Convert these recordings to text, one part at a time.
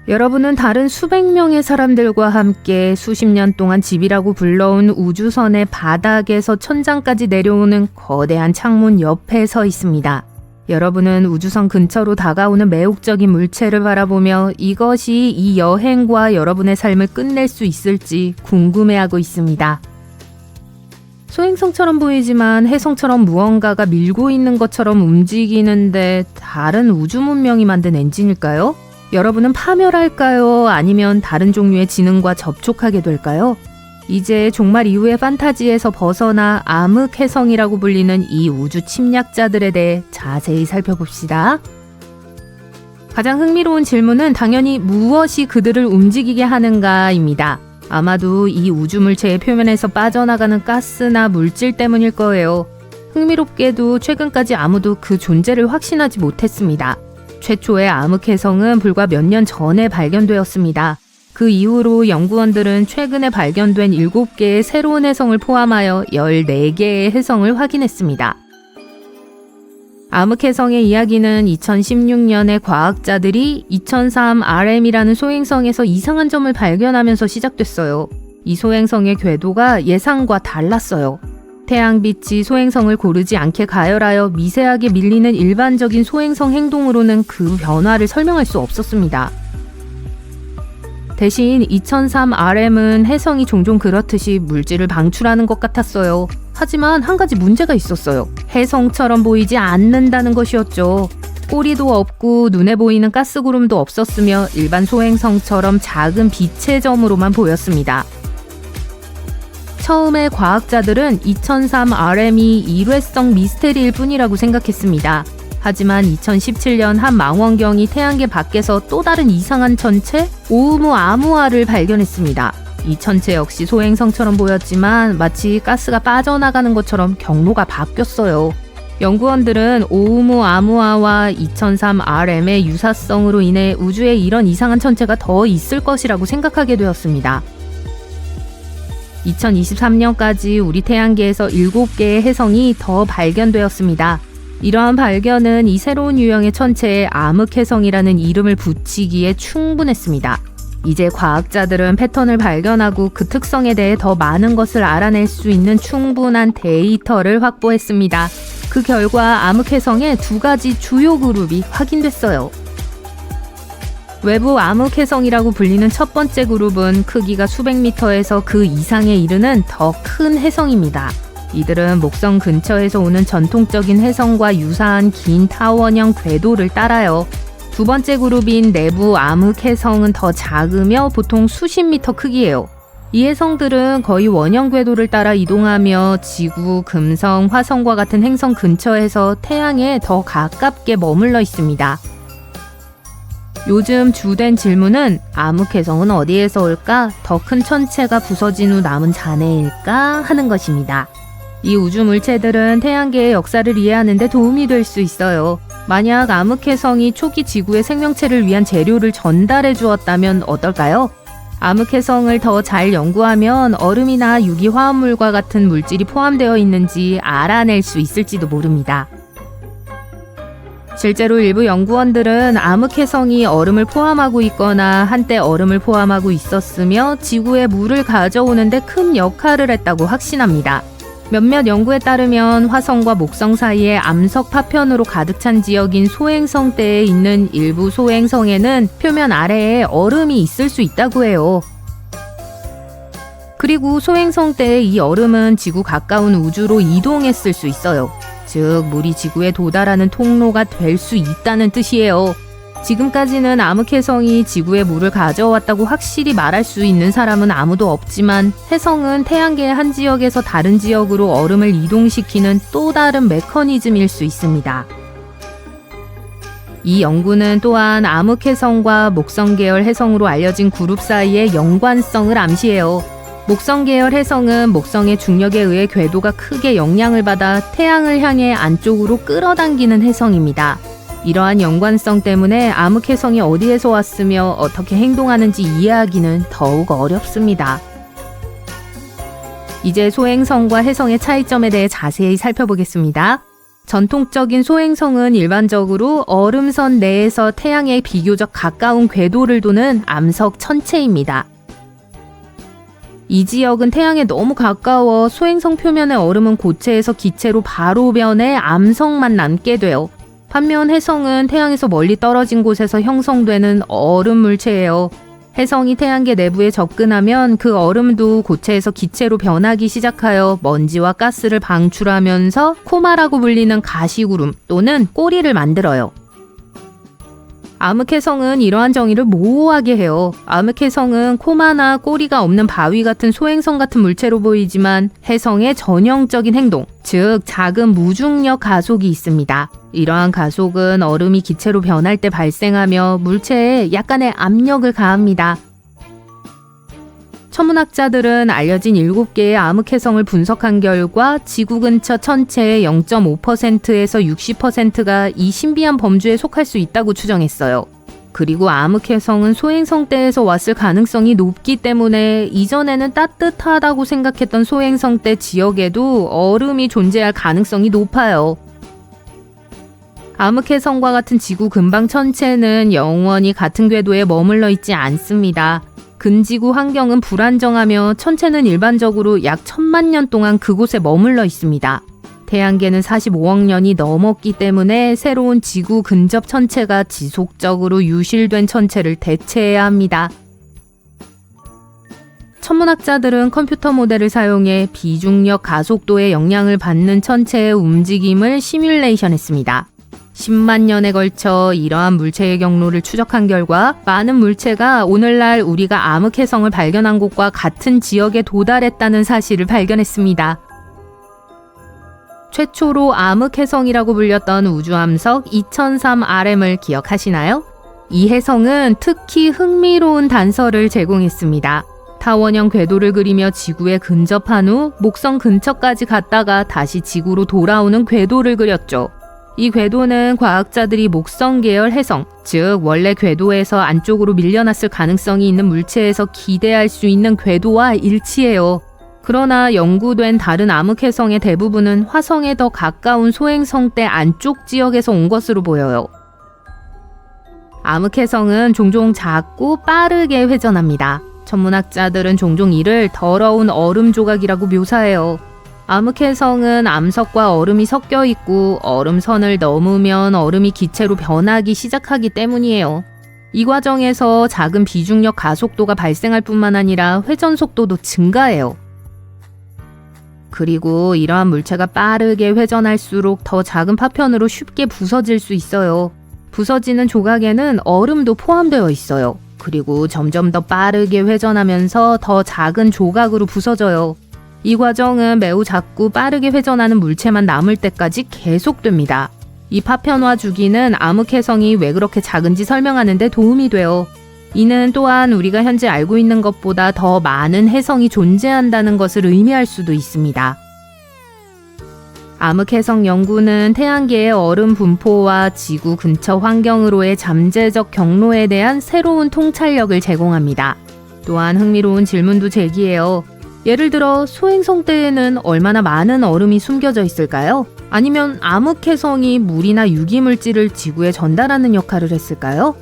여러분은 다른 수백 명의 사람들과 함께 수십 년 동안 집이라고 불러온 우주선의 바닥에서 천장까지 내려오는 거대한 창문 옆에 서 있습니다. 여러분은 우주선 근처로 다가오는 매혹적인 물체를 바라보며 이것이 이 여행과 여러분의 삶을 끝낼 수 있을지 궁금해하고 있습니다. 소행성처럼 보이지만 혜성처럼 무언가가 밀고 있는 것처럼 움직이는데 다른 우주 문명이 만든 엔진일까요? 여러분은 파멸할까요? 아니면 다른 종류의 지능과 접촉하게 될까요? 이제 종말 이후의 판타지에서 벗어나 암흑해성이라고 불리는 이 우주 침략자들에 대해 자세히 살펴봅시다. 가장 흥미로운 질문은 당연히 무엇이 그들을 움직이게 하는가입니다. 아마도 이 우주물체의 표면에서 빠져나가는 가스나 물질 때문일 거예요. 흥미롭게도 최근까지 아무도 그 존재를 확신하지 못했습니다. 최초의 암흑해성은 불과 몇 년 전에 발견되었습니다. 그 이후로 연구원들은 최근에 발견된 7개의 새로운 해성을 포함하여 14개의 해성을 확인했습니다. 암흑해성의 이야기는 2016년에 과학자들이 2003RM이라는 소행성에서 이상한 점을 발견하면서 시작됐어요. 이 소행성의 궤도가 예상과 달랐어요. 태양빛이 소행성을 고르지 않게 가열하여 미세하게 밀리는 일반적인 소행성 행동으로는 그 변화를 설명할 수 없었습니다. 대신 2003RM은 해성이 종종 그렇듯이 물질을 방출하는 것 같았어요. 하지만 한 가지 문제가 있었어요. 해성처럼 보이지 않는다는 것이었죠. 꼬리도 없고 눈에 보이는 가스구름도 없었으며 일반 소행성처럼 작은 빛의 점으로만 보였습니다. 처음에 과학자들은 2003RM이 일회성 미스테리일 뿐이라고 생각했습니다. 하지만 2017년 한 망원경이 태양계 밖에서 또 다른 이상한 천체 오umu아무아를 발견했습니다. 이 천체 역시 소행성처럼 보였지만 마치 가스가 빠져나가는 것처럼 경로가 바뀌었어요. 연구원들은 오umu아무아와 2003RM의 유사성으로 인해 우주에 이런 이상한 천체가 더 있을 것이라고 생각하게 되었습니다. 2023년까지 우리 태양계에서 7개의 해성이 더 발견되었습니다. 이러한 발견은 이 새로운 유형의 천체에 암흑해성이라는 이름을 붙이기에 충분했습니다. 이제 과학자들은 패턴을 발견하고 그 특성에 대해 더 많은 것을 알아낼 수 있는 충분한 데이터를 확보했습니다. 그 결과 암흑해성의 2가지 주요 그룹이 확인됐어요. 외부 암흑해성이라고 불리는 첫 번째 그룹은 크기가 수백 미터에서 그 이상에 이르는 더 큰 해성입니다. 이들은 목성 근처에서 오는 전통적인 해성과 유사한 긴 타원형 궤도를 따라요. 두 번째 그룹인 내부 암흑해성은 더 작으며 보통 수십 미터 크기예요. 이 해성들은 거의 원형 궤도를 따라 이동하며 지구, 금성, 화성과 같은 행성 근처에서 태양에 더 가깝게 머물러 있습니다. 요즘 주된 질문은 암흑해성은 어디에서 올까? 더 큰 천체가 부서진 후 남은 잔해일까? 하는 것입니다. 이 우주 물체들은 태양계의 역사를 이해하는 데 도움이 될 수 있어요. 만약 암흑해성이 초기 지구의 생명체를 위한 재료를 전달해 주었다면 어떨까요? 암흑해성을 더 잘 연구하면 얼음이나 유기화합물과 같은 물질이 포함되어 있는지 알아낼 수 있을지도 모릅니다. 실제로 일부 연구원들은 암흑해성이 얼음을 포함하고 있거나 한때 얼음을 포함하고 있었으며 지구에 물을 가져오는데 큰 역할을 했다고 확신합니다. 몇몇 연구에 따르면 화성과 목성 사이에 암석 파편으로 가득 찬 지역인 소행성대에 있는 일부 소행성에는 표면 아래에 얼음이 있을 수 있다고 해요. 그리고 소행성대의 이 얼음은 지구 가까운 우주로 이동했을 수 있어요. 즉, 물이 지구에 도달하는 통로가 될 수 있다는 뜻이에요. 지금까지는 암흑해성이 지구에 물을 가져왔다고 확실히 말할 수 있는 사람은 아무도 없지만 해성은 태양계의 한 지역에서 다른 지역으로 얼음을 이동시키는 또 다른 메커니즘일 수 있습니다. 이 연구는 또한 암흑해성과 목성 계열 해성으로 알려진 그룹 사이의 연관성을 암시해요. 목성 계열 해성은 목성의 중력에 의해 궤도가 크게 영향을 받아 태양을 향해 안쪽으로 끌어당기는 해성입니다. 이러한 연관성 때문에 암흑해성이 어디에서 왔으며 어떻게 행동하는지 이해하기는 더욱 어렵습니다. 이제 소행성과 해성의 차이점에 대해 자세히 살펴보겠습니다. 전통적인 소행성은 일반적으로 얼음선 내에서 태양에 비교적 가까운 궤도를 도는 암석 천체입니다. 이 지역은 태양에 너무 가까워 소행성 표면의 얼음은 고체에서 기체로 바로 변해 암석만 남게 돼요. 반면 해성은 태양에서 멀리 떨어진 곳에서 형성되는 얼음 물체예요. 해성이 태양계 내부에 접근하면 그 얼음도 고체에서 기체로 변하기 시작하여 먼지와 가스를 방출하면서 코마라고 불리는 가시구름 또는 꼬리를 만들어요. 암흑해성은 이러한 정의를 모호하게 해요. 암흑해성은 코마나 꼬리가 없는 바위 같은 소행성 같은 물체로 보이지만 해성의 전형적인 행동, 즉 작은 무중력 가속이 있습니다. 이러한 가속은 얼음이 기체로 변할 때 발생하며 물체에 약간의 압력을 가합니다. 천문학자들은 알려진 7개의 암흑해성을 분석한 결과 지구 근처 천체의 0.5%에서 60%가 이 신비한 범주에 속할 수 있다고 추정했어요. 그리고 암흑해성은 소행성대에서 왔을 가능성이 높기 때문에 이전에는 따뜻하다고 생각했던 소행성대 지역에도 얼음이 존재할 가능성이 높아요. 암흑해성과 같은 지구 근방 천체는 영원히 같은 궤도에 머물러 있지 않습니다. 근지구 환경은 불안정하며 천체는 일반적으로 약 1000만 년 동안 그곳에 머물러 있습니다. 태양계는 45억 년이 넘었기 때문에 새로운 지구 근접 천체가 지속적으로 유실된 천체를 대체해야 합니다. 천문학자들은 컴퓨터 모델을 사용해 비중력 가속도의 영향을 받는 천체의 움직임을 시뮬레이션했습니다. 10만 년에 걸쳐 이러한 물체의 경로를 추적한 결과 많은 물체가 오늘날 우리가 암흑해성을 발견한 곳과 같은 지역에 도달했다는 사실을 발견했습니다. 최초로 암흑해성이라고 불렸던 우주함석 2003RM을 기억하시나요? 이 해성은 특히 흥미로운 단서를 제공했습니다. 타원형 궤도를 그리며 지구에 근접한 후 목성 근처까지 갔다가 다시 지구로 돌아오는 궤도를 그렸죠. 이 궤도는 과학자들이 목성 계열 해성, 즉 원래 궤도에서 안쪽으로 밀려났을 가능성이 있는 물체에서 기대할 수 있는 궤도와 일치해요. 그러나 연구된 다른 암흑해성의 대부분은 화성에 더 가까운 소행성대 안쪽 지역에서 온 것으로 보여요. 암흑해성은 종종 작고 빠르게 회전합니다. 천문학자들은 종종 이를 더러운 얼음 조각이라고 묘사해요. 암흑해성은 암석과 얼음이 섞여 있고 얼음선을 넘으면 얼음이 기체로 변하기 시작하기 때문이에요. 이 과정에서 작은 비중력 가속도가 발생할 뿐만 아니라 회전 속도도 증가해요. 그리고 이러한 물체가 빠르게 회전할수록 더 작은 파편으로 쉽게 부서질 수 있어요. 부서지는 조각에는 얼음도 포함되어 있어요. 그리고 점점 더 빠르게 회전하면서 더 작은 조각으로 부서져요. 이 과정은 매우 작고 빠르게 회전하는 물체만 남을 때까지 계속됩니다. 이 파편화 주기는 암흑해성이 왜 그렇게 작은지 설명하는 데 도움이 돼요. 이는 또한 우리가 현재 알고 있는 것보다 더 많은 해성이 존재한다는 것을 의미할 수도 있습니다. 암흑해성 연구는 태양계의 얼음 분포와 지구 근처 환경으로의 잠재적 경로에 대한 새로운 통찰력을 제공합니다. 또한 흥미로운 질문도 제기해요. 예를 들어 소행성대에는 얼마나 많은 얼음이 숨겨져 있을까요? 아니면 암흑해성이 물이나 유기물질을 지구에 전달하는 역할을 했을까요?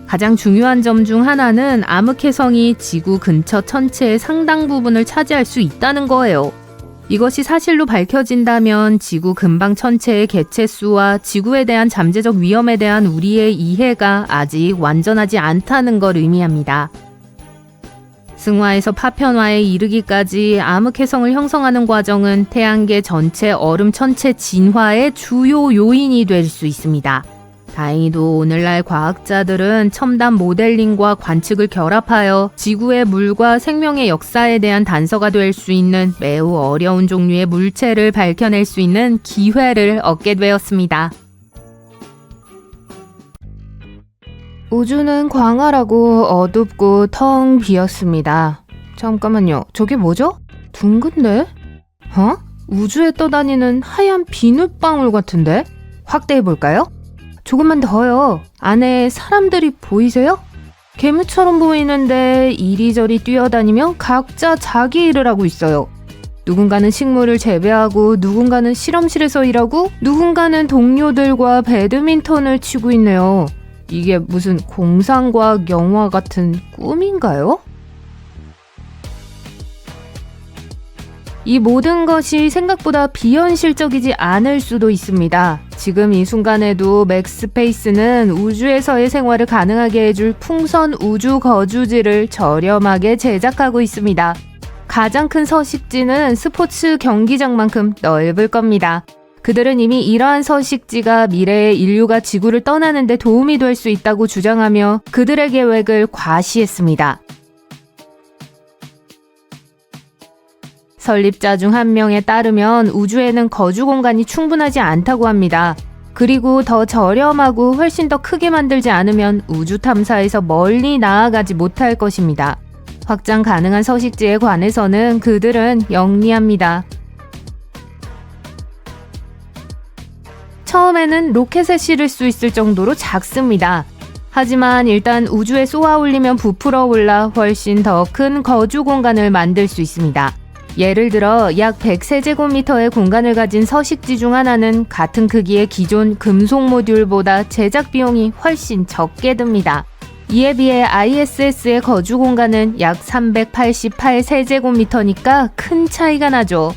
가장 중요한 점 중 하나는 암흑해성이 지구 근처 천체의 상당 부분을 차지할 수 있다는 거예요. 이것이 사실로 밝혀진다면 지구 근방 천체의 개체수와 지구에 대한 잠재적 위험에 대한 우리의 이해가 아직 완전하지 않다는 걸 의미합니다. 승화에서 파편화에 이르기까지 암흑해성을 형성하는 과정은 태양계 전체 얼음 천체 진화의 주요 요인이 될 수 있습니다. 다행히도 오늘날 과학자들은 첨단 모델링과 관측을 결합하여 지구의 물과 생명의 역사에 대한 단서가 될 수 있는 매우 어려운 종류의 물체를 밝혀낼 수 있는 기회를 얻게 되었습니다. 우주는 광활하고 어둡고 텅 비었습니다. 잠깐만요. 저게 뭐죠? 둥근데? 우주에 떠다니는 하얀 비눗방울 같은데? 확대해볼까요? 조금만 더요. 안에 사람들이 보이세요? 괴물처럼 보이는데 이리저리 뛰어다니며 각자 자기 일을 하고 있어요. 누군가는 식물을 재배하고 누군가는 실험실에서 일하고 누군가는 동료들과 배드민턴을 치고 있네요. 이게 무슨 공상과학 영화 같은 꿈인가요? 이 모든 것이 생각보다 비현실적이지 않을 수도 있습니다. 지금 이 순간에도 맥스페이스는 우주에서의 생활을 가능하게 해줄 풍선 우주 거주지를 저렴하게 제작하고 있습니다. 가장 큰 서식지는 스포츠 경기장만큼 넓을 겁니다. 그들은 이미 이러한 서식지가 미래의 인류가 지구를 떠나는 데 도움이 될 수 있다고 주장하며 그들의 계획을 과시했습니다. 설립자 중 한 명에 따르면 우주에는 거주 공간이 충분하지 않다고 합니다. 그리고 더 저렴하고 훨씬 더 크게 만들지 않으면 우주 탐사에서 멀리 나아가지 못할 것입니다. 확장 가능한 서식지에 관해서는 그들은 영리합니다. 처음에는 로켓에 실을 수 있을 정도로 작습니다. 하지만 일단 우주에 쏘아 올리면 부풀어 올라 훨씬 더 큰 거주 공간을 만들 수 있습니다. 예를 들어 약 100세제곱미터의 공간을 가진 서식지 중 하나는 같은 크기의 기존 금속 모듈보다 제작 비용이 훨씬 적게 듭니다. 이에 비해 ISS의 거주 공간은 약 388세제곱미터니까 큰 차이가 나죠.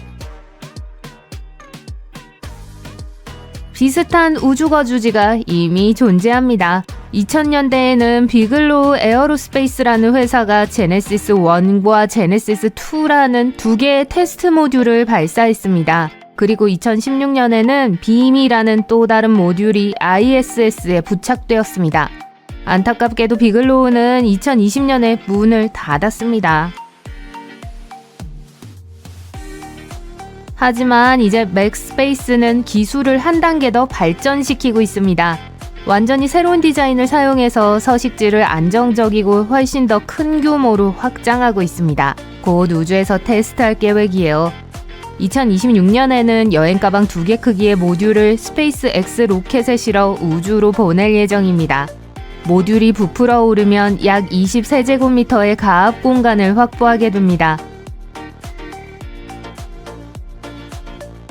비슷한 우주 거주지가 이미 존재합니다. 2000년대에는 비글로우 에어로스페이스라는 회사가 제네시스 1과 제네시스 2라는 두 개의 테스트 모듈을 발사했습니다. 그리고 2016년에는 빔이라는 또 다른 모듈이 ISS에 부착되었습니다. 안타깝게도 비글로우는 2020년에 문을 닫았습니다. 하지만 이제 맥스페이스는 기술을 한 단계 더 발전시키고 있습니다. 완전히 새로운 디자인을 사용해서 서식지를 안정적이고 훨씬 더 큰 규모로 확장하고 있습니다. 곧 우주에서 테스트할 계획이에요. 2026년에는 여행 가방 2개 크기의 모듈을 스페이스 X 로켓에 실어 우주로 보낼 예정입니다. 모듈이 부풀어 오르면 약 20세제곱미터의 가압 공간을 확보하게 됩니다.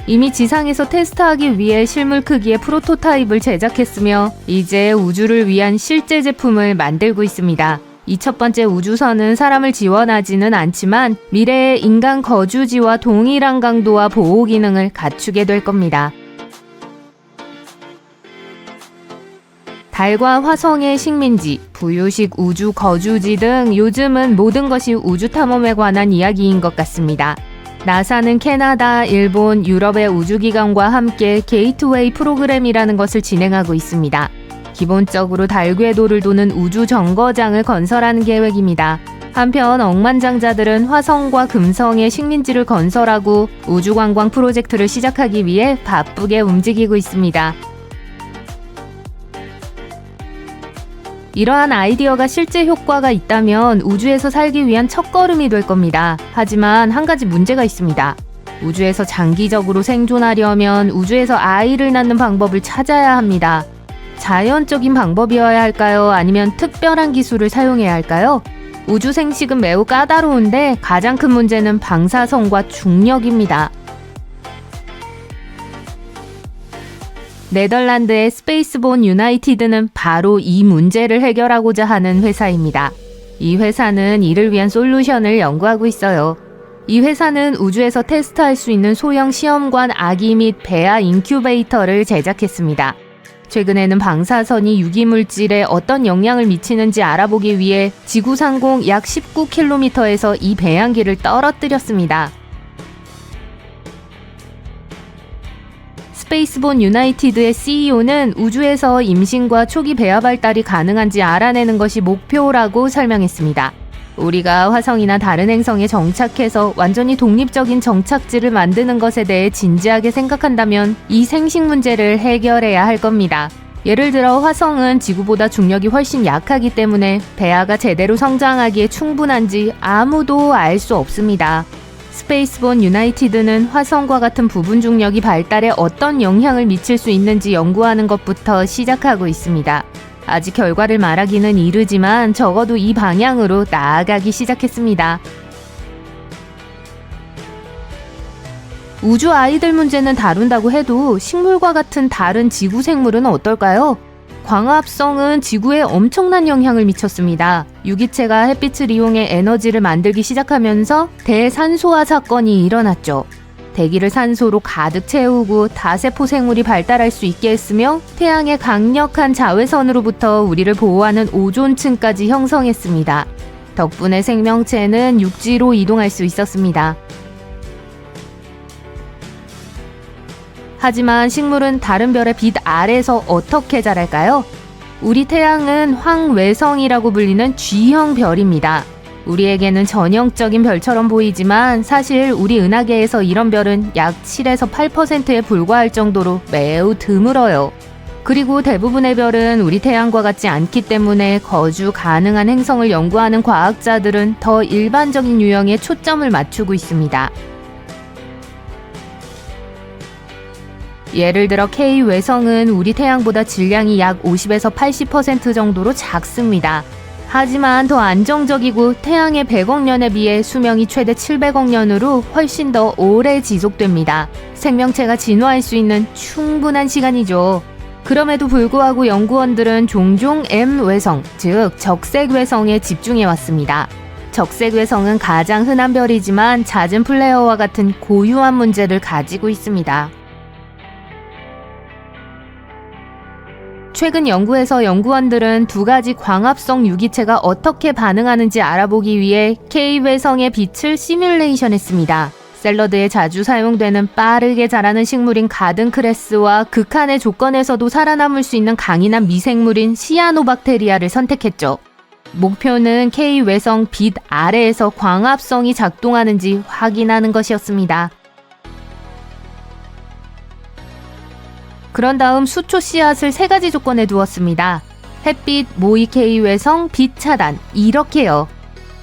이미 지상에서 테스트하기 위해 실물 크기의 프로토타입을 제작했으며 이제 우주를 위한 실제 제품을 만들고 있습니다. 이 첫 번째 우주선은 사람을 지원하지는 않지만 미래의 인간 거주지와 동일한 강도와 보호 기능을 갖추게 될 겁니다. 달과 화성의 식민지, 부유식 우주 거주지 등 요즘은 모든 것이 우주 탐험에 관한 이야기인 것 같습니다. 나사는 캐나다, 일본, 유럽의 우주기관과 함께 게이트웨이 프로그램이라는 것을 진행하고 있습니다. 기본적으로 달 궤도를 도는 우주 정거장을 건설하는 계획입니다. 한편 억만장자들은 화성과 금성의 식민지를 건설하고 우주관광 프로젝트를 시작하기 위해 바쁘게 움직이고 있습니다. 이러한 아이디어가 실제 효과가 있다면 우주에서 살기 위한 첫걸음이 될 겁니다. 하지만 한 가지 문제가 있습니다. 우주에서 장기적으로 생존하려면 우주에서 아이를 낳는 방법을 찾아야 합니다. 자연적인 방법이어야 할까요? 아니면 특별한 기술을 사용해야 할까요? 우주 생식은 매우 까다로운데 가장 큰 문제는 방사선과 중력입니다. 네덜란드의 스페이스본 유나이티드는 바로 이 문제를 해결하고자 하는 회사입니다. 이 회사는 이를 위한 솔루션을 연구하고 있어요. 이 회사는 우주에서 테스트할 수 있는 소형 시험관 아기 및 배아 인큐베이터를 제작했습니다. 최근에는 방사선이 유기물질에 어떤 영향을 미치는지 알아보기 위해 지구 상공 약 19km에서 이 배양기를 떨어뜨렸습니다. 스페이스본 유나이티드의 CEO는 우주에서 임신과 초기 배아 발달이 가능한지 알아내는 것이 목표라고 설명했습니다. 우리가 화성이나 다른 행성에 정착해서 완전히 독립적인 정착지를 만드는 것에 대해 진지하게 생각한다면 이 생식 문제를 해결해야 할 겁니다. 예를 들어 화성은 지구보다 중력이 훨씬 약하기 때문에 배아가 제대로 성장하기에 충분한지 아무도 알 수 없습니다. 스페이스본 유나이티드는 화성과 같은 부분 중력이 발달에 어떤 영향을 미칠 수 있는지 연구하는 것부터 시작하고 있습니다. 아직 결과를 말하기는 이르지만 적어도 이 방향으로 나아가기 시작했습니다. 우주 아이들 문제는 다룬다고 해도 식물과 같은 다른 지구 생물은 어떨까요? 광합성은 지구에 엄청난 영향을 미쳤습니다. 유기체가 햇빛을 이용해 에너지를 만들기 시작하면서 대산소화 사건이 일어났죠. 대기를 산소로 가득 채우고 다세포 생물이 발달할 수 있게 했으며 태양의 강력한 자외선으로부터 우리를 보호하는 오존층까지 형성했습니다. 덕분에 생명체는 육지로 이동할 수 있었습니다. 하지만 식물은 다른 별의 빛 아래에서 어떻게 자랄까요? 우리 태양은 황외성이라고 불리는 G형 별입니다. 우리에게는 전형적인 별처럼 보이지만 사실 우리 은하계에서 이런 별은 약 7에서 8%에 불과할 정도로 매우 드물어요. 그리고 대부분의 별은 우리 태양과 같지 않기 때문에 거주 가능한 행성을 연구하는 과학자들은 더 일반적인 유형에 초점을 맞추고 있습니다. 예를 들어 K외성은 우리 태양보다 질량이 약 50에서 80% 정도로 작습니다. 하지만 더 안정적이고 태양의 100억 년에 비해 수명이 최대 700억 년으로 훨씬 더 오래 지속됩니다. 생명체가 진화할 수 있는 충분한 시간이죠. 그럼에도 불구하고 연구원들은 종종 M외성, 즉 적색외성에 집중해왔습니다. 적색외성은 가장 흔한 별이지만 잦은 플레어와 같은 고유한 문제를 가지고 있습니다. 최근 연구에서 연구원들은 두 가지 광합성 유기체가 어떻게 반응하는지 알아보기 위해 K외성의 빛을 시뮬레이션했습니다. 샐러드에 자주 사용되는 빠르게 자라는 식물인 가든크레스와 극한의 조건에서도 살아남을 수 있는 강인한 미생물인 시아노박테리아를 선택했죠. 목표는 K외성 빛 아래에서 광합성이 작동하는지 확인하는 것이었습니다. 그런 다음 수초 씨앗을 3가지 조건에 두었습니다. 햇빛, 모의 K외성, 빛 차단, 이렇게요.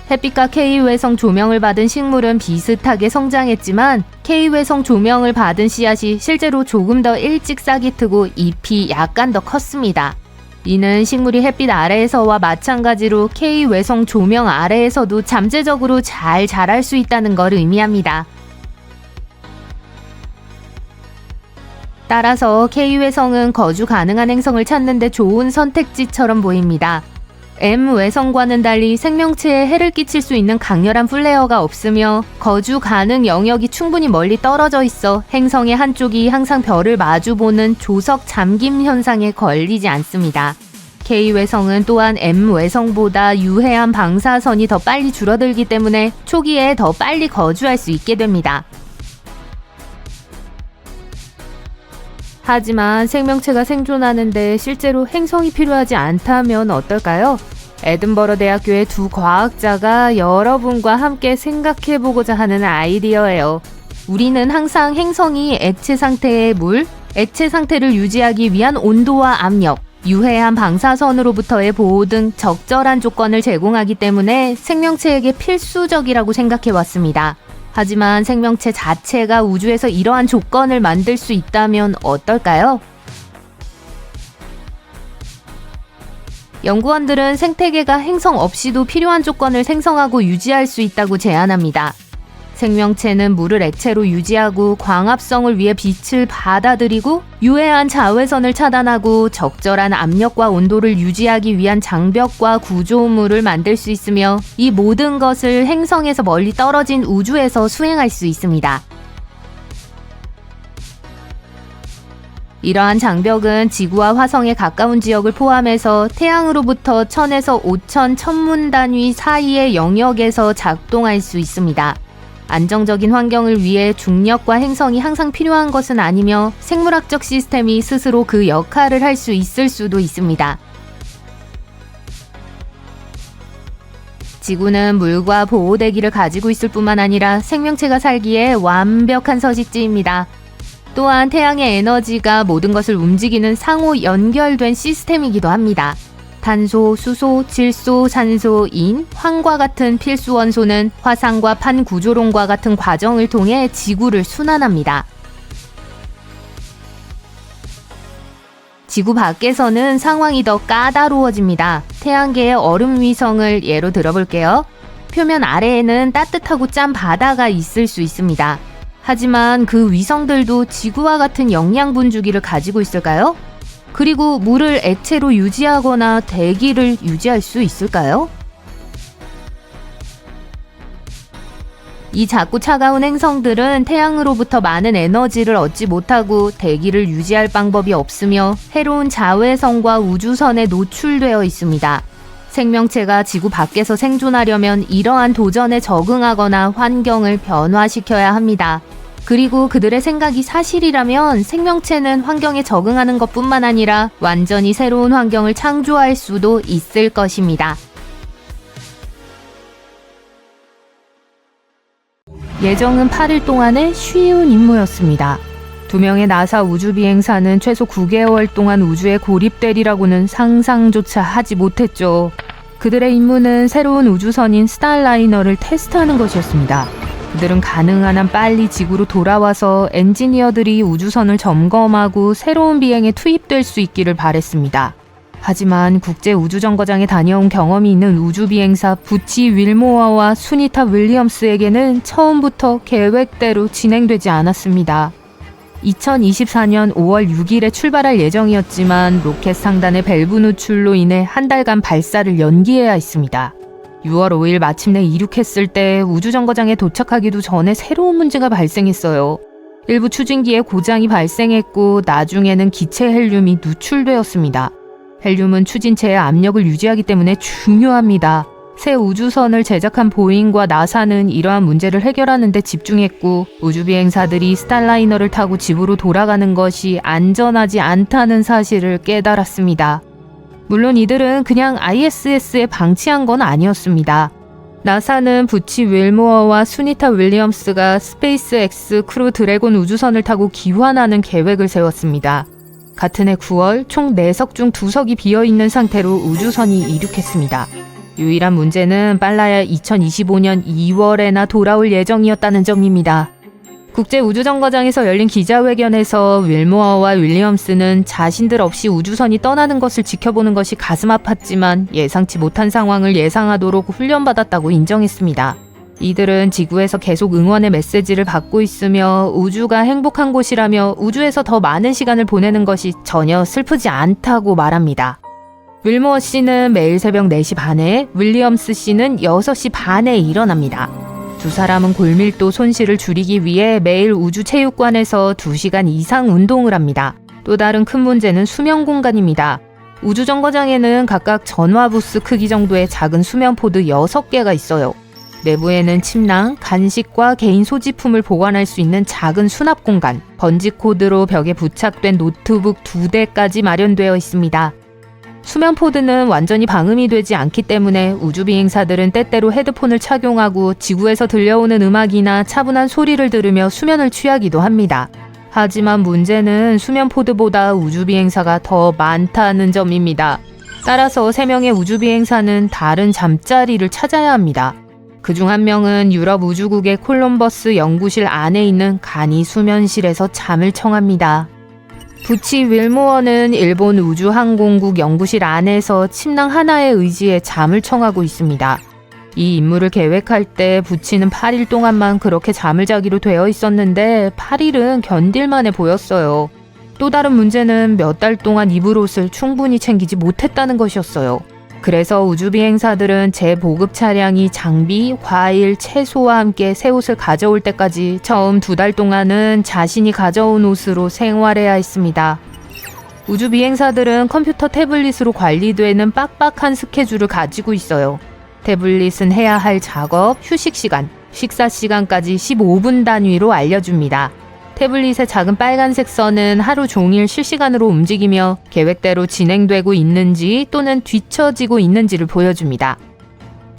햇빛과 K외성 조명을 받은 식물은 비슷하게 성장했지만 K외성 조명을 받은 씨앗이 실제로 조금 더 일찍 싹이 트고 잎이 약간 더 컸습니다. 이는 식물이 햇빛 아래에서와 마찬가지로 K외성 조명 아래에서도 잠재적으로 잘 자랄 수 있다는 걸 의미합니다. 따라서 K외성은 거주 가능한 행성을 찾는 데 좋은 선택지처럼 보입니다. M외성과는 달리 생명체에 해를 끼칠 수 있는 강렬한 플레어가 없으며 거주 가능 영역이 충분히 멀리 떨어져 있어 행성의 한쪽이 항상 별을 마주보는 조석 잠김 현상에 걸리지 않습니다. K외성은 또한 M외성보다 유해한 방사선이 더 빨리 줄어들기 때문에 초기에 더 빨리 거주할 수 있게 됩니다. 하지만 생명체가 생존하는데 실제로 행성이 필요하지 않다면 어떨까요? 에든버러 대학교의 두 과학자가 여러분과 함께 생각해보고자 하는 아이디어예요. 우리는 항상 행성이 액체 상태의 물, 액체 상태를 유지하기 위한 온도와 압력, 유해한 방사선으로부터의 보호 등 적절한 조건을 제공하기 때문에 생명체에게 필수적이라고 생각해왔습니다. 하지만 생명체 자체가 우주에서 이러한 조건을 만들 수 있다면 어떨까요? 연구원들은 생태계가 행성 없이도 필요한 조건을 생성하고 유지할 수 있다고 제안합니다. 생명체는 물을 액체로 유지하고 광합성을 위해 빛을 받아들이고 유해한 자외선을 차단하고 적절한 압력과 온도를 유지하기 위한 장벽과 구조물을 만들 수 있으며 이 모든 것을 행성에서 멀리 떨어진 우주에서 수행할 수 있습니다. 이러한 장벽은 지구와 화성에 가까운 지역을 포함해서 태양으로부터 1000에서 5000 천문 단위 사이의 영역에서 작동할 수 있습니다. 안정적인 환경을 위해 중력과 행성이 항상 필요한 것은 아니며 생물학적 시스템이 스스로 그 역할을 할 수 있을 수도 있습니다. 지구는 물과 보호대기를 가지고 있을 뿐만 아니라 생명체가 살기에 완벽한 서식지입니다. 또한 태양의 에너지가 모든 것을 움직이는 상호 연결된 시스템이기도 합니다. 탄소, 수소, 질소, 산소, 인, 황과 같은 필수 원소는 화산과 판구조론과 같은 과정을 통해 지구를 순환합니다. 지구 밖에서는 상황이 더 까다로워집니다. 태양계의 얼음 위성을 예로 들어볼게요. 표면 아래에는 따뜻하고 짠 바다가 있을 수 있습니다. 하지만 그 위성들도 지구와 같은 영양 분주기를 가지고 있을까요? 그리고 물을 액체로 유지하거나 대기를 유지할 수 있을까요? 이 작고 차가운 행성들은 태양으로부터 많은 에너지를 얻지 못하고 대기를 유지할 방법이 없으며 해로운 자외선과 우주선에 노출되어 있습니다. 생명체가 지구 밖에서 생존하려면 이러한 도전에 적응하거나 환경을 변화시켜야 합니다. 그리고 그들의 생각이 사실이라면 생명체는 환경에 적응하는 것뿐만 아니라 완전히 새로운 환경을 창조할 수도 있을 것입니다. 예정은 8일 동안의 쉬운 임무였습니다. 2명의 나사 우주비행사는 최소 9개월 동안 우주에 고립되리라고는 상상조차 하지 못했죠. 그들의 임무는 새로운 우주선인 스타라이너를 테스트하는 것이었습니다. 그들은 가능한 한 빨리 지구로 돌아와서 엔지니어들이 우주선을 점검하고 새로운 비행에 투입될 수 있기를 바랬습니다. 하지만 국제우주정거장에 다녀온 경험이 있는 우주비행사 부치 윌모어와 수니타 윌리엄스에게는 처음부터 계획대로 진행되지 않았습니다. 2024년 5월 6일에 출발할 예정이었지만 로켓 상단의 밸브 누출로 인해 한 달간 발사를 연기해야 했습니다. 6월 5일 마침내 이륙했을 때 우주정거장에 도착하기도 전에 새로운 문제가 발생했어요. 일부 추진기에 고장이 발생했고 나중에는 기체 헬륨이 누출되었습니다. 헬륨은 추진체의 압력을 유지하기 때문에 중요합니다. 새 우주선을 제작한 보잉과 나사는 이러한 문제를 해결하는 데 집중했고 우주비행사들이 스타라이너를 타고 집으로 돌아가는 것이 안전하지 않다는 사실을 깨달았습니다. 물론 이들은 그냥 ISS에 방치한 건 아니었습니다. 나사는 부치 윌모어와 수니타 윌리엄스가 스페이스X 크루 드래곤 우주선을 타고 귀환하는 계획을 세웠습니다. 같은 해 9월 총 4석 중 2석이 비어있는 상태로 우주선이 이륙했습니다. 유일한 문제는 빨라야 2025년 2월에나 돌아올 예정이었다는 점입니다. 국제우주정거장에서 열린 기자회견에서 윌모어와 윌리엄스는 자신들 없이 우주선이 떠나는 것을 지켜보는 것이 가슴 아팠지만 예상치 못한 상황을 예상하도록 훈련받았다고 인정했습니다. 이들은 지구에서 계속 응원의 메시지를 받고 있으며 우주가 행복한 곳이라며 우주에서 더 많은 시간을 보내는 것이 전혀 슬프지 않다고 말합니다. 윌모어 씨는 매일 새벽 4시 반에, 윌리엄스 씨는 6시 반에 일어납니다. 두 사람은 골밀도 손실을 줄이기 위해 매일 우주체육관에서 2시간 이상 운동을 합니다. 또 다른 큰 문제는 수면 공간입니다. 우주정거장에는 각각 전화부스 크기 정도의 작은 수면포드 6개가 있어요. 내부에는 침낭, 간식과 개인 소지품을 보관할 수 있는 작은 수납 공간, 번지 코드로 벽에 부착된 노트북 2대까지 마련되어 있습니다. 수면 포드는 완전히 방음이 되지 않기 때문에 우주비행사들은 때때로 헤드폰을 착용하고 지구에서 들려오는 음악이나 차분한 소리를 들으며 수면을 취하기도 합니다. 하지만 문제는 수면 포드보다 우주비행사가 더 많다는 점입니다. 따라서 3명의 우주비행사는 다른 잠자리를 찾아야 합니다. 그중 한 명은 유럽 우주국의 콜럼버스 연구실 안에 있는 간이 수면실에서 잠을 청합니다. 부치 윌모어는 일본 우주항공국 연구실 안에서 침낭 하나에 의지해 잠을 청하고 있습니다. 이 임무를 계획할 때 부치는 8일 동안만 그렇게 잠을 자기로 되어 있었는데 8일은 견딜만해 보였어요. 또 다른 문제는 몇 달 동안 입을 옷을 충분히 챙기지 못했다는 것이었어요. 그래서 우주비행사들은 재보급 차량이 장비, 과일, 채소와 함께 새 옷을 가져올 때까지 처음 2달 동안은 자신이 가져온 옷으로 생활해야 했습니다. 우주비행사들은 컴퓨터 태블릿으로 관리되는 빡빡한 스케줄을 가지고 있어요. 태블릿은 해야 할 작업, 휴식 시간, 식사 시간까지 15분 단위로 알려줍니다. 태블릿의 작은 빨간색 선은 하루 종일 실시간으로 움직이며 계획대로 진행되고 있는지 또는 뒤처지고 있는지를 보여줍니다.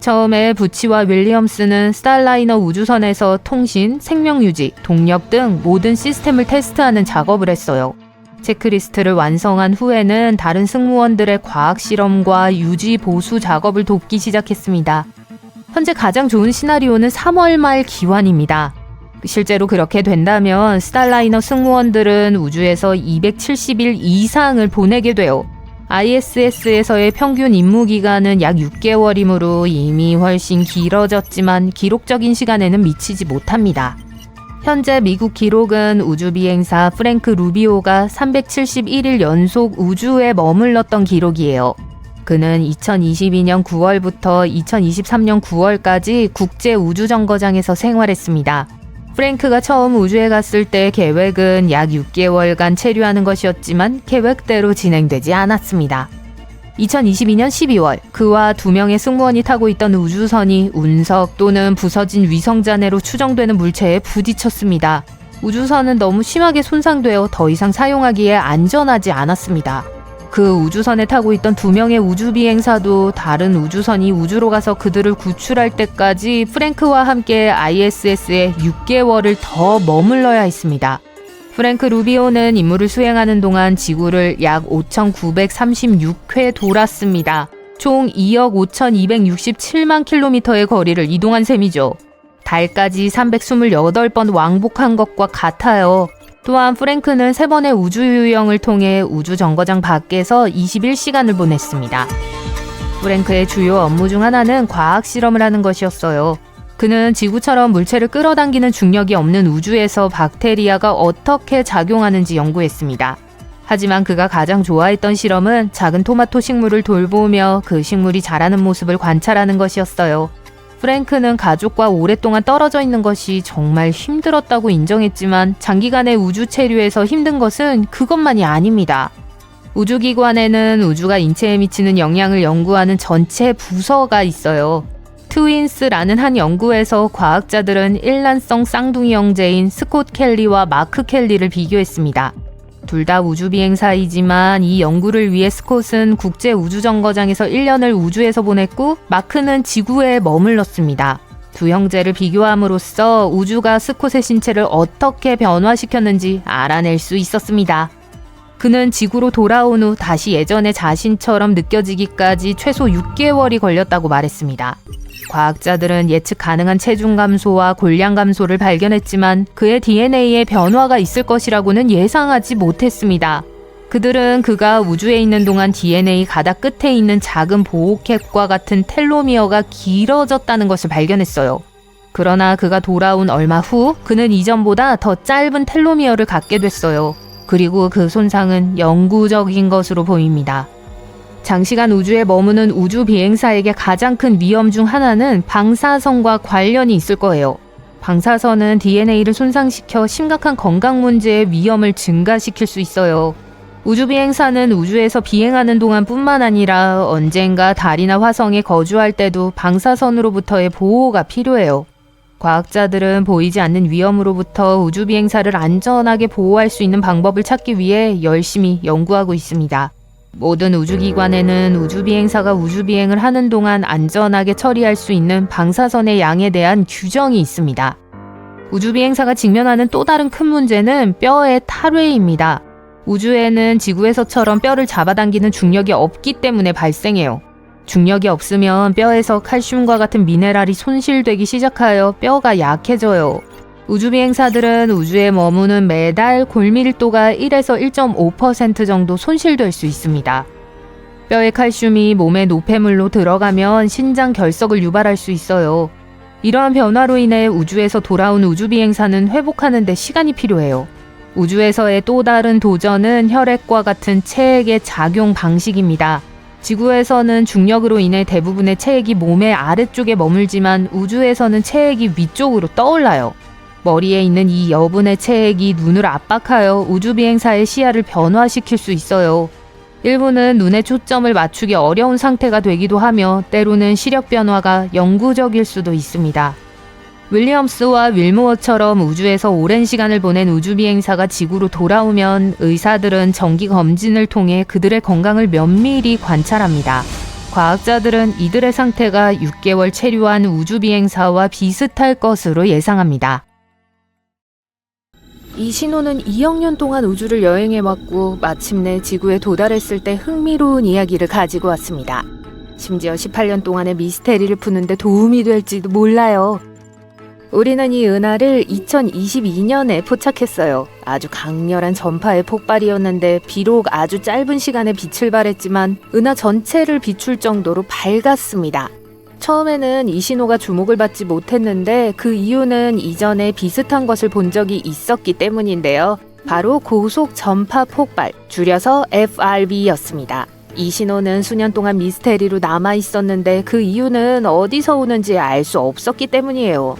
처음에 부치와 윌리엄스는 스타라이너 우주선에서 통신, 생명유지, 동력 등 모든 시스템을 테스트하는 작업을 했어요. 체크리스트를 완성한 후에는 다른 승무원들의 과학실험과 유지 보수 작업을 돕기 시작했습니다. 현재 가장 좋은 시나리오는 3월 말 기환입니다. 실제로 그렇게 된다면 스타라이너 승무원들은 우주에서 270일 이상을 보내게 돼요. ISS에서의 평균 임무 기간은 약 6개월이므로 이미 훨씬 길어졌지만 기록적인 시간에는 미치지 못합니다. 현재 미국 기록은 우주비행사 프랭크 루비오가 371일 연속 우주에 머물렀던 기록이에요. 그는 2022년 9월부터 2023년 9월까지 국제우주정거장에서 생활했습니다. 프랭크가 처음 우주에 갔을 때 계획은 약 6개월간 체류하는 것이었지만 계획대로 진행되지 않았습니다. 2022년 12월 그와 2명의 승무원이 타고 있던 우주선이 운석 또는 부서진 위성잔해로 추정되는 물체에 부딪혔습니다. 우주선은 너무 심하게 손상되어 더 이상 사용하기에 안전하지 않았습니다. 그 우주선에 타고 있던 2명의 우주비행사도 다른 우주선이 우주로 가서 그들을 구출할 때까지 프랭크와 함께 ISS에 6개월을 더 머물러야 했습니다. 프랭크 루비오는 임무를 수행하는 동안 지구를 약 5,936회 돌았습니다. 총 2억 5,267만 킬로미터의 거리를 이동한 셈이죠. 달까지 328번 왕복한 것과 같아요. 또한 프랭크는 3번의 우주유영을 통해 우주정거장 밖에서 21시간을 보냈습니다. 프랭크의 주요 업무 중 하나는 과학 실험을 하는 것이었어요. 그는 지구처럼 물체를 끌어당기는 중력이 없는 우주에서 박테리아가 어떻게 작용하는지 연구했습니다. 하지만 그가 가장 좋아했던 실험은 작은 토마토 식물을 돌보며 그 식물이 자라는 모습을 관찰하는 것이었어요. 프랭크는 가족과 오랫동안 떨어져 있는 것이 정말 힘들었다고 인정했지만 장기간의 우주 체류에서 힘든 것은 그것만이 아닙니다. 우주기관에는 우주가 인체에 미치는 영향을 연구하는 전체 부서가 있어요. 트윈스라는 한 연구에서 과학자들은 일란성 쌍둥이 형제인 스콧 켈리와 마크 켈리를 비교했습니다. 둘 다 우주비행사이지만 이 연구를 위해 스콧은 국제우주정거장에서 1년을 우주에서 보냈고 마크는 지구에 머물렀습니다. 두 형제를 비교함으로써 우주가 스콧의 신체를 어떻게 변화시켰는지 알아낼 수 있었습니다. 그는 지구로 돌아온 후 다시 예전의 자신처럼 느껴지기까지 최소 6개월이 걸렸다고 말했습니다. 과학자들은 예측 가능한 체중 감소와 골량 감소를 발견했지만 그의 DNA에 변화가 있을 것이라고는 예상하지 못했습니다. 그들은 그가 우주에 있는 동안 DNA 가닥 끝에 있는 작은 보호캡과 같은 텔로미어가 길어졌다는 것을 발견했어요. 그러나 그가 돌아온 얼마 후 그는 이전보다 더 짧은 텔로미어를 갖게 됐어요. 그리고 그 손상은 영구적인 것으로 보입니다. 장시간 우주에 머무는 우주 비행사에게 가장 큰 위험 중 하나는 방사선과 관련이 있을 거예요. 방사선은 DNA를 손상시켜 심각한 건강 문제의 위험을 증가시킬 수 있어요. 우주 비행사는 우주에서 비행하는 동안뿐만 아니라 언젠가 달이나 화성에 거주할 때도 방사선으로부터의 보호가 필요해요. 과학자들은 보이지 않는 위험으로부터 우주 비행사를 안전하게 보호할 수 있는 방법을 찾기 위해 열심히 연구하고 있습니다. 모든 우주기관에는 우주비행사가 우주비행을 하는 동안 안전하게 처리할 수 있는 방사선의 양에 대한 규정이 있습니다. 우주비행사가 직면하는 또 다른 큰 문제는 뼈의 탈회입니다. 우주에는 지구에서처럼 뼈를 잡아당기는 중력이 없기 때문에 발생해요. 중력이 없으면 뼈에서 칼슘과 같은 미네랄이 손실되기 시작하여 뼈가 약해져요. 우주비행사들은 우주에 머무는 매달 골밀도가 1에서 1.5% 정도 손실될 수 있습니다. 뼈의 칼슘이 몸의 노폐물로 들어가면 신장 결석을 유발할 수 있어요. 이러한 변화로 인해 우주에서 돌아온 우주비행사는 회복하는 데 시간이 필요해요. 우주에서의 또 다른 도전은 혈액과 같은 체액의 작용 방식입니다. 지구에서는 중력으로 인해 대부분의 체액이 몸의 아래쪽에 머물지만 우주에서는 체액이 위쪽으로 떠올라요. 머리에 있는 이 여분의 체액이 눈을 압박하여 우주비행사의 시야를 변화시킬 수 있어요. 일부는 눈에 초점을 맞추기 어려운 상태가 되기도 하며 때로는 시력 변화가 영구적일 수도 있습니다. 윌리엄스와 윌모어처럼 우주에서 오랜 시간을 보낸 우주비행사가 지구로 돌아오면 의사들은 정기 검진을 통해 그들의 건강을 면밀히 관찰합니다. 과학자들은 이들의 상태가 6개월 체류한 우주비행사와 비슷할 것으로 예상합니다. 이 신호는 2억 년 동안 우주를 여행해왔고 마침내 지구에 도달했을 때 흥미로운 이야기를 가지고 왔습니다. 심지어 18년 동안의 미스테리를 푸는데 도움이 될지도 몰라요. 우리는 이 은하를 2022년에 포착했어요. 아주 강렬한 전파의 폭발이었는데 비록 아주 짧은 시간에 빛을 발했지만 은하 전체를 비출 정도로 밝았습니다. 처음에는 이 신호가 주목을 받지 못했는데 그 이유는 이전에 비슷한 것을 본 적이 있었기 때문인데요. 바로 고속 전파 폭발, 줄여서 FRB였습니다. 이 신호는 수년 동안 미스테리로 남아 있었는데 그 이유는 어디서 오는지 알 수 없었기 때문이에요.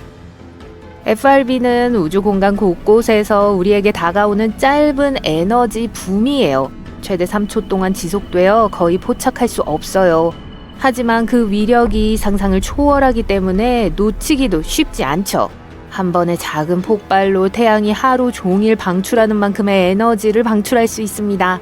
FRB는 우주 공간 곳곳에서 우리에게 다가오는 짧은 에너지 붐이에요. 최대 3초 동안 지속되어 거의 포착할 수 없어요. 하지만 그 위력이 상상을 초월하기 때문에 놓치기도 쉽지 않죠. 한 번의 작은 폭발로 태양이 하루 종일 방출하는 만큼의 에너지를 방출할 수 있습니다.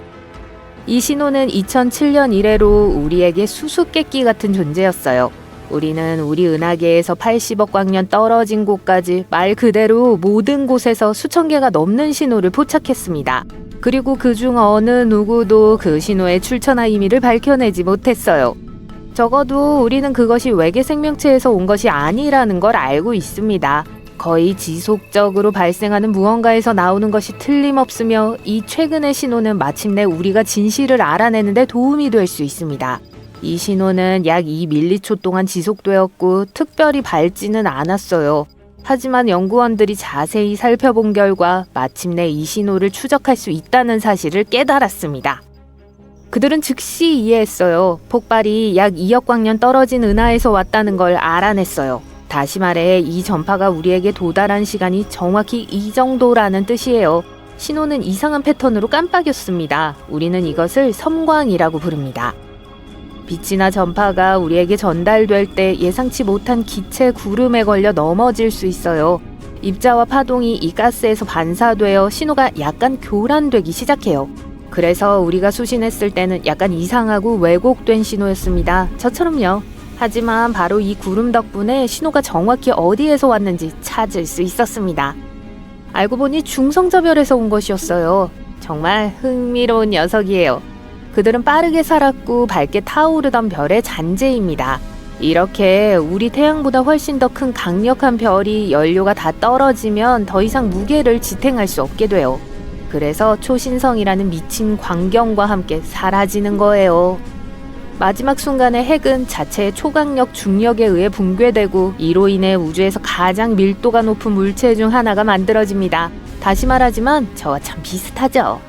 이 신호는 2007년 이래로 우리에게 수수께끼 같은 존재였어요. 우리는 우리 은하계에서 80억 광년 떨어진 곳까지 말 그대로 모든 곳에서 수천 개가 넘는 신호를 포착했습니다. 그리고 그중 어느 누구도 그 신호의 출처나 의미를 밝혀내지 못했어요. 적어도 우리는 그것이 외계 생명체에서 온 것이 아니라는 걸 알고 있습니다. 거의 지속적으로 발생하는 무언가에서 나오는 것이 틀림없으며 이 최근의 신호는 마침내 우리가 진실을 알아내는 데 도움이 될 수 있습니다. 이 신호는 약 2밀리초 동안 지속되었고 특별히 밝지는 않았어요. 하지만 연구원들이 자세히 살펴본 결과 마침내 이 신호를 추적할 수 있다는 사실을 깨달았습니다. 그들은 즉시 이해했어요. 폭발이 약 2억 광년 떨어진 은하에서 왔다는 걸 알아냈어요. 다시 말해 이 전파가 우리에게 도달한 시간이 정확히 이 정도라는 뜻이에요. 신호는 이상한 패턴으로 깜빡였습니다. 우리는 이것을 섬광이라고 부릅니다. 빛이나 전파가 우리에게 전달될 때 예상치 못한 기체 구름에 걸려 넘어질 수 있어요. 입자와 파동이 이 가스에서 반사되어 신호가 약간 교란되기 시작해요. 그래서 우리가 수신했을 때는 약간 이상하고 왜곡된 신호였습니다. 저처럼요. 하지만 바로 이 구름 덕분에 신호가 정확히 어디에서 왔는지 찾을 수 있었습니다. 알고 보니 중성자별에서 온 것이었어요. 정말 흥미로운 녀석이에요. 그들은 빠르게 살았고 밝게 타오르던 별의 잔재입니다. 이렇게 우리 태양보다 훨씬 더 큰 강력한 별이 연료가 다 떨어지면 더 이상 무게를 지탱할 수 없게 돼요. 그래서 초신성이라는 미친 광경과 함께 사라지는 거예요. 마지막 순간에 핵은 자체의 초강력 중력에 의해 붕괴되고 이로 인해 우주에서 가장 밀도가 높은 물체 중 하나가 만들어집니다. 다시 말하지만 저와 참 비슷하죠.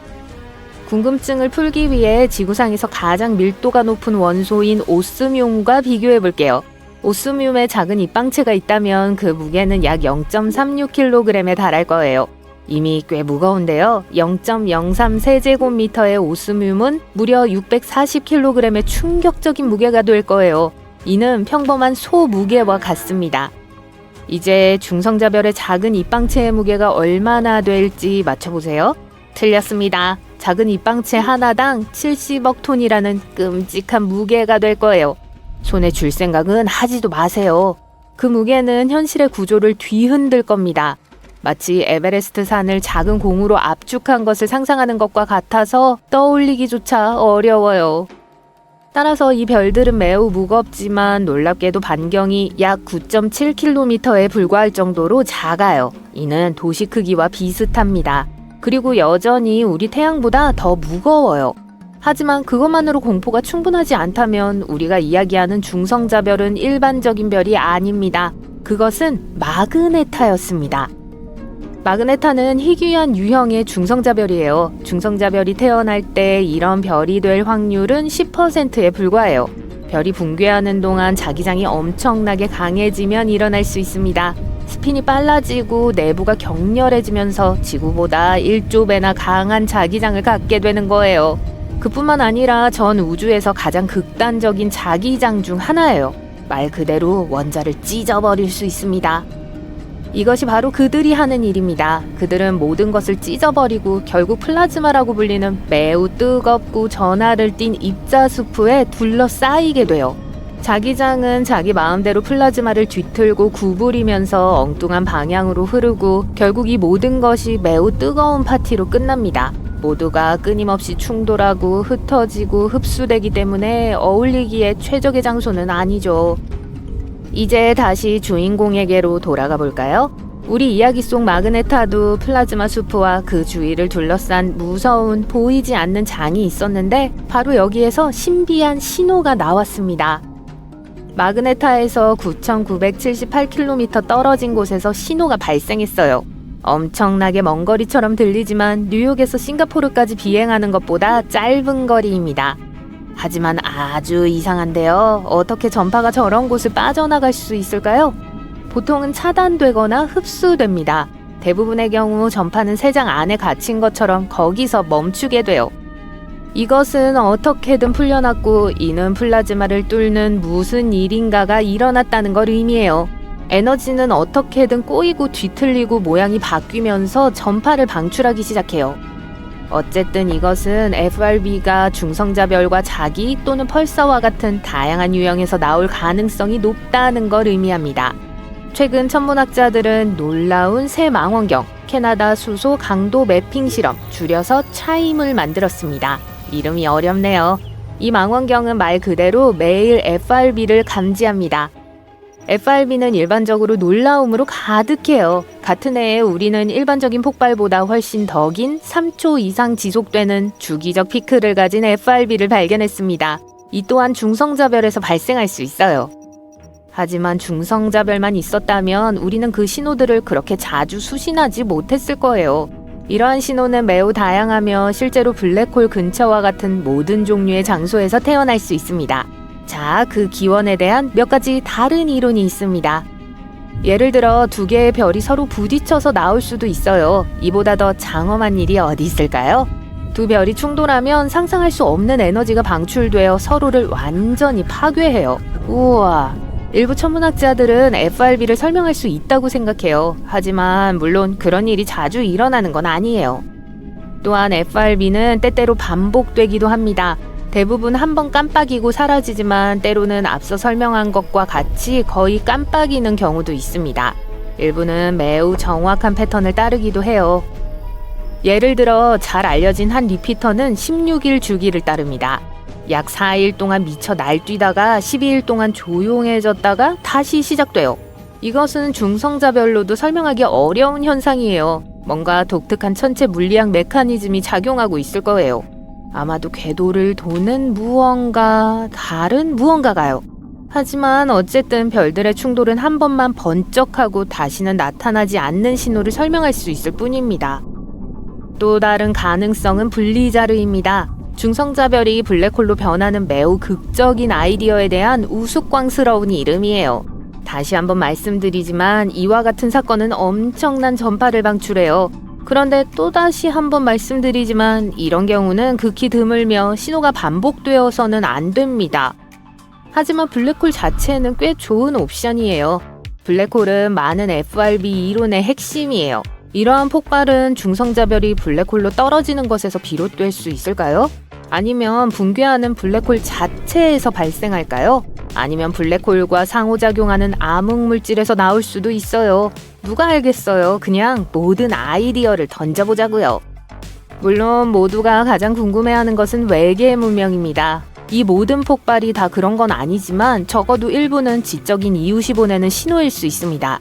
궁금증을 풀기 위해 지구상에서 가장 밀도가 높은 원소인 오스뮴과 비교해 볼게요. 오스뮴에 작은 입방체가 있다면 그 무게는 약 0.36kg에 달할 거예요. 이미 꽤 무거운데요. 0.03 세제곱미터의 오스뮴은 무려 640kg의 충격적인 무게가 될 거예요. 이는 평범한 소 무게와 같습니다. 이제 중성자별의 작은 입방체의 무게가 얼마나 될지 맞춰보세요. 틀렸습니다. 작은 입방체 하나당 70억 톤이라는 끔찍한 무게가 될 거예요. 손에 줄 생각은 하지도 마세요. 그 무게는 현실의 구조를 뒤흔들 겁니다. 마치 에베레스트 산을 작은 공으로 압축한 것을 상상하는 것과 같아서 떠올리기조차 어려워요. 따라서 이 별들은 매우 무겁지만 놀랍게도 반경이 약 9.7km에 불과할 정도로 작아요. 이는 도시 크기와 비슷합니다. 그리고 여전히 우리 태양보다 더 무거워요. 하지만 그것만으로 공포가 충분하지 않다면 우리가 이야기하는 중성자별은 일반적인 별이 아닙니다. 그것은 마그네타였습니다. 마그네타는 희귀한 유형의 중성자별이에요. 중성자별이 태어날 때 이런 별이 될 확률은 10%에 불과해요. 별이 붕괴하는 동안 자기장이 엄청나게 강해지면 일어날 수 있습니다. 스핀이 빨라지고 내부가 격렬해지면서 지구보다 1조 배나 강한 자기장을 갖게 되는 거예요. 그뿐만 아니라 전 우주에서 가장 극단적인 자기장 중 하나예요. 말 그대로 원자를 찢어버릴 수 있습니다. 이것이 바로 그들이 하는 일입니다. 그들은 모든 것을 찢어버리고 결국 플라즈마라고 불리는 매우 뜨겁고 전하를 띤 입자수프에 둘러싸이게 돼요. 자기장은 자기 마음대로 플라즈마를 뒤틀고 구부리면서 엉뚱한 방향으로 흐르고 결국 이 모든 것이 매우 뜨거운 파티로 끝납니다. 모두가 끊임없이 충돌하고 흩어지고 흡수되기 때문에 어울리기에 최적의 장소는 아니죠. 이제 다시 주인공에게로 돌아가 볼까요? 우리 이야기 속 마그네타도 플라즈마 수프와 그 주위를 둘러싼 무서운 보이지 않는 장이 있었는데 바로 여기에서 신비한 신호가 나왔습니다. 마그네타에서 9,978km 떨어진 곳에서 신호가 발생했어요. 엄청나게 먼 거리처럼 들리지만 뉴욕에서 싱가포르까지 비행하는 것보다 짧은 거리입니다. 하지만 아주 이상한데요. 어떻게 전파가 저런 곳을 빠져나갈 수 있을까요? 보통은 차단되거나 흡수됩니다. 대부분의 경우 전파는 세장 안에 갇힌 것처럼 거기서 멈추게 돼요. 이것은 어떻게든 풀려났고 이는 플라즈마를 뚫는 무슨 일인가가 일어났다는 걸 의미해요. 에너지는 어떻게든 꼬이고 뒤틀리고 모양이 바뀌면서 전파를 방출하기 시작해요. 어쨌든 이것은 FRB가 중성자별과 자기 또는 펄서와 같은 다양한 유형에서 나올 가능성이 높다는 걸 의미합니다. 최근 천문학자들은 놀라운 새 망원경, 캐나다 수소 강도 매핑 실험, 줄여서 차임을 만들었습니다. 이름이 어렵네요. 이 망원경은 말 그대로 매일 FRB를 감지합니다. FRB는 일반적으로 놀라움으로 가득해요. 같은 해에 우리는 일반적인 폭발보다 훨씬 더 긴 3초 이상 지속되는 주기적 피크를 가진 FRB를 발견했습니다. 이 또한 중성자별에서 발생할 수 있어요. 하지만 중성자별만 있었다면 우리는 그 신호들을 그렇게 자주 수신하지 못했을 거예요. 이러한 신호는 매우 다양하며 실제로 블랙홀 근처와 같은 모든 종류의 장소에서 태어날 수 있습니다. 자, 그 기원에 대한 몇 가지 다른 이론이 있습니다. 예를 들어 두 개의 별이 서로 부딪혀서 나올 수도 있어요. 이보다 더 장엄한 일이 어디 있을까요? 두 별이 충돌하면 상상할 수 없는 에너지가 방출되어 서로를 완전히 파괴해요. 우와! 일부 천문학자들은 FRB를 설명할 수 있다고 생각해요. 하지만 물론 그런 일이 자주 일어나는 건 아니에요. 또한 FRB는 때때로 반복되기도 합니다. 대부분 한번 깜빡이고 사라지지만 때로는 앞서 설명한 것과 같이 거의 깜빡이는 경우도 있습니다. 일부는 매우 정확한 패턴을 따르기도 해요. 예를 들어 잘 알려진 한 리피터는 16일 주기를 따릅니다. 약 4일 동안 미쳐 날뛰다가 12일 동안 조용해졌다가 다시 시작돼요. 이것은 중성자별로도 설명하기 어려운 현상이에요. 뭔가 독특한 천체 물리학 메커니즘이 작용하고 있을 거예요. 아마도 궤도를 도는 다른 무언가가요. 하지만 어쨌든 별들의 충돌은 한 번만 번쩍하고 다시는 나타나지 않는 신호를 설명할 수 있을 뿐입니다. 또 다른 가능성은 분리자르입니다. 중성자별이 블랙홀로 변하는 매우 극적인 아이디어에 대한 우스꽝스러운 이름이에요. 다시 한번 말씀드리지만 이와 같은 사건은 엄청난 전파를 방출해요. 그런데 또다시 한번 말씀드리지만 이런 경우는 극히 드물며 신호가 반복되어서는 안 됩니다. 하지만 블랙홀 자체는 꽤 좋은 옵션이에요. 블랙홀은 많은 FRB 이론의 핵심이에요. 이러한 폭발은 중성자별이 블랙홀로 떨어지는 것에서 비롯될 수 있을까요? 아니면 붕괴하는 블랙홀 자체에서 발생할까요? 아니면 블랙홀과 상호작용하는 암흑물질에서 나올 수도 있어요. 누가 알겠어요. 그냥 모든 아이디어를 던져보자고요. 물론 모두가 가장 궁금해하는 것은 외계 문명입니다. 이 모든 폭발이 다 그런 건 아니지만 적어도 일부는 지적인 이웃이 보내는 신호일 수 있습니다.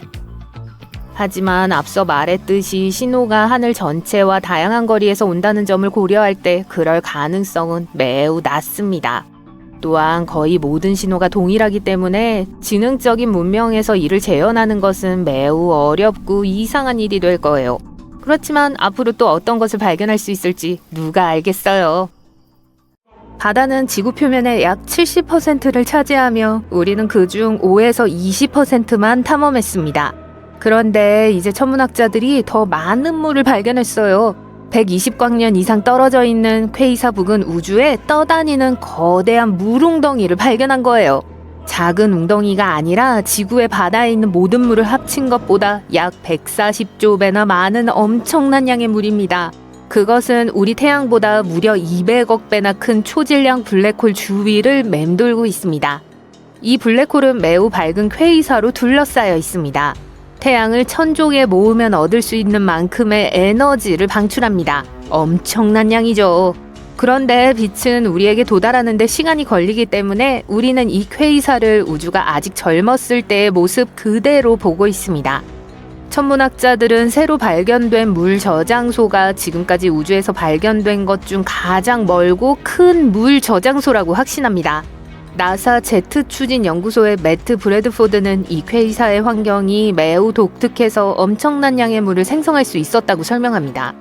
하지만 앞서 말했듯이 신호가 하늘 전체와 다양한 거리에서 온다는 점을 고려할 때 그럴 가능성은 매우 낮습니다. 또한 거의 모든 신호가 동일하기 때문에 지능적인 문명에서 이를 재현하는 것은 매우 어렵고 이상한 일이 될 거예요. 그렇지만 앞으로 또 어떤 것을 발견할 수 있을지 누가 알겠어요. 바다는 지구 표면의 약 70%를 차지하며 우리는 그중 5에서 20%만 탐험했습니다. 그런데 이제 천문학자들이 더 많은 물을 발견했어요. 120광년 이상 떨어져 있는 퀘이사 부근 우주에 떠다니는 거대한 물웅덩이를 발견한 거예요. 작은 웅덩이가 아니라 지구의 바다에 있는 모든 물을 합친 것보다 약 140조 배나 많은 엄청난 양의 물입니다. 그것은 우리 태양보다 무려 200억 배나 큰 초질량 블랙홀 주위를 맴돌고 있습니다. 이 블랙홀은 매우 밝은 퀘이사로 둘러싸여 있습니다. 태양을 1000족에 모으면 얻을 수 있는 만큼의 에너지를 방출합니다. 엄청난 양이죠. 그런데 빛은 우리에게 도달하는데 시간이 걸리기 때문에 우리는 이 퀘이사를 우주가 아직 젊었을 때의 모습 그대로 보고 있습니다. 천문학자들은 새로 발견된 물 저장소가 지금까지 우주에서 발견된 것 중 가장 멀고 큰 물 저장소라고 확신합니다. 나사 제트 추진 연구소의 매트 브래드포드는 이 퀘이사의 환경이 매우 독특해서 엄청난 양의 물을 생성할 수 있었다고 설명합니다.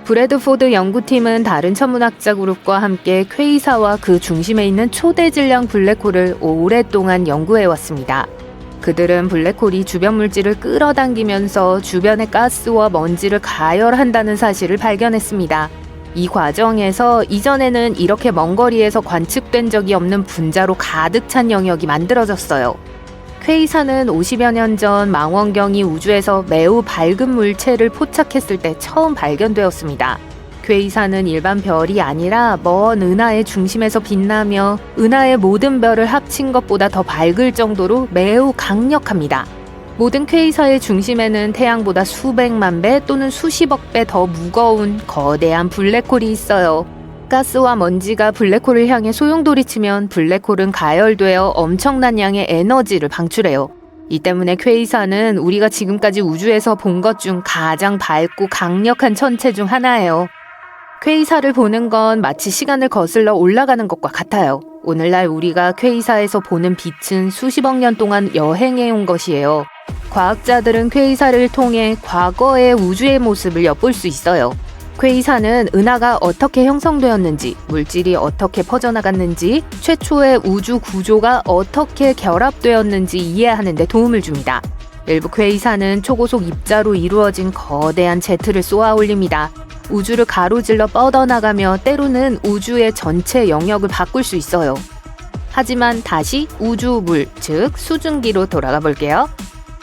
브래드포드 연구팀은 다른 천문학자 그룹과 함께 퀘이사와 그 중심에 있는 초대 질량 블랙홀을 오랫동안 연구해왔습니다. 그들은 블랙홀이 주변 물질을 끌어당기면서 주변의 가스와 먼지를 가열한다는 사실을 발견했습니다. 이 과정에서 이전에는 이렇게 먼 거리에서 관측된 적이 없는 분자로 가득 찬 영역이 만들어졌어요. 퀘이사는 50여 년 전 망원경이 우주에서 매우 밝은 물체를 포착했을 때 처음 발견되었습니다. 퀘이사는 일반 별이 아니라 먼 은하의 중심에서 빛나며 은하의 모든 별을 합친 것보다 더 밝을 정도로 매우 강력합니다. 모든 퀘이사의 중심에는 태양보다 수백만 배 또는 수십억 배 더 무거운 거대한 블랙홀이 있어요. 가스와 먼지가 블랙홀을 향해 소용돌이치면 블랙홀은 가열되어 엄청난 양의 에너지를 방출해요. 이 때문에 퀘이사는 우리가 지금까지 우주에서 본 것 중 가장 밝고 강력한 천체 중 하나예요. 퀘이사를 보는 건 마치 시간을 거슬러 올라가는 것과 같아요. 오늘날 우리가 퀘이사에서 보는 빛은 수십억 년 동안 여행해온 것이에요. 과학자들은 퀘이사를 통해 과거의 우주의 모습을 엿볼 수 있어요. 퀘이사는 은하가 어떻게 형성되었는지, 물질이 어떻게 퍼져나갔는지, 최초의 우주 구조가 어떻게 결합되었는지 이해하는 데 도움을 줍니다. 일부 퀘이사는 초고속 입자로 이루어진 거대한 제트를 쏘아 올립니다. 우주를 가로질러 뻗어나가며 때로는 우주의 전체 영역을 바꿀 수 있어요. 하지만 다시 우주물, 즉 수증기로 돌아가 볼게요.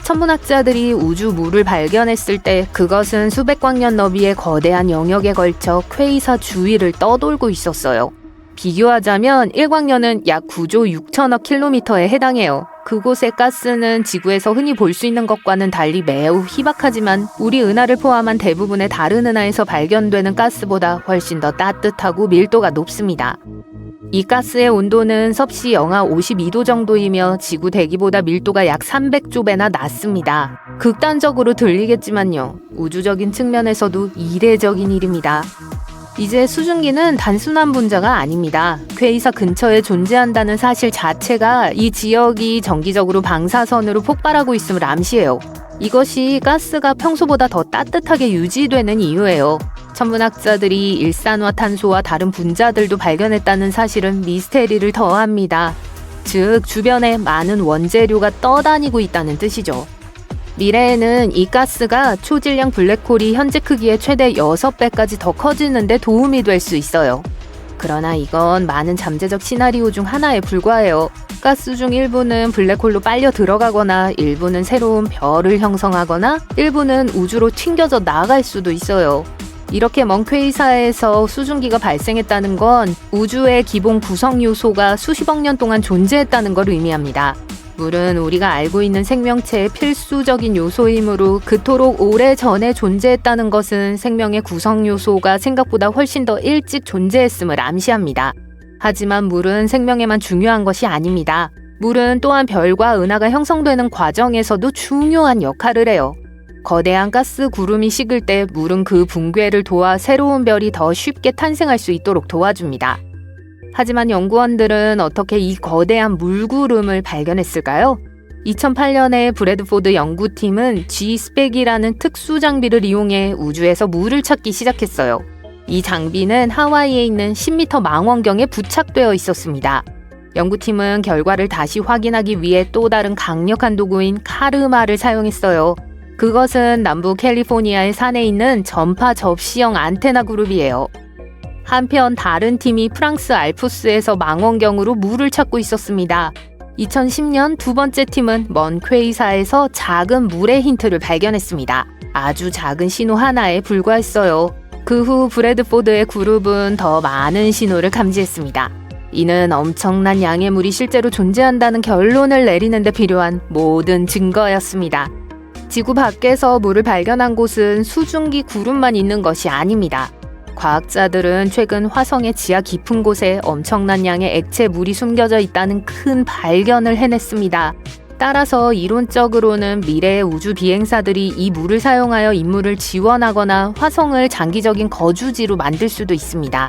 천문학자들이 우주물을 발견했을 때 그것은 수백 광년 너비의 거대한 영역에 걸쳐 퀘이사 주위를 떠돌고 있었어요. 비교하자면 1광년은 약 9조 6천억 킬로미터에 해당해요. 그곳의 가스는 지구에서 흔히 볼 수 있는 것과는 달리 매우 희박하지만 우리 은하를 포함한 대부분의 다른 은하에서 발견되는 가스보다 훨씬 더 따뜻하고 밀도가 높습니다. 이 가스의 온도는 섭씨 영하 52도 정도이며 지구 대기보다 밀도가 약 300조 배나 낮습니다. 극단적으로 들리겠지만요. 우주적인 측면에서도 이례적인 일입니다. 이제 수증기는 단순한 분자가 아닙니다. 퀘이사 근처에 존재한다는 사실 자체가 이 지역이 정기적으로 방사선으로 폭발하고 있음을 암시해요. 이것이 가스가 평소보다 더 따뜻하게 유지되는 이유예요. 천문학자들이 일산화탄소와 다른 분자들도 발견했다는 사실은 미스테리를 더합니다. 즉, 주변에 많은 원재료가 떠다니고 있다는 뜻이죠. 미래에는 이 가스가 초질량 블랙홀이 현재 크기의 최대 6배까지 더 커지는 데 도움이 될 수 있어요. 그러나 이건 많은 잠재적 시나리오 중 하나에 불과해요. 가스 중 일부는 블랙홀로 빨려 들어가거나 일부는 새로운 별을 형성하거나 일부는 우주로 튕겨져 나갈 수도 있어요. 이렇게 먼 퀘이사에서 수증기가 발생했다는 건 우주의 기본 구성 요소가 수십억 년 동안 존재했다는 걸 의미합니다. 물은 우리가 알고 있는 생명체의 필수적인 요소이므로 그토록 오래전에 존재했다는 것은 생명의 구성 요소가 생각보다 훨씬 더 일찍 존재했음을 암시합니다. 하지만 물은 생명에만 중요한 것이 아닙니다. 물은 또한 별과 은하가 형성되는 과정에서도 중요한 역할을 해요. 거대한 가스 구름이 식을 때 물은 그 붕괴를 도와 새로운 별이 더 쉽게 탄생할 수 있도록 도와줍니다. 하지만 연구원들은 어떻게 이 거대한 물구름을 발견했을까요? 2008년에 브래드포드 연구팀은 G-SPEC이라는 특수 장비를 이용해 우주에서 물을 찾기 시작했어요. 이 장비는 하와이에 있는 10m 망원경에 부착되어 있었습니다. 연구팀은 결과를 다시 확인하기 위해 또 다른 강력한 도구인 카르마를 사용했어요. 그것은 남부 캘리포니아의 산에 있는 전파 접시형 안테나 그룹이에요. 한편 다른 팀이 프랑스 알프스에서 망원경으로 물을 찾고 있었습니다. 2010년 두 번째 팀은 먼 퀘이사에서 작은 물의 힌트를 발견했습니다. 아주 작은 신호 하나에 불과했어요. 그 후 브래드포드의 그룹은 더 많은 신호를 감지했습니다. 이는 엄청난 양의 물이 실제로 존재한다는 결론을 내리는 데 필요한 모든 증거였습니다. 지구 밖에서 물을 발견한 곳은 수증기 구름만 있는 것이 아닙니다. 과학자들은 최근 화성의 지하 깊은 곳에 엄청난 양의 액체 물이 숨겨져 있다는 큰 발견을 해냈습니다. 따라서 이론적으로는 미래의 우주 비행사들이 이 물을 사용하여 임무를 지원하거나 화성을 장기적인 거주지로 만들 수도 있습니다.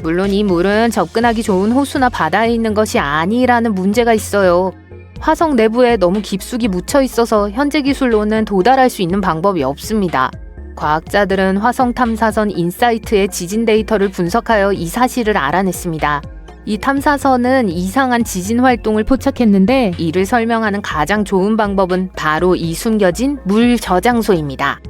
물론 이 물은 접근하기 좋은 호수나 바다에 있는 것이 아니라는 문제가 있어요. 화성 내부에 너무 깊숙이 묻혀 있어서 현재 기술로는 도달할 수 있는 방법이 없습니다. 과학자들은 화성 탐사선 인사이트의 지진 데이터를 분석하여 이 사실을 알아냈습니다. 이 탐사선은 이상한 지진 활동을 포착했는데 이를 설명하는 가장 좋은 방법은 바로 이 숨겨진 물 저장소입니다.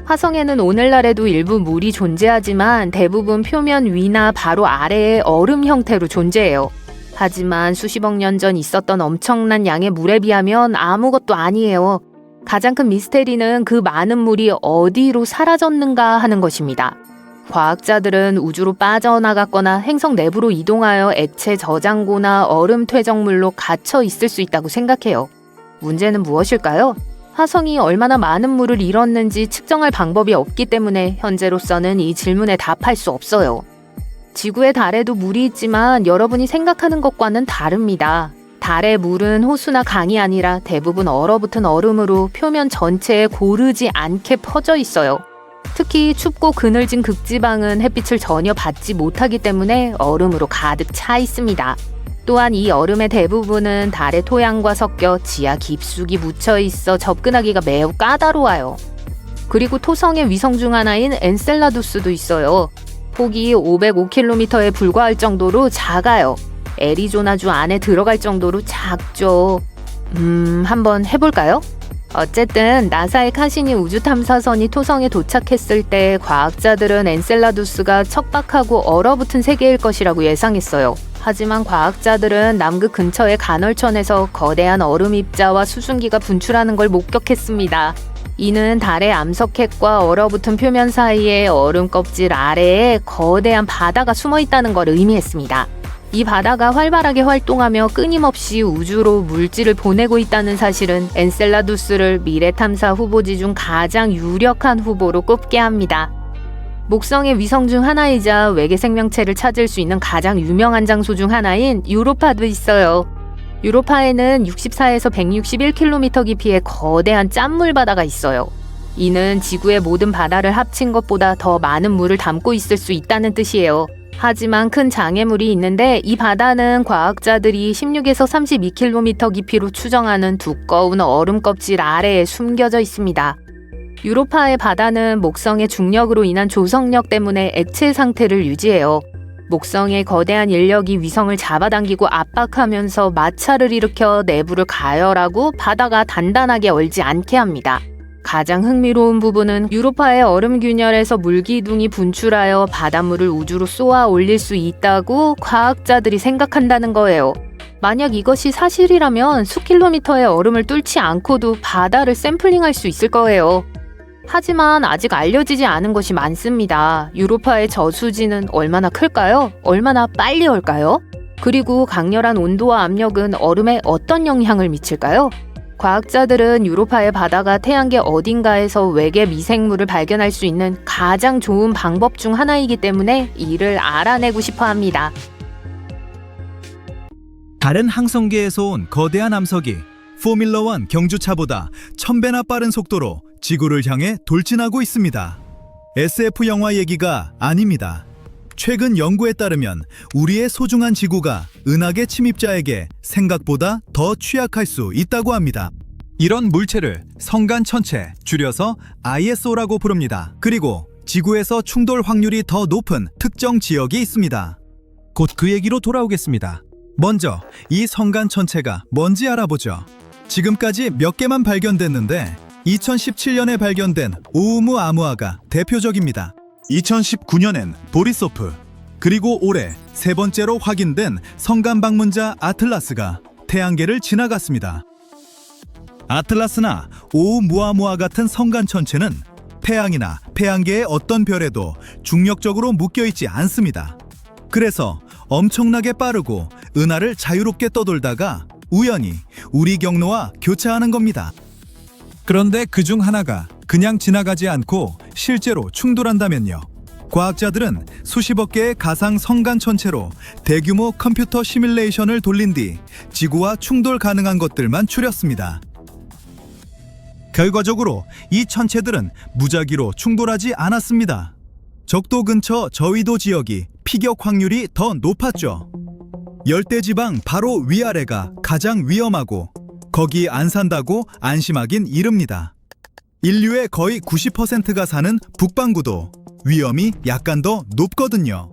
화성에는 오늘날에도 일부 물이 존재하지만 대부분 표면 위나 바로 아래에 얼음 형태로 존재해요. 하지만 수십억 년 전 있었던 엄청난 양의 물에 비하면 아무것도 아니에요. 가장 큰 미스테리는 그 많은 물이 어디로 사라졌는가 하는 것입니다. 과학자들은 우주로 빠져나갔거나 행성 내부로 이동하여 액체 저장고나 얼음 퇴적물로 갇혀 있을 수 있다고 생각해요. 문제는 무엇일까요? 화성이 얼마나 많은 물을 잃었는지 측정할 방법이 없기 때문에 현재로서는 이 질문에 답할 수 없어요. 지구의 달에도 물이 있지만 여러분이 생각하는 것과는 다릅니다. 달의 물은 호수나 강이 아니라 대부분 얼어붙은 얼음으로 표면 전체에 고르지 않게 퍼져 있어요. 특히 춥고 그늘진 극지방은 햇빛을 전혀 받지 못하기 때문에 얼음으로 가득 차 있습니다. 또한 이 얼음의 대부분은 달의 토양과 섞여 지하 깊숙이 묻혀 있어 접근하기가 매우 까다로워요. 그리고 토성의 위성 중 하나인 엔셀라두스도 있어요. 폭이 505km에 불과할 정도로 작아요. 애리조나주 안에 들어갈 정도로 작죠. 한번 해볼까요? 어쨌든 나사의 카시니 우주탐사선이 토성에 도착했을 때 과학자들은 엔셀라두스가 척박하고 얼어붙은 세계일 것이라고 예상했어요. 하지만 과학자들은 남극 근처의 간헐천에서 거대한 얼음 입자와 수증기가 분출하는 걸 목격했습니다. 이는 달의 암석핵과 얼어붙은 표면 사이에 얼음 껍질 아래에 거대한 바다가 숨어 있다는 걸 의미했습니다. 이 바다가 활발하게 활동하며 끊임없이 우주로 물질을 보내고 있다는 사실은 엔셀라두스를 미래 탐사 후보지 중 가장 유력한 후보로 꼽게 합니다. 목성의 위성 중 하나이자 외계 생명체를 찾을 수 있는 가장 유명한 장소 중 하나인 유로파도 있어요. 유로파에는 64에서 161km 깊이의 거대한 짠물 바다가 있어요. 이는 지구의 모든 바다를 합친 것보다 더 많은 물을 담고 있을 수 있다는 뜻이에요. 하지만 큰 장애물이 있는데 이 바다는 과학자들이 16에서 32km 깊이로 추정하는 두꺼운 얼음 껍질 아래에 숨겨져 있습니다. 유로파의 바다는 목성의 중력으로 인한 조성력 때문에 액체 상태를 유지해요. 목성의 거대한 인력이 위성을 잡아당기고 압박하면서 마찰을 일으켜 내부를 가열하고 바다가 단단하게 얼지 않게 합니다. 가장 흥미로운 부분은 유로파의 얼음 균열에서 물기둥이 분출하여 바닷물을 우주로 쏘아 올릴 수 있다고 과학자들이 생각한다는 거예요. 만약 이것이 사실이라면 수킬로미터의 얼음을 뚫지 않고도 바다를 샘플링할 수 있을 거예요. 하지만 아직 알려지지 않은 것이 많습니다. 유로파의 저수지는 얼마나 클까요? 얼마나 빨리 얼까요? 그리고 강렬한 온도와 압력은 얼음에 어떤 영향을 미칠까요? 과학자들은 유로파의 바다가 태양계 어딘가에서 외계 미생물을 발견할 수 있는 가장 좋은 방법 중 하나이기 때문에 이를 알아내고 싶어 합니다. 다른 항성계에서 온 거대한 암석이 포뮬러1 경주차보다 1000배나 빠른 속도로 지구를 향해 돌진하고 있습니다. SF 영화 얘기가 아닙니다. 최근 연구에 따르면 우리의 소중한 지구가 은하계 침입자에게 생각보다 더 취약할 수 있다고 합니다. 이런 물체를 성간천체, 줄여서 ISO라고 부릅니다. 그리고 지구에서 충돌 확률이 더 높은 특정 지역이 있습니다. 곧 그 얘기로 돌아오겠습니다. 먼저 이 성간천체가 뭔지 알아보죠. 지금까지 몇 개만 발견됐는데 2017년에 발견된 오umu아무아가 대표적입니다. 2019년엔 보리소프, 그리고 올해 세 번째로 확인된 성간 방문자 아틀라스가 태양계를 지나갔습니다. 아틀라스나 오umu아무아 같은 성간 천체는 태양이나 태양계의 어떤 별에도 중력적으로 묶여있지 않습니다. 그래서 엄청나게 빠르고 은하를 자유롭게 떠돌다가 우연히 우리 경로와 교차하는 겁니다. 그런데 그중 하나가 그냥 지나가지 않고 실제로 충돌한다면요. 과학자들은 수십억 개의 가상 성간 천체로 대규모 컴퓨터 시뮬레이션을 돌린 뒤 지구와 충돌 가능한 것들만 추렸습니다. 결과적으로 이 천체들은 무작위로 충돌하지 않았습니다. 적도 근처 저위도 지역이 피격 확률이 더 높았죠. 열대지방 바로 위아래가 가장 위험하고 거기 안 산다고 안심하긴 이릅니다. 인류의 거의 90%가 사는 북반구도 위험이 약간 더 높거든요.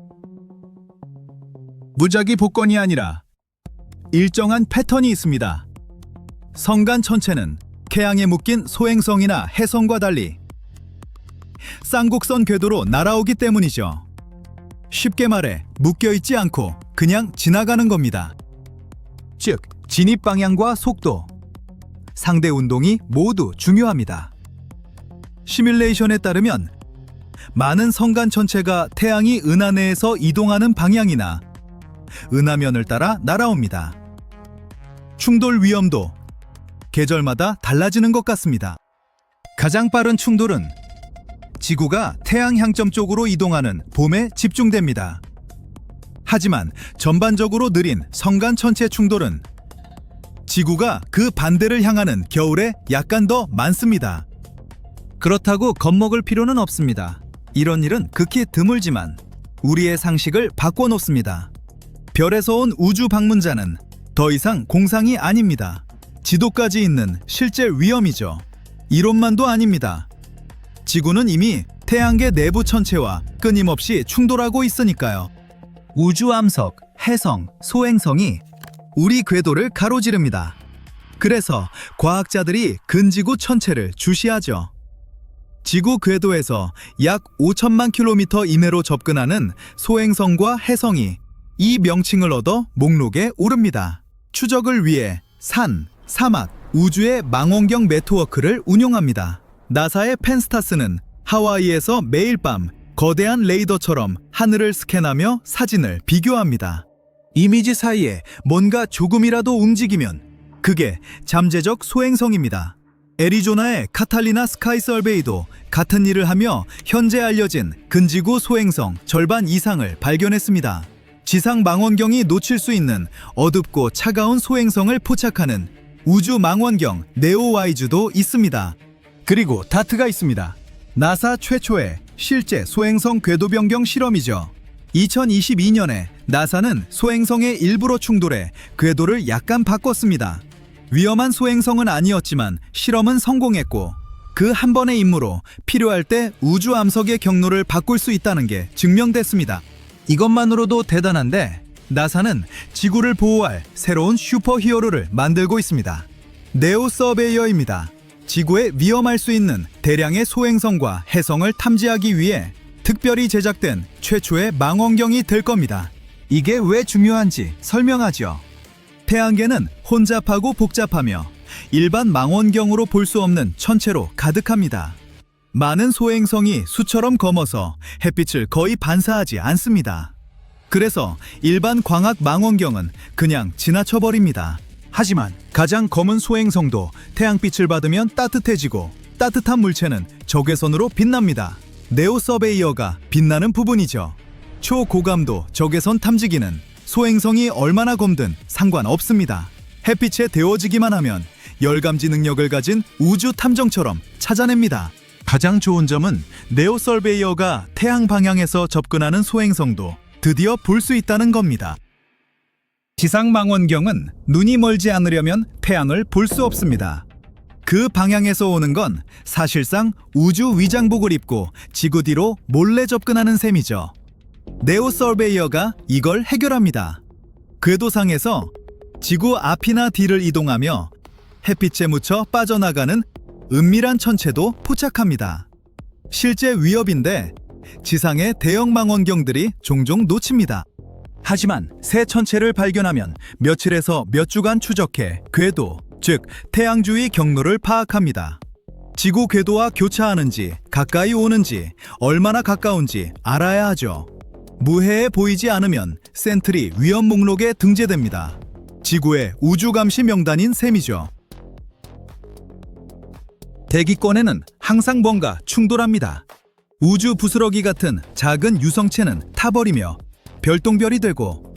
무작위 복권이 아니라 일정한 패턴이 있습니다. 성간 천체는 태양에 묶인 소행성이나 해성과 달리 쌍곡선 궤도로 날아오기 때문이죠. 쉽게 말해 묶여있지 않고 그냥 지나가는 겁니다. 즉, 진입 방향과 속도, 상대 운동이 모두 중요합니다. 시뮬레이션에 따르면 많은 성간 천체가 태양이 은하 내에서 이동하는 방향이나 은하면을 따라 날아옵니다. 충돌 위험도 계절마다 달라지는 것 같습니다. 가장 빠른 충돌은 지구가 태양 향점 쪽으로 이동하는 봄에 집중됩니다. 하지만 전반적으로 느린 성간 천체 충돌은 지구가 그 반대를 향하는 겨울에 약간 더 많습니다. 그렇다고 겁먹을 필요는 없습니다. 이런 일은 극히 드물지만 우리의 상식을 바꿔놓습니다. 별에서 온 우주 방문자는 더 이상 공상이 아닙니다. 지도까지 있는 실제 위험이죠. 이론만도 아닙니다. 지구는 이미 태양계 내부 천체와 끊임없이 충돌하고 있으니까요. 우주 암석, 해성, 소행성이 우리 궤도를 가로지릅니다. 그래서 과학자들이 근지구 천체를 주시하죠. 지구 궤도에서 약 5천만 킬로미터 이내로 접근하는 소행성과 해성이 이 명칭을 얻어 목록에 오릅니다. 추적을 위해 산, 사막, 우주의 망원경 네트워크를 운용합니다. 나사의 펜스타스는 하와이에서 매일 밤 거대한 레이더처럼 하늘을 스캔하며 사진을 비교합니다. 이미지 사이에 뭔가 조금이라도 움직이면 그게 잠재적 소행성입니다. 애리조나의 카탈리나 스카이 서베이도 같은 일을 하며 현재 알려진 근지구 소행성 절반 이상을 발견했습니다. 지상 망원경이 놓칠 수 있는 어둡고 차가운 소행성을 포착하는 우주 망원경 네오와이즈도 있습니다. 그리고 다트가 있습니다. 나사 최초의 실제 소행성 궤도 변경 실험이죠. 2022년에 나사는 소행성의 일부러 충돌해 궤도를 약간 바꿨습니다. 위험한 소행성은 아니었지만 실험은 성공했고 그 한 번의 임무로 필요할 때 우주 암석의 경로를 바꿀 수 있다는 게 증명됐습니다. 이것만으로도 대단한데 나사는 지구를 보호할 새로운 슈퍼히어로를 만들고 있습니다. 네오 서베이어입니다. 지구에 위험할 수 있는 대량의 소행성과 해성을 탐지하기 위해 특별히 제작된 최초의 망원경이 될 겁니다. 이게 왜 중요한지 설명하죠. 태양계는 혼잡하고 복잡하며 일반 망원경으로 볼 수 없는 천체로 가득합니다. 많은 소행성이 수처럼 검어서 햇빛을 거의 반사하지 않습니다. 그래서 일반 광학 망원경은 그냥 지나쳐버립니다. 하지만 가장 검은 소행성도 태양빛을 받으면 따뜻해지고 따뜻한 물체는 적외선으로 빛납니다. 네오 서베이어가 빛나는 부분이죠. 초고감도 적외선 탐지기는 소행성이 얼마나 검든 상관없습니다. 햇빛에 데워지기만 하면 열감지 능력을 가진 우주 탐정처럼 찾아냅니다. 가장 좋은 점은 네오 서베이어가 태양 방향에서 접근하는 소행성도 드디어 볼 수 있다는 겁니다. 지상 망원경은 눈이 멀지 않으려면 태양을 볼 수 없습니다. 그 방향에서 오는 건 사실상 우주 위장복을 입고 지구 뒤로 몰래 접근하는 셈이죠. 네오 서베이어가 이걸 해결합니다. 궤도상에서 지구 앞이나 뒤를 이동하며 햇빛에 묻혀 빠져나가는 은밀한 천체도 포착합니다. 실제 위협인데 지상의 대형 망원경들이 종종 놓칩니다. 하지만 새 천체를 발견하면 며칠에서 몇 주간 추적해 궤도, 즉 태양 주위 경로를 파악합니다. 지구 궤도와 교차하는지, 가까이 오는지, 얼마나 가까운지 알아야 하죠. 무해해 보이지 않으면 센트리 위험 목록에 등재됩니다. 지구의 우주 감시 명단인 셈이죠. 대기권에는 항상 뭔가 충돌합니다. 우주 부스러기 같은 작은 유성체는 타버리며 별똥별이 되고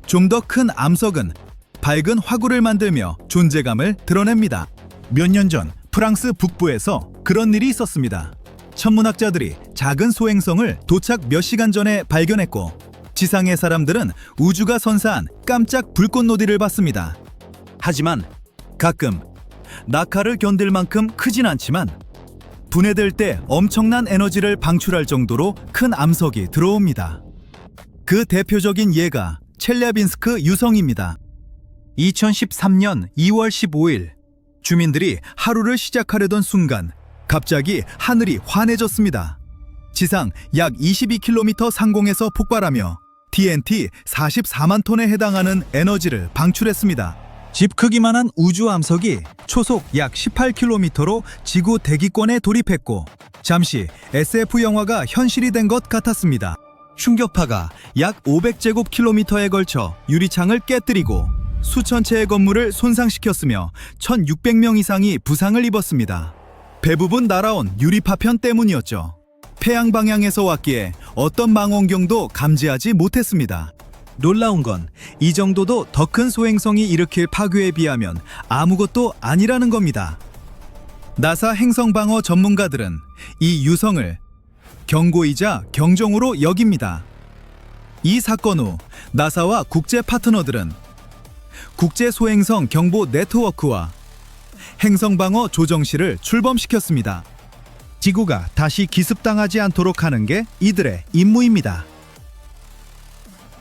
좀 더 큰 암석은 밝은 화구를 만들며 존재감을 드러냅니다. 몇 년 전 프랑스 북부에서 그런 일이 있었습니다. 천문학자들이 작은 소행성을 도착 몇 시간 전에 발견했고 지상의 사람들은 우주가 선사한 깜짝 불꽃놀이를 봤습니다. 하지만 가끔 낙하를 견딜 만큼 크진 않지만 분해될 때 엄청난 에너지를 방출할 정도로 큰 암석이 들어옵니다. 그 대표적인 예가 첼리아빈스크 유성입니다. 2013년 2월 15일 주민들이 하루를 시작하려던 순간 갑자기 하늘이 환해졌습니다. 지상 약 22km 상공에서 폭발하며 TNT 44만 톤에 해당하는 에너지를 방출했습니다. 집 크기만한 우주 암석이 초속 약 18km로 지구 대기권에 돌입했고 잠시 SF 영화가 현실이 된 것 같았습니다. 충격파가 약 500제곱킬로미터에 걸쳐 유리창을 깨뜨리고 수천 채의 건물을 손상시켰으며 1,600명 이상이 부상을 입었습니다. 대부분 날아온 유리 파편 때문이었죠. 태양 방향에서 왔기에 어떤 망원경도 감지하지 못했습니다. 놀라운 건 이 정도도 더 큰 소행성이 일으킬 파괴에 비하면 아무것도 아니라는 겁니다. 나사 행성방어 전문가들은 이 유성을 경고이자 경종으로 여깁니다. 이 사건 후 나사와 국제 파트너들은 국제 소행성 경보 네트워크와 행성방어 조정실을 출범시켰습니다. 지구가 다시 기습당하지 않도록 하는 게 이들의 임무입니다.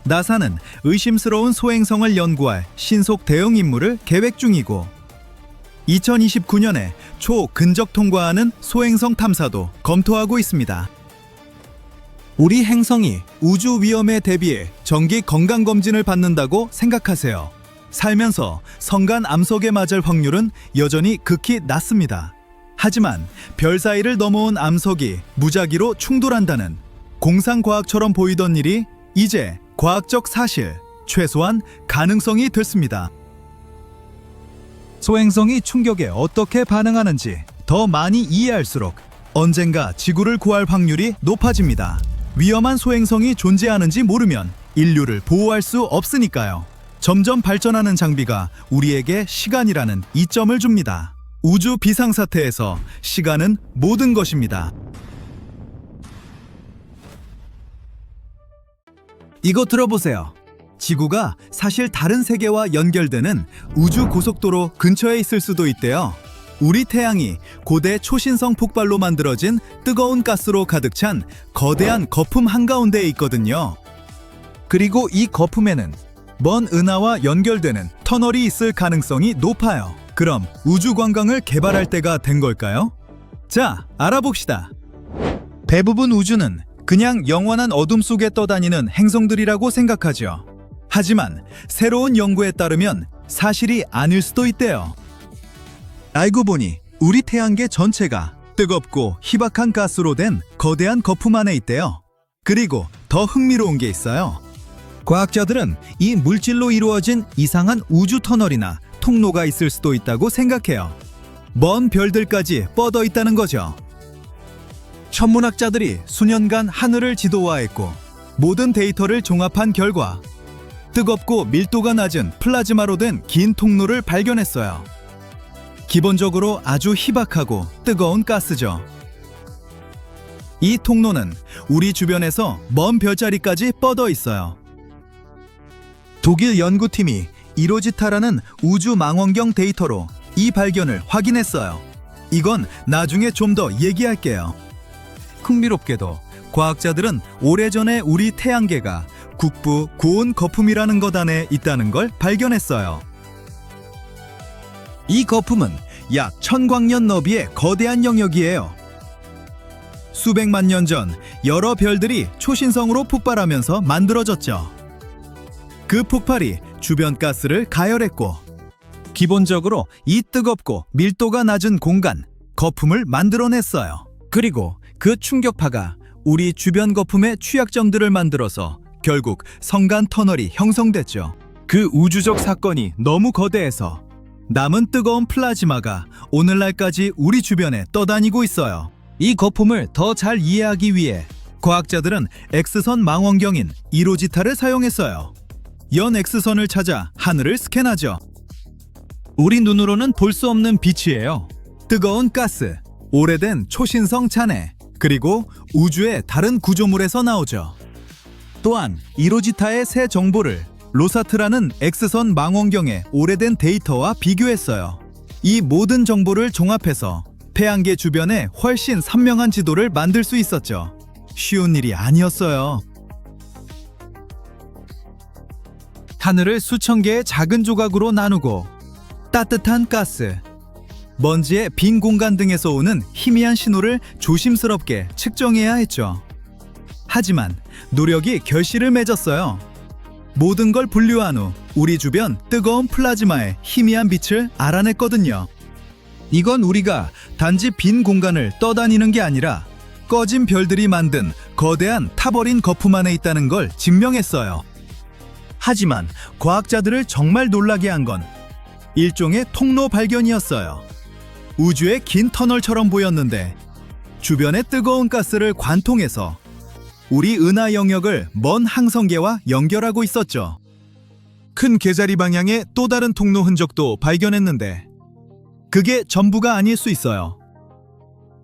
나사는 의심스러운 소행성을 연구할 신속 대응 임무를 계획 중이고 2029년에 초근적 통과하는 소행성 탐사도 검토하고 있습니다. 우리 행성이 우주 위험에 대비해 정기 건강검진을 받는다고 생각하세요. 살면서 성간 암석에 맞을 확률은 여전히 극히 낮습니다. 하지만 별 사이를 넘어온 암석이 무작위로 충돌한다는 공상과학처럼 보이던 일이 이제 과학적 사실, 최소한 가능성이 됐습니다. 소행성이 충격에 어떻게 반응하는지 더 많이 이해할수록 언젠가 지구를 구할 확률이 높아집니다. 위험한 소행성이 존재하는지 모르면 인류를 보호할 수 없으니까요. 점점 발전하는 장비가 우리에게 시간이라는 이점을 줍니다. 우주 비상사태에서 시간은 모든 것입니다. 이거 들어보세요. 지구가 사실 다른 세계와 연결되는 우주 고속도로 근처에 있을 수도 있대요. 우리 태양이 고대 초신성 폭발로 만들어진 뜨거운 가스로 가득 찬 거대한 거품 한가운데에 있거든요. 그리고 이 거품에는 먼 은하와 연결되는 터널이 있을 가능성이 높아요. 그럼 우주 관광을 개발할 때가 된 걸까요? 자, 알아봅시다. 대부분 우주는 그냥 영원한 어둠 속에 떠다니는 행성들이라고 생각하죠. 하지만 새로운 연구에 따르면 사실이 아닐 수도 있대요. 알고 보니 우리 태양계 전체가 뜨겁고 희박한 가스로 된 거대한 거품 안에 있대요. 그리고 더 흥미로운 게 있어요. 과학자들은 이 물질로 이루어진 이상한 우주 터널이나 통로가 있을 수도 있다고 생각해요. 먼 별들까지 뻗어 있다는 거죠. 천문학자들이 수년간 하늘을 지도화했고 모든 데이터를 종합한 결과 뜨겁고 밀도가 낮은 플라즈마로 된 긴 통로를 발견했어요. 기본적으로 아주 희박하고 뜨거운 가스죠. 이 통로는 우리 주변에서 먼 별자리까지 뻗어 있어요. 독일 연구팀이 이로지타라는 우주 망원경 데이터로 이 발견을 확인했어요. 이건 나중에 좀 더 얘기할게요. 흥미롭게도 과학자들은 오래전에 우리 태양계가 국부 고온 거품이라는 것 안에 있다는 걸 발견했어요. 이 거품은 약 1000광년 너비의 거대한 영역이에요. 수백만 년 전 여러 별들이 초신성으로 폭발하면서 만들어졌죠. 그 폭발이 주변 가스를 가열했고 기본적으로 이 뜨겁고 밀도가 낮은 공간, 거품을 만들어냈어요. 그리고 그 충격파가 우리 주변 거품의 취약점들을 만들어서 결국 성간 터널이 형성됐죠. 그 우주적 사건이 너무 거대해서 남은 뜨거운 플라즈마가 오늘날까지 우리 주변에 떠다니고 있어요. 이 거품을 더 잘 이해하기 위해 과학자들은 X선 망원경인 이로지타를 사용했어요. 연 X선을 찾아 하늘을 스캔하죠. 우리 눈으로는 볼 수 없는 빛이에요. 뜨거운 가스, 오래된 초신성 잔해, 그리고 우주의 다른 구조물에서 나오죠. 또한 이로지타의 새 정보를 로사트라는 X선 망원경의 오래된 데이터와 비교했어요. 이 모든 정보를 종합해서 태양계 주변에 훨씬 선명한 지도를 만들 수 있었죠. 쉬운 일이 아니었어요. 하늘을 수천 개의 작은 조각으로 나누고 따뜻한 가스, 먼지의 빈 공간 등에서 오는 희미한 신호를 조심스럽게 측정해야 했죠. 하지만 노력이 결실을 맺었어요. 모든 걸 분류한 후 우리 주변 뜨거운 플라즈마의 희미한 빛을 알아냈거든요. 이건 우리가 단지 빈 공간을 떠다니는 게 아니라 꺼진 별들이 만든 거대한 타버린 거품 안에 있다는 걸 증명했어요. 하지만 과학자들을 정말 놀라게 한 건 일종의 통로 발견이었어요. 우주의 긴 터널처럼 보였는데 주변의 뜨거운 가스를 관통해서 우리 은하 영역을 먼 항성계와 연결하고 있었죠. 큰 개자리 방향의 또 다른 통로 흔적도 발견했는데 그게 전부가 아닐 수 있어요.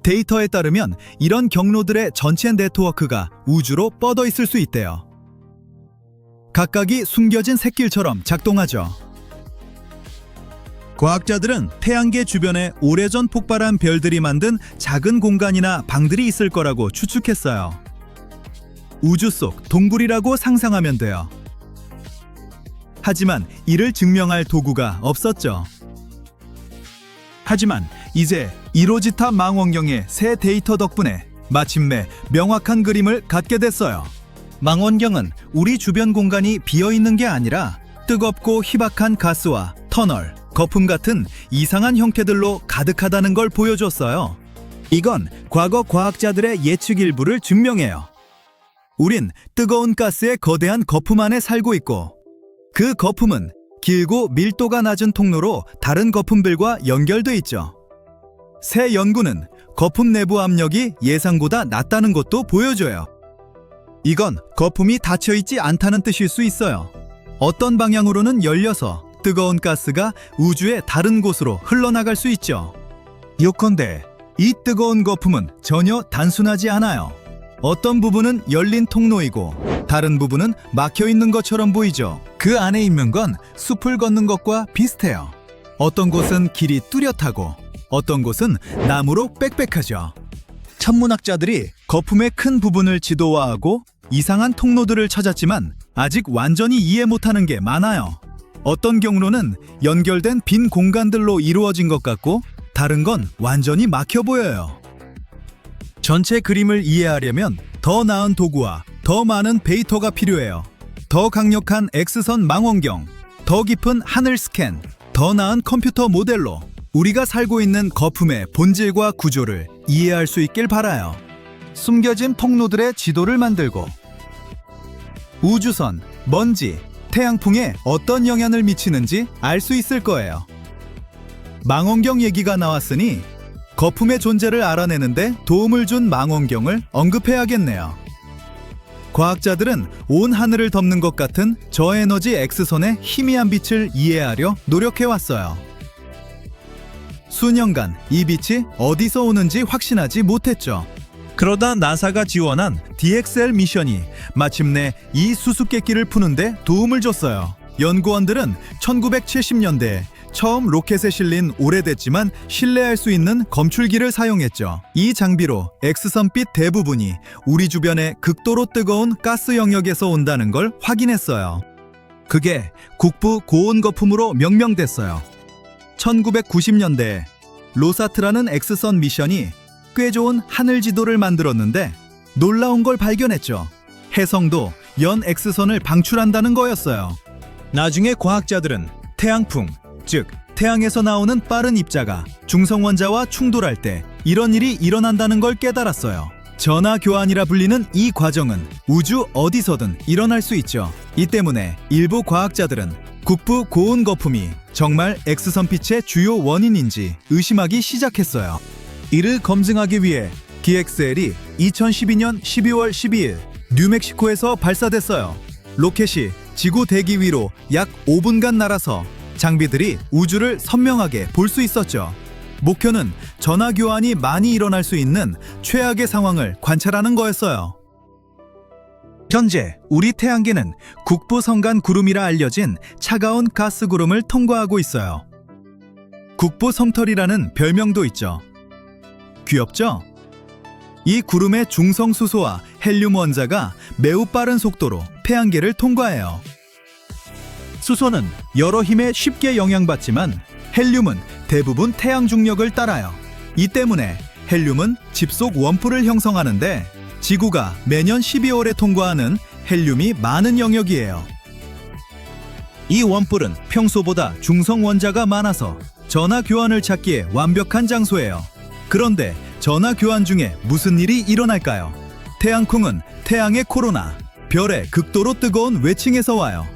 데이터에 따르면 이런 경로들의 전체 네트워크가 우주로 뻗어 있을 수 있대요. 각각이 숨겨진 샛길처럼 작동하죠. 과학자들은 태양계 주변에 오래전 폭발한 별들이 만든 작은 공간이나 방들이 있을 거라고 추측했어요. 우주 속 동굴이라고 상상하면 돼요. 하지만 이를 증명할 도구가 없었죠. 하지만 이제 이로지타 망원경의 새 데이터 덕분에 마침내 명확한 그림을 갖게 됐어요. 망원경은 우리 주변 공간이 비어있는 게 아니라 뜨겁고 희박한 가스와 터널, 거품 같은 이상한 형태들로 가득하다는 걸 보여줬어요. 이건 과거 과학자들의 예측 일부를 증명해요. 우린 뜨거운 가스의 거대한 거품 안에 살고 있고 그 거품은 길고 밀도가 낮은 통로로 다른 거품들과 연결돼 있죠. 새 연구는 거품 내부 압력이 예상보다 낮다는 것도 보여줘요. 이건 거품이 닫혀있지 않다는 뜻일 수 있어요. 어떤 방향으로는 열려서 뜨거운 가스가 우주의 다른 곳으로 흘러나갈 수 있죠. 요컨대 이 뜨거운 거품은 전혀 단순하지 않아요. 어떤 부분은 열린 통로이고 다른 부분은 막혀있는 것처럼 보이죠. 그 안에 있는 건 숲을 걷는 것과 비슷해요. 어떤 곳은 길이 뚜렷하고 어떤 곳은 나무로 빽빽하죠. 천문학자들이 거품의 큰 부분을 지도화하고 이상한 통로들을 찾았지만 아직 완전히 이해 못하는 게 많아요. 어떤 경로는 연결된 빈 공간들로 이루어진 것 같고 다른 건 완전히 막혀 보여요. 전체 그림을 이해하려면 더 나은 도구와 더 많은 데이터가 필요해요. 더 강력한 X선 망원경, 더 깊은 하늘 스캔, 더 나은 컴퓨터 모델로 우리가 살고 있는 거품의 본질과 구조를 이해할 수 있길 바라요. 숨겨진 통로들의 지도를 만들고 우주선, 먼지, 태양풍에 어떤 영향을 미치는지 알 수 있을 거예요. 망원경 얘기가 나왔으니 거품의 존재를 알아내는데 도움을 준 망원경을 언급해야겠네요. 과학자들은 온 하늘을 덮는 것 같은 저에너지 X선의 희미한 빛을 이해하려 노력해왔어요. 수년간 이 빛이 어디서 오는지 확신하지 못했죠. 그러다 나사가 지원한 DXL 미션이 마침내 이 수수께끼를 푸는데 도움을 줬어요. 연구원들은 1970년대에 처음 로켓에 실린 오래됐지만 신뢰할 수 있는 검출기를 사용했죠. 이 장비로 X선빛 대부분이 우리 주변의 극도로 뜨거운 가스 영역에서 온다는 걸 확인했어요. 그게 국부 고온 거품으로 명명됐어요. 1990년대에 로사트라는 X선 미션이 꽤 좋은 하늘 지도를 만들었는데 놀라운 걸 발견했죠. 해성도 연 X선을 방출한다는 거였어요. 나중에 과학자들은 태양풍, 즉 태양에서 나오는 빠른 입자가 중성원자와 충돌할 때 이런 일이 일어난다는 걸 깨달았어요. 전하 교환이라 불리는 이 과정은 우주 어디서든 일어날 수 있죠. 이 때문에 일부 과학자들은 국부 고온 거품이 정말 X선빛의 주요 원인인지 의심하기 시작했어요. 이를 검증하기 위해 DXL이 2012년 12월 12일 뉴멕시코에서 발사됐어요. 로켓이 지구 대기 위로 약 5분간 날아서 장비들이 우주를 선명하게 볼 수 있었죠. 목표는 전화 교환이 많이 일어날 수 있는 최악의 상황을 관찰하는 거였어요. 현재 우리 태양계는 국부 성간 구름이라 알려진 차가운 가스 구름을 통과하고 있어요. 국부 솜털이라는 별명도 있죠. 귀엽죠? 이 구름의 중성 수소와 헬륨 원자가 매우 빠른 속도로 태양계를 통과해요. 수소는 여러 힘에 쉽게 영향받지만 헬륨은 대부분 태양 중력을 따라요. 이 때문에 헬륨은 집속 원뿔을 형성하는데 지구가 매년 12월에 통과하는 헬륨이 많은 영역이에요. 이 원뿔은 평소보다 중성 원자가 많아서 전하 교환을 찾기에 완벽한 장소예요. 그런데 전하 교환 중에 무슨 일이 일어날까요? 태양콩은 태양의 코로나, 별의 극도로 뜨거운 외층에서 와요.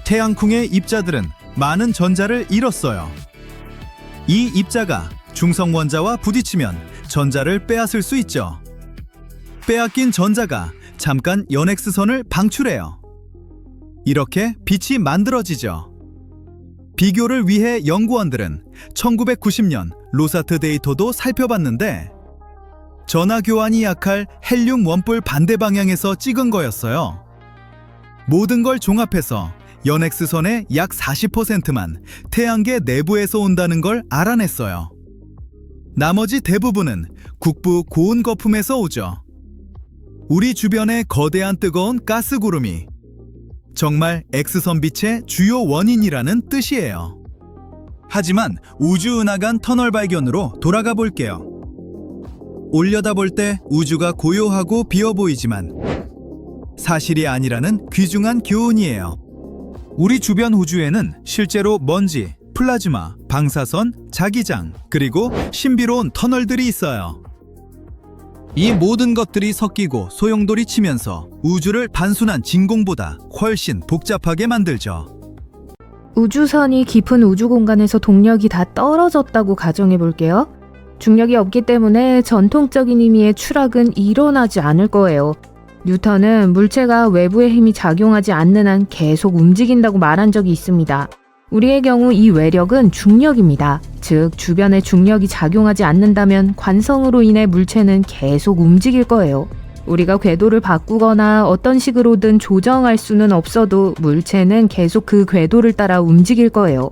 태양콩의 입자들은 많은 전자를 잃었어요. 이 입자가 중성 원자와 부딪히면 전자를 빼앗을 수 있죠. 빼앗긴 전자가 잠깐 연엑스선을 방출해요. 이렇게 빛이 만들어지죠. 비교를 위해 연구원들은 1990년 로사트 데이터도 살펴봤는데 전하 교환이 약할 헬륨 원뿔 반대 방향에서 찍은 거였어요. 모든 걸 종합해서 연엑스선의 약 40%만 태양계 내부에서 온다는 걸 알아냈어요. 나머지 대부분은 국부 고온 거품에서 오죠. 우리 주변의 거대한 뜨거운 가스 구름이 정말 X선 빛의 주요 원인이라는 뜻이에요. 하지만 우주 은하간 터널 발견으로 돌아가 볼게요. 올려다볼 때 우주가 고요하고 비어 보이지만 사실이 아니라는 귀중한 교훈이에요. 우리 주변 우주에는 실제로 먼지, 플라즈마, 방사선, 자기장, 그리고 신비로운 터널들이 있어요. 이 모든 것들이 섞이고 소용돌이 치면서 우주를 단순한 진공보다 훨씬 복잡하게 만들죠. 우주선이 깊은 우주 공간에서 동력이 다 떨어졌다고 가정해 볼게요. 중력이 없기 때문에 전통적인 의미의 추락은 일어나지 않을 거예요. 뉴턴은 물체가 외부의 힘이 작용하지 않는 한 계속 움직인다고 말한 적이 있습니다. 우리의 경우 이 외력은 중력입니다. 즉, 주변에 중력이 작용하지 않는다면 관성으로 인해 물체는 계속 움직일 거예요. 우리가 궤도를 바꾸거나 어떤 식으로든 조정할 수는 없어도 물체는 계속 그 궤도를 따라 움직일 거예요.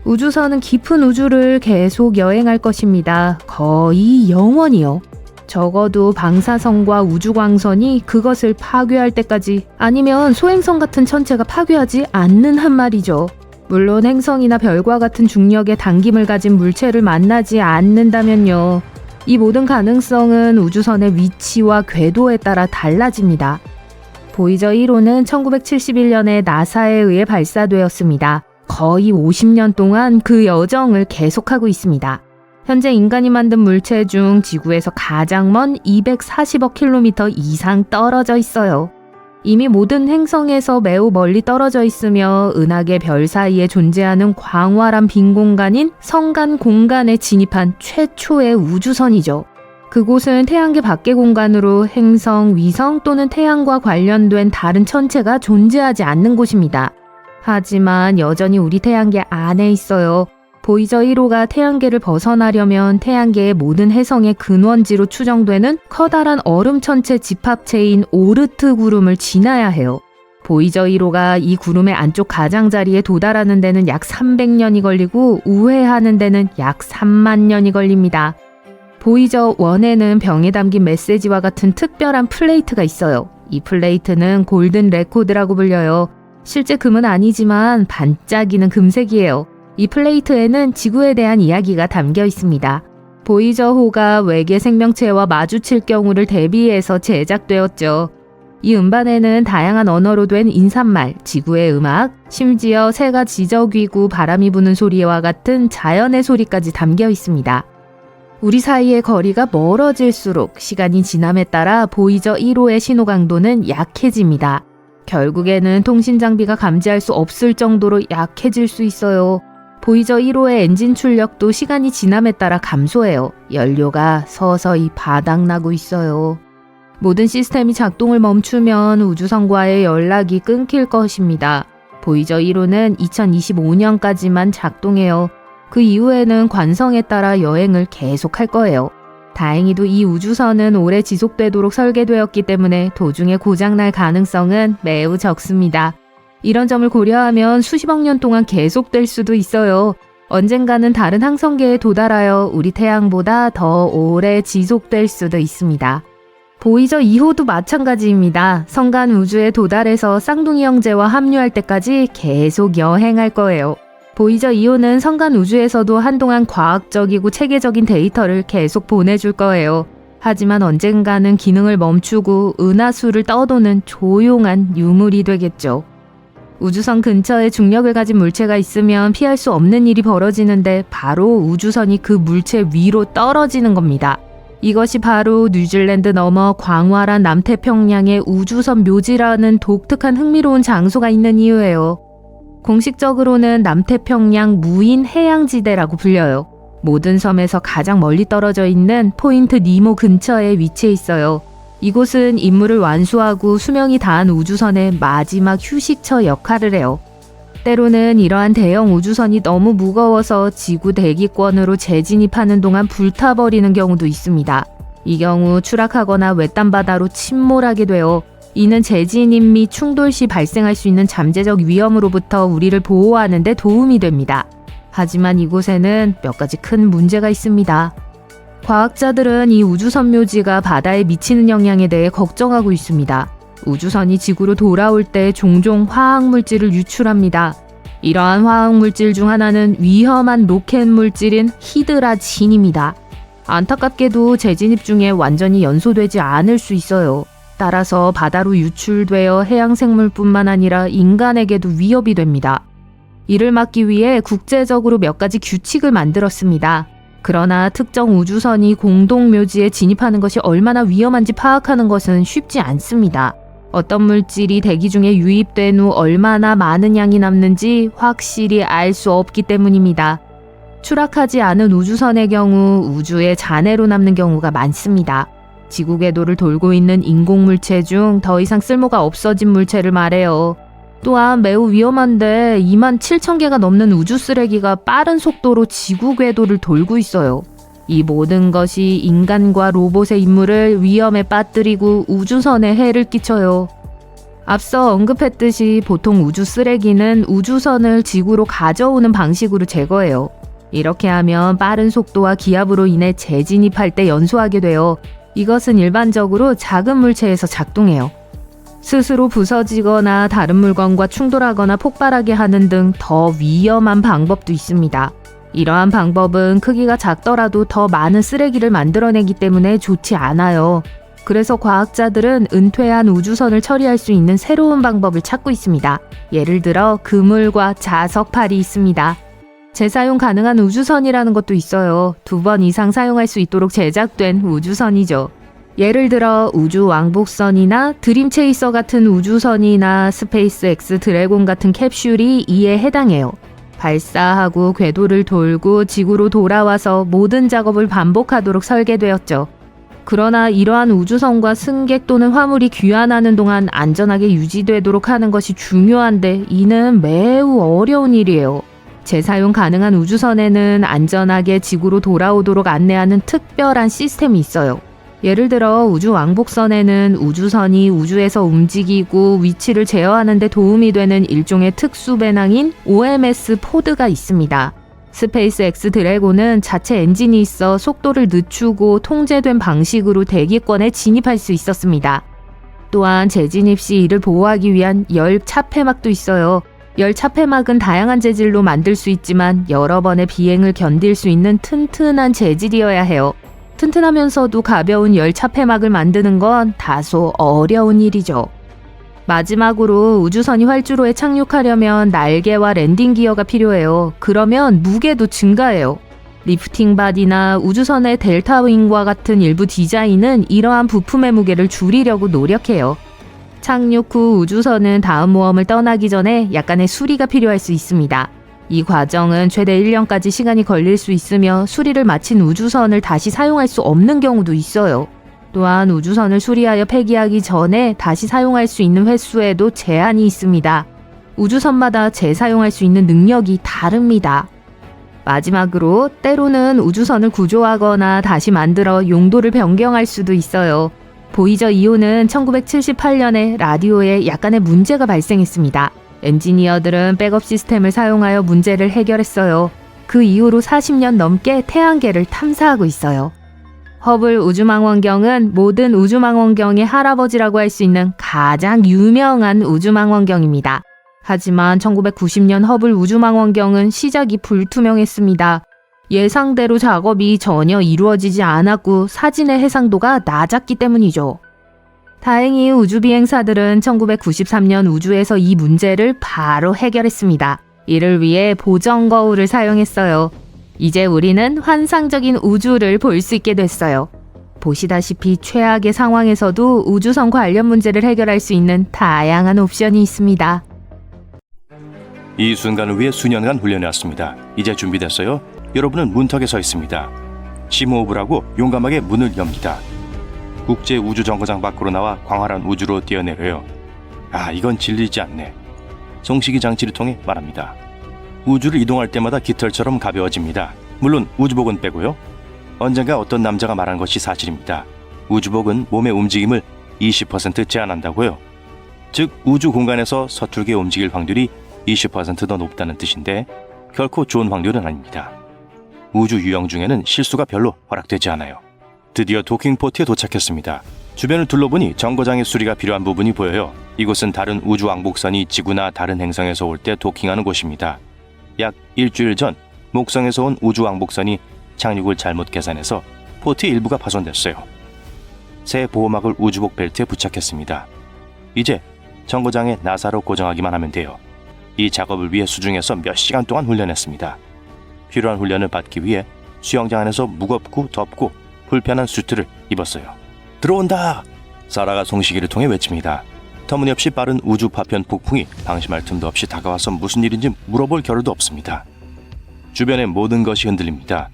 우주선은 깊은 우주를 계속 여행할 것입니다. 거의 영원히요. 적어도 방사선과 우주광선이 그것을 파괴할 때까지, 아니면 소행성 같은 천체가 파괴하지 않는 한 말이죠. 물론 행성이나 별과 같은 중력의 당김을 가진 물체를 만나지 않는다면요. 이 모든 가능성은 우주선의 위치와 궤도에 따라 달라집니다. 보이저 1호는 1971년에 나사에 의해 발사되었습니다. 거의 50년 동안 그 여정을 계속하고 있습니다. 현재 인간이 만든 물체 중 지구에서 가장 먼 240억 킬로미터 이상 떨어져 있어요. 이미 모든 행성에서 매우 멀리 떨어져 있으며 은하계 별 사이에 존재하는 광활한 빈 공간인 성간 공간에 진입한 최초의 우주선이죠. 그곳은 태양계 밖의 공간으로 행성, 위성 또는 태양과 관련된 다른 천체가 존재하지 않는 곳입니다. 하지만 여전히 우리 태양계 안에 있어요. 보이저 1호가 태양계를 벗어나려면 태양계의 모든 해성의 근원지로 추정되는 커다란 얼음 천체 집합체인 오르트 구름을 지나야 해요. 보이저 1호가 이 구름의 안쪽 가장자리에 도달하는 데는 약 300년이 걸리고 우회하는 데는 약 3만 년이 걸립니다. 보이저 1에는 병에 담긴 메시지와 같은 특별한 플레이트가 있어요. 이 플레이트는 골든 레코드라고 불려요. 실제 금은 아니지만 반짝이는 금색이에요. 이 플레이트에는 지구에 대한 이야기가 담겨 있습니다. 보이저호가 외계 생명체와 마주칠 경우를 대비해서 제작되었죠. 이 음반에는 다양한 언어로 된 인사말, 지구의 음악, 심지어 새가 지저귀고 바람이 부는 소리와 같은 자연의 소리까지 담겨 있습니다. 우리 사이의 거리가 멀어질수록 시간이 지남에 따라 보이저 1호의 신호 강도는 약해집니다. 결국에는 통신 장비가 감지할 수 없을 정도로 약해질 수 있어요. 보이저 1호의 엔진 출력도 시간이 지남에 따라 감소해요. 연료가 서서히 바닥나고 있어요. 모든 시스템이 작동을 멈추면 우주선과의 연락이 끊길 것입니다. 보이저 1호는 2025년까지만 작동해요. 그 이후에는 관성에 따라 여행을 계속할 거예요. 다행히도 이 우주선은 오래 지속되도록 설계되었기 때문에 도중에 고장날 가능성은 매우 적습니다. 이런 점을 고려하면 수십억 년 동안 계속될 수도 있어요. 언젠가는 다른 항성계에 도달하여 우리 태양보다 더 오래 지속될 수도 있습니다. 보이저 2호도 마찬가지입니다. 성간 우주에 도달해서 쌍둥이 형제와 합류할 때까지 계속 여행할 거예요. 보이저 2호는 성간 우주에서도 한동안 과학적이고 체계적인 데이터를 계속 보내줄 거예요. 하지만 언젠가는 기능을 멈추고 은하수를 떠도는 조용한 유물이 되겠죠. 우주선 근처에 중력을 가진 물체가 있으면 피할 수 없는 일이 벌어지는데 바로 우주선이 그 물체 위로 떨어지는 겁니다. 이것이 바로 뉴질랜드 넘어 광활한 남태평양의 우주선 묘지라는 독특한 흥미로운 장소가 있는 이유예요. 공식적으로는 남태평양 무인 해양지대라고 불려요. 모든 섬에서 가장 멀리 떨어져 있는 포인트 니모 근처에 위치해 있어요. 이곳은 임무를 완수하고 수명이 다한 우주선의 마지막 휴식처 역할을 해요. 때로는 이러한 대형 우주선이 너무 무거워서 지구 대기권으로 재진입하는 동안 불타버리는 경우도 있습니다. 이 경우 추락하거나 외딴 바다로 침몰하게 되어 이는 재진입 및 충돌 시 발생할 수 있는 잠재적 위험으로부터 우리를 보호하는 데 도움이 됩니다. 하지만 이곳에는 몇 가지 큰 문제가 있습니다. 과학자들은 이 우주선 묘지가 바다에 미치는 영향에 대해 걱정하고 있습니다. 우주선이 지구로 돌아올 때 종종 화학물질을 유출합니다. 이러한 화학물질 중 하나는 위험한 로켓 물질인 히드라진입니다. 안타깝게도 재진입 중에 완전히 연소되지 않을 수 있어요. 따라서 바다로 유출되어 해양생물뿐만 아니라 인간에게도 위협이 됩니다. 이를 막기 위해 국제적으로 몇 가지 규칙을 만들었습니다. 그러나 특정 우주선이 공동묘지에 진입하는 것이 얼마나 위험한지 파악하는 것은 쉽지 않습니다. 어떤 물질이 대기 중에 유입된 후 얼마나 많은 양이 남는지 확실히 알 수 없기 때문입니다. 추락하지 않은 우주선의 경우 우주의 잔해로 남는 경우가 많습니다. 지구 궤도를 돌고 있는 인공물체 중 더 이상 쓸모가 없어진 물체를 말해요. 또한 매우 위험한데 27,000개가 넘는 우주 쓰레기가 빠른 속도로 지구 궤도를 돌고 있어요. 이 모든 것이 인간과 로봇의 임무를 위험에 빠뜨리고 우주선에 해를 끼쳐요. 앞서 언급했듯이 보통 우주 쓰레기는 우주선을 지구로 가져오는 방식으로 제거해요. 이렇게 하면 빠른 속도와 기압으로 인해 재진입할 때 연소하게 돼요. 이것은 일반적으로 작은 물체에서 작동해요. 스스로 부서지거나 다른 물건과 충돌하거나 폭발하게 하는 등 더 위험한 방법도 있습니다. 이러한 방법은 크기가 작더라도 더 많은 쓰레기를 만들어내기 때문에 좋지 않아요. 그래서 과학자들은 은퇴한 우주선을 처리할 수 있는 새로운 방법을 찾고 있습니다. 예를 들어 그물과 자석팔이 있습니다. 재사용 가능한 우주선이라는 것도 있어요. 2번 이상 사용할 수 있도록 제작된 우주선이죠. 예를 들어 우주 왕복선이나 드림체이서 같은 우주선이나 스페이스X 드래곤 같은 캡슐이 이에 해당해요. 발사하고 궤도를 돌고 지구로 돌아와서 모든 작업을 반복하도록 설계되었죠. 그러나 이러한 우주선과 승객 또는 화물이 귀환하는 동안 안전하게 유지되도록 하는 것이 중요한데 이는 매우 어려운 일이에요. 재사용 가능한 우주선에는 안전하게 지구로 돌아오도록 안내하는 특별한 시스템이 있어요. 예를 들어 우주 왕복선에는 우주선이 우주에서 움직이고 위치를 제어하는 데 도움이 되는 일종의 특수 배낭인 OMS 포드가 있습니다. 스페이스X 드래곤은 자체 엔진이 있어 속도를 늦추고 통제된 방식으로 대기권에 진입할 수 있었습니다. 또한 재진입 시 이를 보호하기 위한 열 차폐막도 있어요. 열 차폐막은 다양한 재질로 만들 수 있지만 여러 번의 비행을 견딜 수 있는 튼튼한 재질이어야 해요. 튼튼하면서도 가벼운 열 차폐막을 만드는 건 다소 어려운 일이죠. 마지막으로 우주선이 활주로에 착륙하려면 날개와 랜딩 기어가 필요해요. 그러면 무게도 증가해요. 리프팅 바디나 우주선의 델타 윙과 같은 일부 디자인은 이러한 부품의 무게를 줄이려고 노력해요. 착륙 후 우주선은 다음 모험을 떠나기 전에 약간의 수리가 필요할 수 있습니다. 이 과정은 최대 1년까지 시간이 걸릴 수 있으며 수리를 마친 우주선을 다시 사용할 수 없는 경우도 있어요. 또한 우주선을 수리하여 폐기하기 전에 다시 사용할 수 있는 횟수에도 제한이 있습니다. 우주선마다 재사용할 수 있는 능력이 다릅니다. 마지막으로 때로는 우주선을 구조하거나 다시 만들어 용도를 변경할 수도 있어요. 보이저 2호는 1978년에 라디오에 약간의 문제가 발생했습니다. 엔지니어들은 백업 시스템을 사용하여 문제를 해결했어요. 그 이후로 40년 넘게 태양계를 탐사하고 있어요. 허블 우주망원경은 모든 우주망원경의 할아버지라고 할 수 있는 가장 유명한 우주망원경입니다. 하지만 1990년 허블 우주망원경은 시작이 불투명했습니다. 예상대로 작업이 전혀 이루어지지 않았고 사진의 해상도가 낮았기 때문이죠. 다행히 우주비행사들은 1993년 우주에서 이 문제를 바로 해결했습니다. 이를 위해 보정 거울을 사용했어요. 이제 우리는 환상적인 우주를 볼 수 있게 됐어요. 보시다시피 최악의 상황에서도 우주선 관련 문제를 해결할 수 있는 다양한 옵션이 있습니다. 이 순간을 위해 수년간 훈련해왔습니다. 이제 준비됐어요? 여러분은 문턱에 서 있습니다. 심호흡을 하고 용감하게 문을 엽니다. 국제 우주정거장 밖으로 나와 광활한 우주로 뛰어내려요. 이건 질리지 않네. 송식이 장치를 통해 말합니다. 우주를 이동할 때마다 깃털처럼 가벼워집니다. 물론 우주복은 빼고요. 언젠가 어떤 남자가 말한 것이 사실입니다. 우주복은 몸의 움직임을 20% 제한한다고요. 즉 우주 공간에서 서툴게 움직일 확률이 20% 더 높다는 뜻인데 결코 좋은 확률은 아닙니다. 우주 유영 중에는 실수가 별로 허락되지 않아요. 드디어 도킹포트에 도착했습니다. 주변을 둘러보니 정거장의 수리가 필요한 부분이 보여요. 이곳은 다른 우주 왕복선이 지구나 다른 행성에서 올 때 도킹하는 곳입니다. 약 일주일 전 목성에서 온 우주 왕복선이 착륙을 잘못 계산해서 포트의 일부가 파손됐어요. 새 보호막을 우주복 벨트에 부착했습니다. 이제 정거장에 나사로 고정하기만 하면 돼요. 이 작업을 위해 수중에서 몇 시간 동안 훈련했습니다. 필요한 훈련을 받기 위해 수영장 안에서 무겁고 덥고 불편한 수트를 입었어요. 들어온다! 사라가 송시기를 통해 외칩니다. 터무니없이 빠른 우주 파편 폭풍이 방심할 틈도 없이 다가와서 무슨 일인지 물어볼 겨를도 없습니다. 주변의 모든 것이 흔들립니다.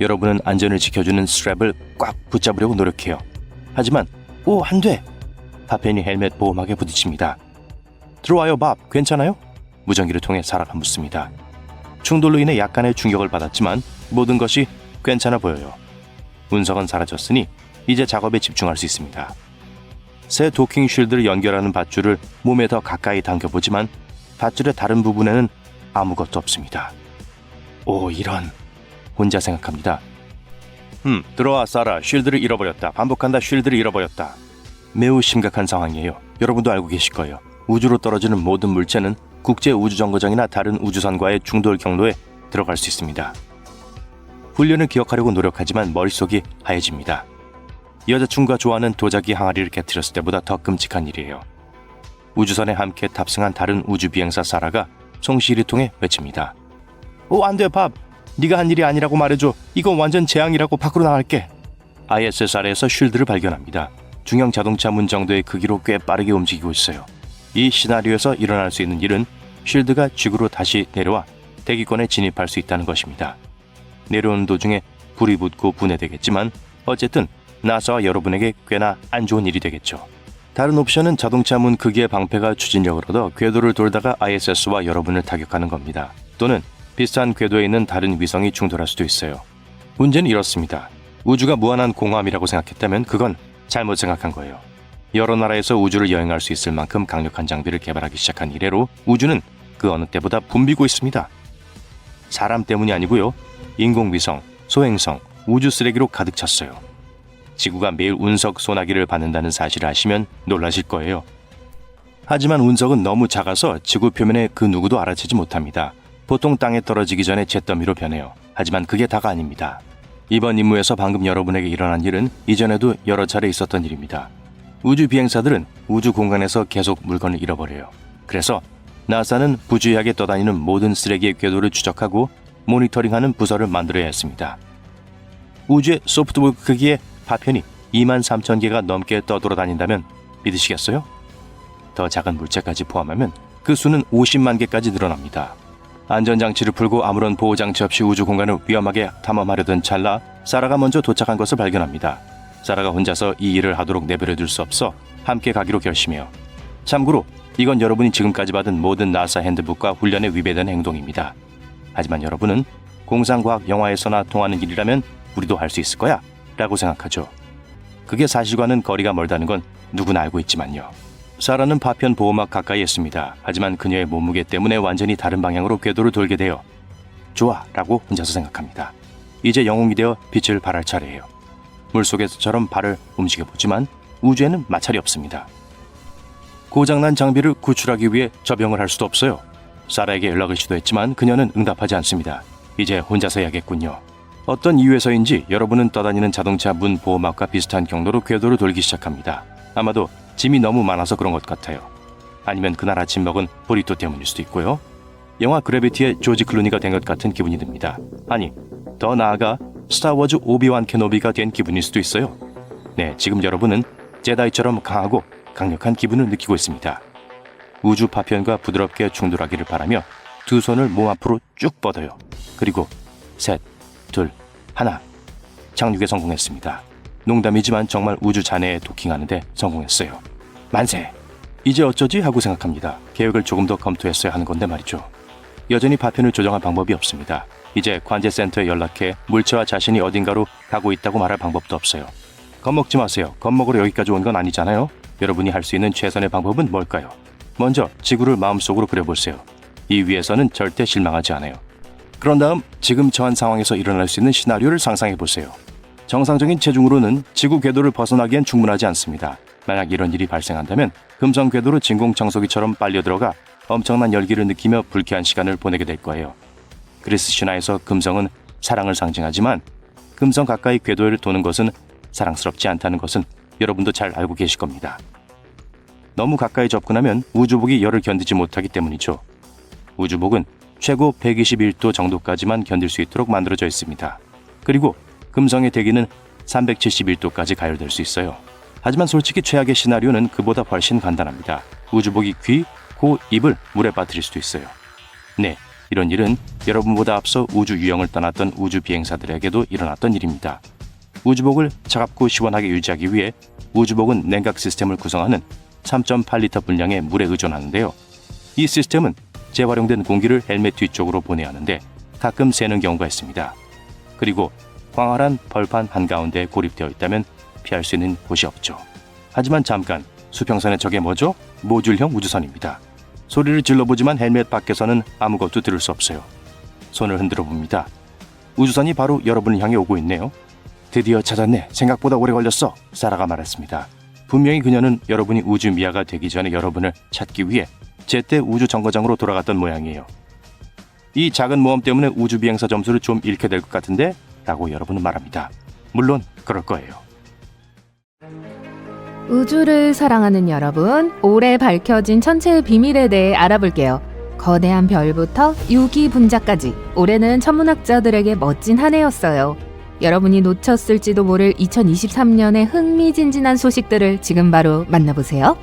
여러분은 안전을 지켜주는 스트랩을 꽉 붙잡으려고 노력해요. 하지만 안 돼! 파편이 헬멧 보호막에 부딪힙니다. 들어와요, 밥. 괜찮아요? 무전기를 통해 사라가 묻습니다. 충돌로 인해 약간의 충격을 받았지만 모든 것이 괜찮아 보여요. 운석은 사라졌으니 이제 작업에 집중할 수 있습니다. 새 도킹 쉴드를 연결하는 밧줄을 몸에 더 가까이 당겨보지만 밧줄의 다른 부분에는 아무것도 없습니다. 이런... 혼자 생각합니다. 들어와 사라. 쉴드를 잃어버렸다. 반복한다. 쉴드를 잃어버렸다. 매우 심각한 상황이에요. 여러분도 알고 계실 거예요. 우주로 떨어지는 모든 물체는 국제 우주정거장이나 다른 우주선과의 충돌 경로에 들어갈 수 있습니다. 훈련을 기억하려고 노력하지만 머릿속이 하얘집니다. 여자친구가 좋아하는 도자기 항아리를 깨트렸을 때보다 더 끔찍한 일이에요. 우주선에 함께 탑승한 다른 우주비행사 사라가 송시를 통해 외칩니다. 안 돼, 밥. 네가 한 일이 아니라고 말해줘. 이건 완전 재앙이라고 밖으로 나갈게. ISS 아래에서 쉴드를 발견합니다. 중형 자동차 문 정도의 크기로 꽤 빠르게 움직이고 있어요. 이 시나리오에서 일어날 수 있는 일은 쉴드가 지구로 다시 내려와 대기권에 진입할 수 있다는 것입니다. 내려오는 도중에 불이 붙고 분해되겠지만 어쨌든 나사와 여러분에게 꽤나 안 좋은 일이 되겠죠. 다른 옵션은 자동차 문 크기의 방패가 추진력을 얻어 궤도를 돌다가 ISS와 여러분을 타격하는 겁니다. 또는 비슷한 궤도에 있는 다른 위성이 충돌할 수도 있어요. 문제는 이렇습니다. 우주가 무한한 공허함이라고 생각했다면 그건 잘못 생각한 거예요. 여러 나라에서 우주를 여행할 수 있을 만큼 강력한 장비를 개발하기 시작한 이래로 우주는 그 어느 때보다 붐비고 있습니다. 사람 때문이 아니고요. 인공위성, 소행성, 우주 쓰레기로 가득 찼어요. 지구가 매일 운석 소나기를 받는다는 사실을 아시면 놀라실 거예요. 하지만 운석은 너무 작아서 지구 표면에 그 누구도 알아채지 못합니다. 보통 땅에 떨어지기 전에 잿더미로 변해요. 하지만 그게 다가 아닙니다. 이번 임무에서 방금 여러분에게 일어난 일은 이전에도 여러 차례 있었던 일입니다. 우주 비행사들은 우주 공간에서 계속 물건을 잃어버려요. 그래서 나사는 부주의하게 떠다니는 모든 쓰레기의 궤도를 추적하고 모니터링하는 부서를 만들어야 했습니다. 우주의 소프트볼 크기의 파편이 23,000개가 넘게 떠돌아다닌다면 믿으시겠어요? 더 작은 물체까지 포함하면 그 수는 50만 개까지 늘어납니다. 안전장치를 풀고 아무런 보호장치 없이 우주 공간을 위험하게 탐험하려던 찰나 사라가 먼저 도착한 것을 발견합니다. 사라가 혼자서 이 일을 하도록 내버려둘 수 없어 함께 가기로 결심해요. 참고로 이건 여러분이 지금까지 받은 모든 나사 핸드북과 훈련에 위배되는 행동입니다. 하지만 여러분은 공상과학 영화에서나 통하는 일이라면 우리도 할 수 있을 거야 라고 생각하죠. 그게 사실과는 거리가 멀다는 건 누구나 알고 있지만요. 사라는 파편 보호막 가까이 있습니다. 하지만 그녀의 몸무게 때문에 완전히 다른 방향으로 궤도를 돌게 돼요. 좋아 라고 혼자서 생각합니다. 이제 영웅이 되어 빛을 발할 차례예요. 물속에서처럼 발을 움직여보지만 우주에는 마찰이 없습니다. 고장난 장비를 구출하기 위해 접영을 할 수도 없어요. 사라에게 연락을 시도했지만 그녀는 응답하지 않습니다. 이제 혼자서 해야겠군요. 어떤 이유에서인지 여러분은 떠다니는 자동차 문 보호막과 비슷한 경로로 궤도를 돌기 시작합니다. 아마도 짐이 너무 많아서 그런 것 같아요. 아니면 그날 아침 먹은 보리또 때문일 수도 있고요. 영화 그래비티의 조지 클루니가 된 것 같은 기분이 듭니다. 아니, 더 나아가 스타워즈 오비완 케노비가 된 기분일 수도 있어요. 네, 지금 여러분은 제다이처럼 강하고 강력한 기분을 느끼고 있습니다. 우주 파편과 부드럽게 충돌하기를 바라며 두 손을 몸 앞으로 쭉 뻗어요. 그리고 셋, 둘, 하나. 착륙에 성공했습니다. 농담이지만 정말 우주 잔해에 도킹하는데 성공했어요. 만세! 이제 어쩌지 하고 생각합니다. 계획을 조금 더 검토했어야 하는 건데 말이죠. 여전히 파편을 조정할 방법이 없습니다. 이제 관제센터에 연락해 물체와 자신이 어딘가로 가고 있다고 말할 방법도 없어요. 겁먹지 마세요. 겁먹으러 여기까지 온 건 아니잖아요. 여러분이 할 수 있는 최선의 방법은 뭘까요? 먼저 지구를 마음속으로 그려보세요. 이 위에서는 절대 실망하지 않아요. 그런 다음 지금 처한 상황에서 일어날 수 있는 시나리오를 상상해보세요. 정상적인 체중으로는 지구 궤도를 벗어나기엔 충분하지 않습니다. 만약 이런 일이 발생한다면 금성 궤도로 진공청소기처럼 빨려 들어가 엄청난 열기를 느끼며 불쾌한 시간을 보내게 될 거예요. 그리스 신화에서 금성은 사랑을 상징하지만 금성 가까이 궤도를 도는 것은 사랑스럽지 않다는 것은 여러분도 잘 알고 계실 겁니다. 너무 가까이 접근하면 우주복이 열을 견디지 못하기 때문이죠. 우주복은 최고 121도 정도까지만 견딜 수 있도록 만들어져 있습니다. 그리고 금성의 대기는 371도까지 가열될 수 있어요. 하지만 솔직히 최악의 시나리오는 그보다 훨씬 간단합니다. 우주복이 귀, 코, 입을 물에 빠뜨릴 수도 있어요. 네, 이런 일은 여러분보다 앞서 우주 유영을 떠났던 우주 비행사들에게도 일어났던 일입니다. 우주복을 차갑고 시원하게 유지하기 위해 우주복은 냉각 시스템을 구성하는 3.8리터 분량의 물에 의존하는데요. 이 시스템은 재활용된 공기를 헬멧 뒤쪽으로 보내야 하는데 가끔 새는 경우가 있습니다. 그리고 광활한 벌판 한가운데에 고립되어 있다면 피할 수 있는 곳이 없죠. 하지만 잠깐, 수평선의 저게 뭐죠? 모듈형 우주선입니다. 소리를 질러보지만 헬멧 밖에서는 아무것도 들을 수 없어요. 손을 흔들어 봅니다. 우주선이 바로 여러분을 향해 오고 있네요. 드디어 찾았네. 생각보다 오래 걸렸어. 사라가 말했습니다. 분명히 그녀는 여러분이 우주 미아가 되기 전에 여러분을 찾기 위해 제때 우주 정거장으로 돌아갔던 모양이에요. 이 작은 모험 때문에 우주 비행사 점수를 좀 잃게 될 것 같은데? 라고 여러분은 말합니다. 물론 그럴 거예요. 우주를 사랑하는 여러분, 올해 밝혀진 천체의 비밀에 대해 알아볼게요. 거대한 별부터 유기 분자까지 올해는 천문학자들에게 멋진 한 해였어요. 여러분이 놓쳤을지도 모를 2023년의 흥미진진한 소식들을 지금 바로 만나보세요.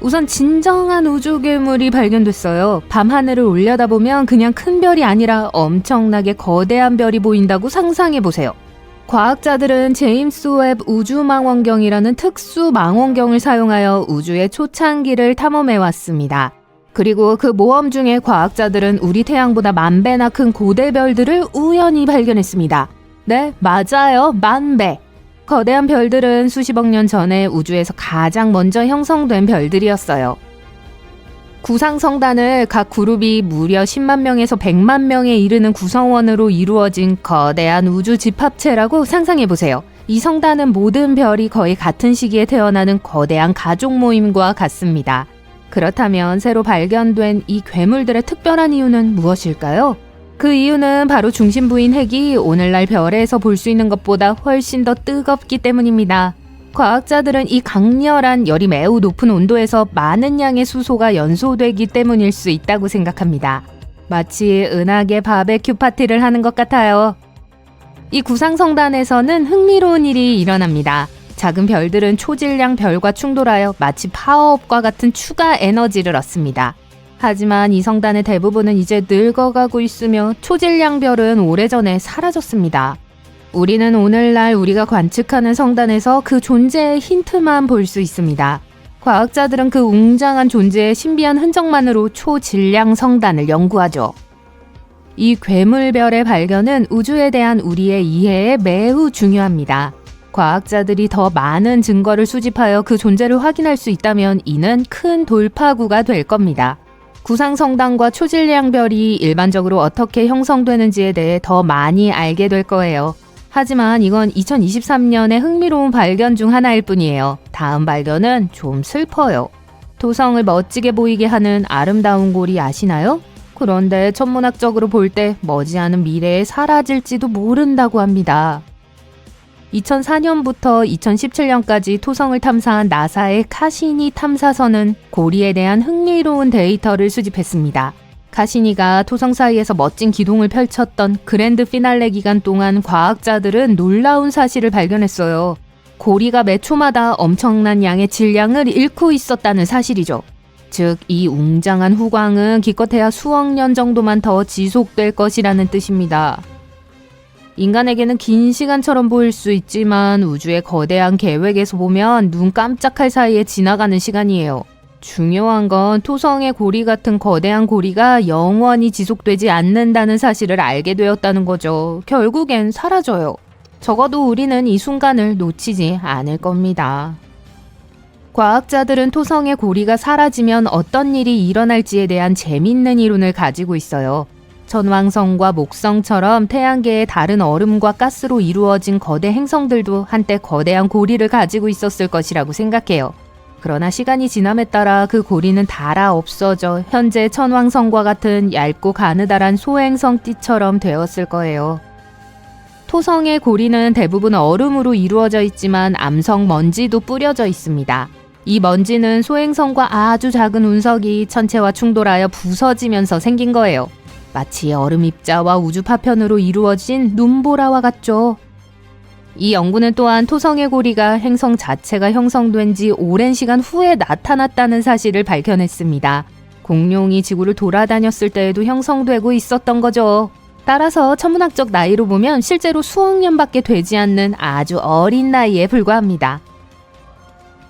우선 진정한 우주 괴물이 발견됐어요. 밤하늘을 올려다보면 그냥 큰 별이 아니라 엄청나게 거대한 별이 보인다고 상상해보세요. 과학자들은 제임스 웹 우주망원경이라는 특수 망원경을 사용하여 우주의 초창기를 탐험해왔습니다. 그리고 그 모험 중에 과학자들은 우리 태양보다 10,000배나 큰 고대 별들을 우연히 발견했습니다. 네, 맞아요. 10,000배. 거대한 별들은 수십억 년 전에 우주에서 가장 먼저 형성된 별들이었어요. 구상성단을 각 그룹이 무려 10만 명에서 100만 명에 이르는 구성원으로 이루어진 거대한 우주 집합체라고 상상해보세요. 이 성단은 모든 별이 거의 같은 시기에 태어나는 거대한 가족 모임과 같습니다. 그렇다면 새로 발견된 이 괴물들의 특별한 이유는 무엇일까요? 그 이유는 바로 중심부인 핵이 오늘날 별에서 볼 수 있는 것보다 훨씬 더 뜨겁기 때문입니다. 과학자들은 이 강렬한 열이 매우 높은 온도에서 많은 양의 수소가 연소되기 때문일 수 있다고 생각합니다. 마치 은하계 바베큐 파티를 하는 것 같아요. 이 구상성단에서는 흥미로운 일이 일어납니다. 작은 별들은 초질량 별과 충돌하여 마치 파워업과 같은 추가 에너지를 얻습니다. 하지만 이 성단의 대부분은 이제 늙어가고 있으며 초질량 별은 오래전에 사라졌습니다. 우리는 오늘날 우리가 관측하는 성단에서 그 존재의 힌트만 볼 수 있습니다. 과학자들은 그 웅장한 존재의 신비한 흔적만으로 초질량 성단을 연구하죠. 이 괴물별의 발견은 우주에 대한 우리의 이해에 매우 중요합니다. 과학자들이 더 많은 증거를 수집하여 그 존재를 확인할 수 있다면 이는 큰 돌파구가 될 겁니다. 구상성당과 초질량별이 일반적으로 어떻게 형성되는지에 대해 더 많이 알게 될 거예요. 하지만 이건 2023년의 흥미로운 발견 중 하나일 뿐이에요. 다음 발견은 좀 슬퍼요. 토성을 멋지게 보이게 하는 아름다운 골이 아시나요? 그런데 천문학적으로 볼 때 머지않은 미래에 사라질지도 모른다고 합니다. 2004년부터 2017년까지 토성을 탐사한 나사의 카시니 탐사선은 고리에 대한 흥미로운 데이터를 수집했습니다. 카시니가 토성 사이에서 멋진 기동을 펼쳤던 그랜드 피날레 기간 동안 과학자들은 놀라운 사실을 발견했어요. 고리가 매 초마다 엄청난 양의 질량을 잃고 있었다는 사실이죠. 즉, 이 웅장한 후광은 기껏해야 수억 년 정도만 더 지속될 것이라는 뜻입니다. 인간에게는 긴 시간처럼 보일 수 있지만 우주의 거대한 계획에서 보면 눈 깜짝할 사이에 지나가는 시간이에요. 중요한 건 토성의 고리 같은 거대한 고리가 영원히 지속되지 않는다는 사실을 알게 되었다는 거죠. 결국엔 사라져요. 적어도 우리는 이 순간을 놓치지 않을 겁니다. 과학자들은 토성의 고리가 사라지면 어떤 일이 일어날지에 대한 재밌는 이론을 가지고 있어요. 천왕성과 목성처럼 태양계의 다른 얼음과 가스로 이루어진 거대 행성들도 한때 거대한 고리를 가지고 있었을 것이라고 생각해요. 그러나 시간이 지남에 따라 그 고리는 닳아 없어져 현재 천왕성과 같은 얇고 가느다란 소행성띠처럼 되었을 거예요. 토성의 고리는 대부분 얼음으로 이루어져 있지만 암석 먼지도 뿌려져 있습니다. 이 먼지는 소행성과 아주 작은 운석이 천체와 충돌하여 부서지면서 생긴 거예요. 마치 얼음 입자와 우주 파편으로 이루어진 눈보라와 같죠. 이 연구는 또한 토성의 고리가 행성 자체가 형성된 지 오랜 시간 후에 나타났다는 사실을 밝혀냈습니다. 공룡이 지구를 돌아다녔을 때에도 형성되고 있었던 거죠. 따라서 천문학적 나이로 보면 실제로 수억 년밖에 되지 않는 아주 어린 나이에 불과합니다.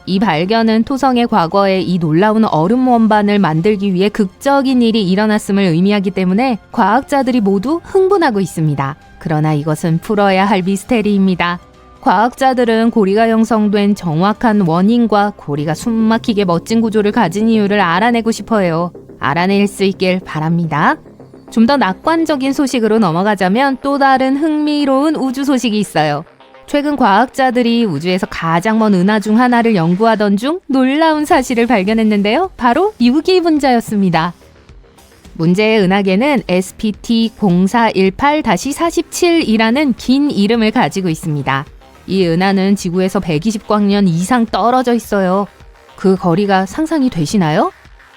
이 발견은 토성의 과거에 이 놀라운 얼음 원반을 만들기 위해 극적인 일이 일어났음을 의미하기 때문에 과학자들이 모두 흥분하고 있습니다. 그러나 이것은 풀어야 할 미스테리입니다. 과학자들은 고리가 형성된 정확한 원인과 고리가 숨막히게 멋진 구조를 가진 이유를 알아내고 싶어요. 알아낼 수 있길 바랍니다. 좀 더 낙관적인 소식으로 넘어가자면 또 다른 흥미로운 우주 소식이 있어요. 최근 과학자들이 우주에서 가장 먼 은하 중 하나를 연구하던 중 놀라운 사실을 발견했는데요. 바로 유기분자였습니다. 문제의 은하계는 SPT0418-47이라는 긴 이름을 가지고 있습니다. 이 은하는 지구에서 120광년 이상 떨어져 있어요. 그 거리가 상상이 되시나요?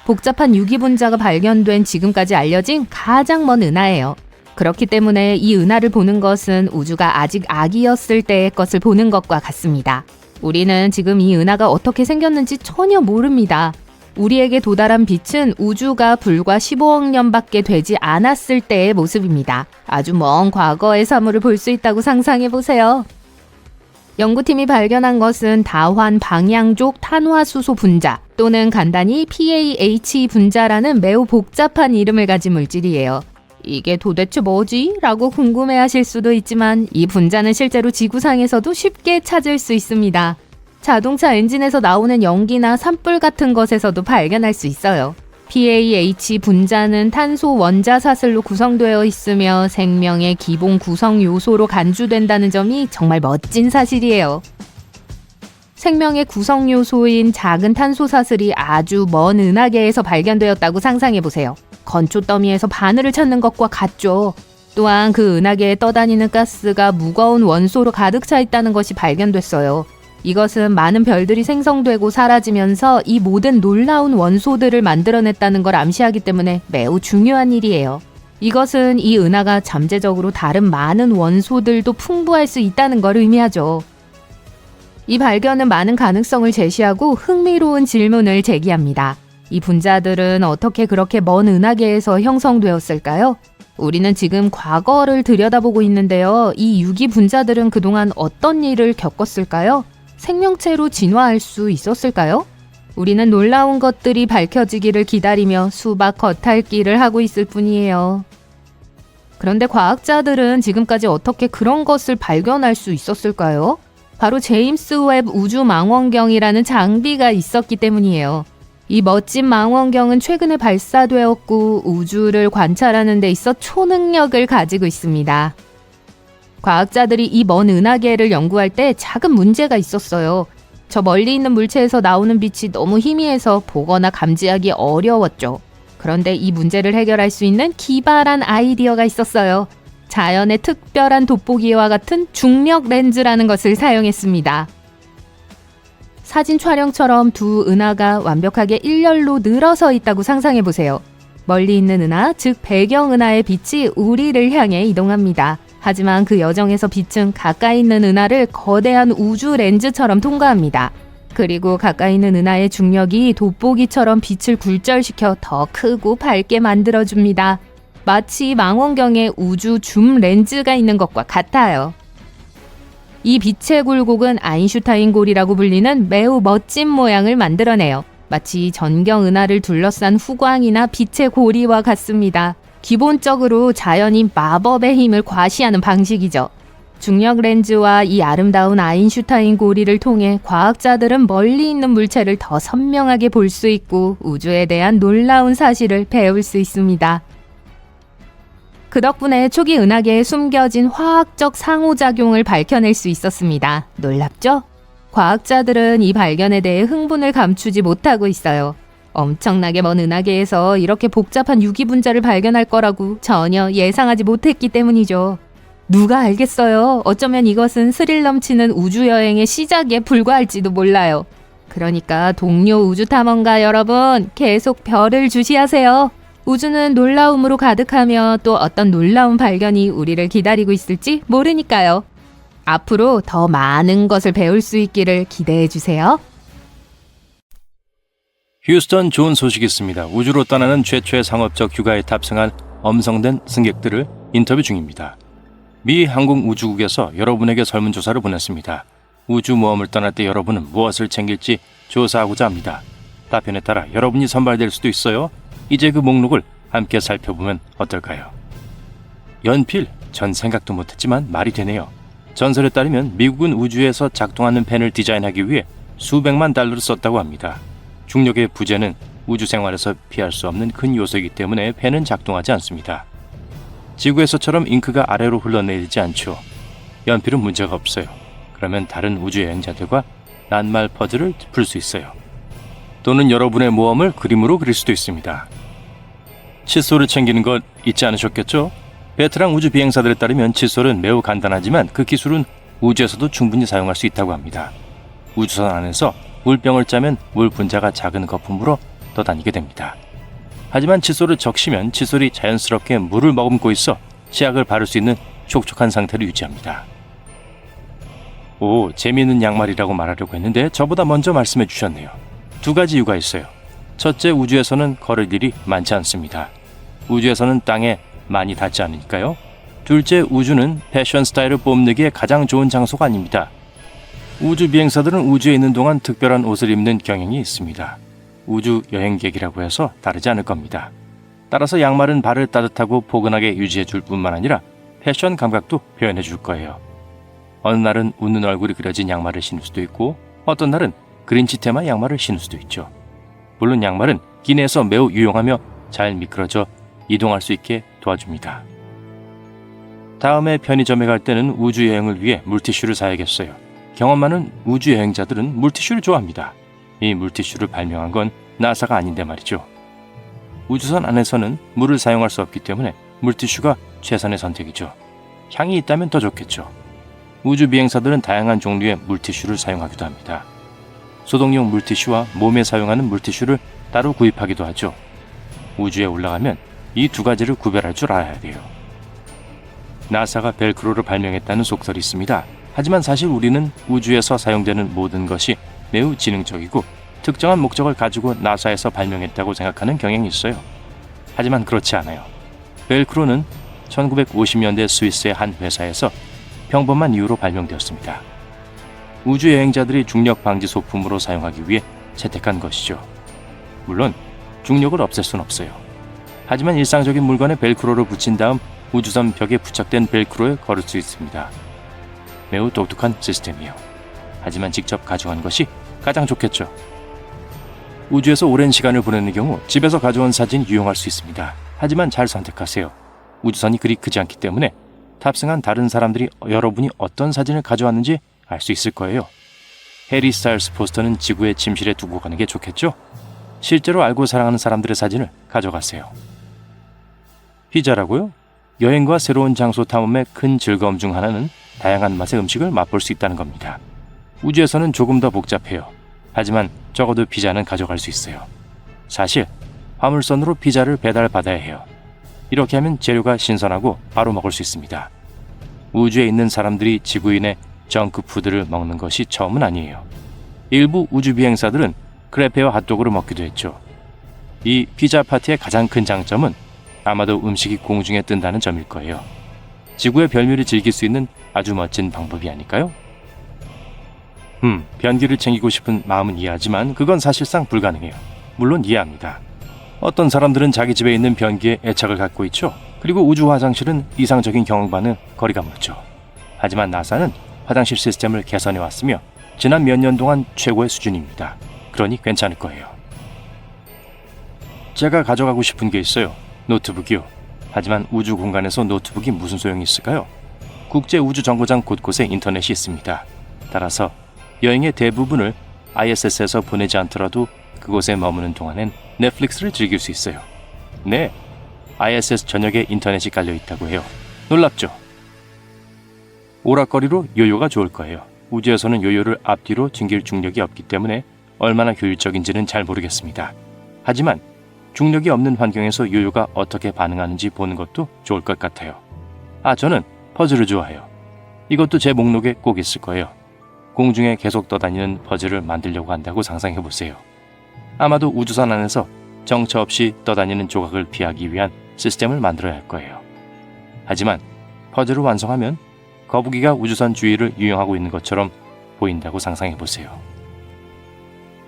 복잡한 유기분자가 발견된 지금까지 알려진 가장 먼 은하예요. 그렇기 때문에 이 은하를 보는 것은 우주가 아직 아기였을 때의 것을 보는 것과 같습니다. 우리는 지금 이 은하가 어떻게 생겼는지 전혀 모릅니다. 우리에게 도달한 빛은 우주가 불과 15억 년밖에 되지 않았을 때의 모습입니다. 아주 먼 과거의 사물을 볼 수 있다고 상상해보세요. 연구팀이 발견한 것은 다환 방향족 탄화수소 분자 또는 간단히 PAH 분자라는 매우 복잡한 이름을 가진 물질이에요. 이게 도대체 뭐지? 라고 궁금해하실 수도 있지만 이 분자는 실제로 지구상에서도 쉽게 찾을 수 있습니다. 자동차 엔진에서 나오는 연기나 산불 같은 것에서도 발견할 수 있어요. PAH 분자는 탄소 원자사슬로 구성되어 있으며 생명의 기본 구성 요소로 간주된다는 점이 정말 멋진 사실이에요. 생명의 구성 요소인 작은 탄소 사슬이 아주 먼 은하계에서 발견되었다고 상상해보세요. 건초 더미에서 바늘을 찾는 것과 같죠. 또한 그 은하계에 떠다니는 가스가 무거운 원소로 가득 차 있다는 것이 발견됐어요. 이것은 많은 별들이 생성되고 사라지면서 이 모든 놀라운 원소들을 만들어냈다는 걸 암시하기 때문에 매우 중요한 일이에요. 이것은 이 은하가 잠재적으로 다른 많은 원소들도 풍부할 수 있다는 걸 의미하죠. 이 발견은 많은 가능성을 제시하고 흥미로운 질문을 제기합니다. 이 분자들은 어떻게 그렇게 먼 은하계에서 형성되었을까요? 우리는 지금 과거를 들여다보고 있는데요. 이 유기 분자들은 그동안 어떤 일을 겪었을까요? 생명체로 진화할 수 있었을까요? 우리는 놀라운 것들이 밝혀지기를 기다리며 수박 겉핥기를 하고 있을 뿐이에요. 그런데 과학자들은 지금까지 어떻게 그런 것을 발견할 수 있었을까요? 바로 제임스 웹 우주 망원경이라는 장비가 있었기 때문이에요. 이 멋진 망원경은 최근에 발사되었고 우주를 관찰하는 데 있어 초능력을 가지고 있습니다. 과학자들이 이 먼 은하계를 연구할 때 작은 문제가 있었어요. 저 멀리 있는 물체에서 나오는 빛이 너무 희미해서 보거나 감지하기 어려웠죠. 그런데 이 문제를 해결할 수 있는 기발한 아이디어가 있었어요. 자연의 특별한 돋보기와 같은 중력 렌즈라는 것을 사용했습니다. 사진 촬영처럼 두 은하가 완벽하게 일렬로 늘어서 있다고 상상해 보세요. 멀리 있는 은하, 즉 배경 은하의 빛이 우리를 향해 이동합니다. 하지만 그 여정에서 빛은 가까이 있는 은하를 거대한 우주 렌즈처럼 통과합니다. 그리고 가까이 있는 은하의 중력이 돋보기처럼 빛을 굴절시켜 더 크고 밝게 만들어줍니다. 마치 망원경에 우주 줌 렌즈가 있는 것과 같아요. 이 빛의 굴곡은 아인슈타인 골이라고 불리는 매우 멋진 모양을 만들어내요. 마치 전경 은하를 둘러싼 후광이나 빛의 고리와 같습니다. 기본적으로 자연이 마법의 힘을 과시하는 방식이죠. 중력 렌즈와 이 아름다운 아인슈타인 고리를 통해 과학자들은 멀리 있는 물체를 더 선명하게 볼 수 있고 우주에 대한 놀라운 사실을 배울 수 있습니다. 그 덕분에 초기 은하계에 숨겨진 화학적 상호작용을 밝혀낼 수 있었습니다. 놀랍죠? 과학자들은 이 발견에 대해 흥분을 감추지 못하고 있어요. 엄청나게 먼 은하계에서 이렇게 복잡한 유기 분자를 발견할 거라고 전혀 예상하지 못했기 때문이죠. 누가 알겠어요? 어쩌면 이것은 스릴 넘치는 우주여행의 시작에 불과할지도 몰라요. 그러니까 동료 우주탐험가 여러분, 계속 별을 주시하세요. 우주는 놀라움으로 가득하며 또 어떤 놀라운 발견이 우리를 기다리고 있을지 모르니까요. 앞으로 더 많은 것을 배울 수 있기를 기대해 주세요. 휴스턴 좋은 소식이 있습니다. 우주로 떠나는 최초의 상업적 휴가에 탑승한 엄성된 승객들을 인터뷰 중입니다. 미 항공우주국에서 여러분에게 설문조사를 보냈습니다. 우주모험을 떠날 때 여러분은 무엇을 챙길지 조사하고자 합니다. 답변에 따라 여러분이 선발될 수도 있어요. 이제 그 목록을 함께 살펴보면 어떨까요? 연필, 전 생각도 못했지만 말이 되네요. 전설에 따르면 미국은 우주에서 작동하는 펜을 디자인하기 위해 수백만 달러를 썼다고 합니다. 중력의 부재는 우주 생활에서 피할 수 없는 큰 요소이기 때문에 펜은 작동하지 않습니다. 지구에서처럼 잉크가 아래로 흘러내리지 않죠. 연필은 문제가 없어요. 그러면 다른 우주 여행자들과 낱말 퍼즐을 풀 수 있어요. 또는 여러분의 모험을 그림으로 그릴 수도 있습니다. 칫솔을 챙기는 것 잊지 않으셨겠죠? 베테랑 우주 비행사들에 따르면 칫솔은 매우 간단하지만 그 기술은 우주에서도 충분히 사용할 수 있다고 합니다. 우주선 안에서 물병을 짜면 물 분자가 작은 거품으로 떠다니게 됩니다. 하지만 칫솔을 적시면 칫솔이 자연스럽게 물을 머금고 있어 치약을 바를 수 있는 촉촉한 상태를 유지합니다. 오, 재미있는 양말이라고 말하려고 했는데 저보다 먼저 말씀해 주셨네요. 두 가지 이유가 있어요. 첫째, 우주에서는 걸을 일이 많지 않습니다. 우주에서는 땅에 많이 닿지 않으니까요. 둘째, 우주는 패션 스타일을 뽐내기에 가장 좋은 장소가 아닙니다. 우주 비행사들은 우주에 있는 동안 특별한 옷을 입는 경향이 있습니다. 우주 여행객이라고 해서 다르지 않을 겁니다. 따라서 양말은 발을 따뜻하고 포근하게 유지해 줄 뿐만 아니라 패션 감각도 표현해 줄 거예요. 어느 날은 웃는 얼굴이 그려진 양말을 신을 수도 있고 어떤 날은 그린치 테마 양말을 신을 수도 있죠. 물론 양말은 기내에서 매우 유용하며 잘 미끄러져 이동할 수 있게 도와줍니다. 다음에 편의점에 갈 때는 우주 여행을 위해 물티슈를 사야겠어요. 경험 많은 우주 여행자들은 물티슈를 좋아합니다. 이 물티슈를 발명한 건 나사가 아닌데 말이죠. 우주선 안에서는 물을 사용할 수 없기 때문에 물티슈가 최선의 선택이죠. 향이 있다면 더 좋겠죠. 우주 비행사들은 다양한 종류의 물티슈를 사용하기도 합니다. 소독용 물티슈와 몸에 사용하는 물티슈를 따로 구입하기도 하죠. 우주에 올라가면 이 두 가지를 구별할 줄 알아야 돼요. 나사가 벨크로를 발명했다는 속설이 있습니다. 하지만 사실 우리는 우주에서 사용되는 모든 것이 매우 지능적이고 특정한 목적을 가지고 나사에서 발명했다고 생각하는 경향이 있어요. 하지만 그렇지 않아요. 벨크로는 1950년대 스위스의 한 회사에서 평범한 이유로 발명되었습니다. 우주 여행자들이 중력 방지 소품으로 사용하기 위해 채택한 것이죠. 물론 중력을 없앨 순 없어요. 하지만 일상적인 물건에 벨크로를 붙인 다음 우주선 벽에 부착된 벨크로에 걸을 수 있습니다. 매우 독특한 시스템이요. 하지만 직접 가져간 것이 가장 좋겠죠. 우주에서 오랜 시간을 보내는 경우 집에서 가져온 사진이 유용할 수 있습니다. 하지만 잘 선택하세요. 우주선이 그리 크지 않기 때문에 탑승한 다른 사람들이 여러분이 어떤 사진을 가져왔는지 알 수 있을 거예요. 해리 스타일스 포스터는 지구의 침실에 두고 가는 게 좋겠죠? 실제로 알고 사랑하는 사람들의 사진을 가져가세요. 피자라고요? 여행과 새로운 장소 탐험의 큰 즐거움 중 하나는 다양한 맛의 음식을 맛볼 수 있다는 겁니다. 우주에서는 조금 더 복잡해요. 하지만 적어도 피자는 가져갈 수 있어요. 사실 화물선으로 피자를 배달받아야 해요. 이렇게 하면 재료가 신선하고 바로 먹을 수 있습니다. 우주에 있는 사람들이 지구인의 정크푸드를 먹는 것이 처음은 아니에요. 일부 우주 비행사들은 크레페와 핫도그를 먹기도 했죠. 이 피자 파티의 가장 큰 장점은 아마도 음식이 공중에 뜬다는 점일 거예요. 지구의 별미를 즐길 수 있는 아주 멋진 방법이 아닐까요? 변기를 챙기고 싶은 마음은 이해하지만 그건 사실상 불가능해요. 물론 이해합니다. 어떤 사람들은 자기 집에 있는 변기에 애착을 갖고 있죠. 그리고 우주 화장실은 이상적인 경험과는 거리가 멀죠. 하지만 나사는 화장실 시스템을 개선해 왔으며 지난 몇 년 동안 최고의 수준입니다. 그러니 괜찮을 거예요. 제가 가져가고 싶은 게 있어요. 노트북이요. 하지만 우주 공간에서 노트북이 무슨 소용이 있을까요? 국제 우주 정거장 곳곳에 인터넷이 있습니다. 따라서 여행의 대부분을 ISS에서 보내지 않더라도 그곳에 머무는 동안엔 넷플릭스를 즐길 수 있어요. 네, ISS 전역에 인터넷이 깔려 있다고 해요. 놀랍죠? 오락거리로 요요가 좋을 거예요. 우주에서는 요요를 앞뒤로 튕길 중력이 없기 때문에 얼마나 효율적인지는 잘 모르겠습니다. 하지만 중력이 없는 환경에서 요요가 어떻게 반응하는지 보는 것도 좋을 것 같아요. 저는 퍼즐을 좋아해요. 이것도 제 목록에 꼭 있을 거예요. 공중에 계속 떠다니는 퍼즐을 만들려고 한다고 상상해보세요. 아마도 우주선 안에서 정처 없이 떠다니는 조각을 피하기 위한 시스템을 만들어야 할 거예요. 하지만 퍼즐을 완성하면 거북이가 우주선 주위를 유영하고 있는 것처럼 보인다고 상상해보세요.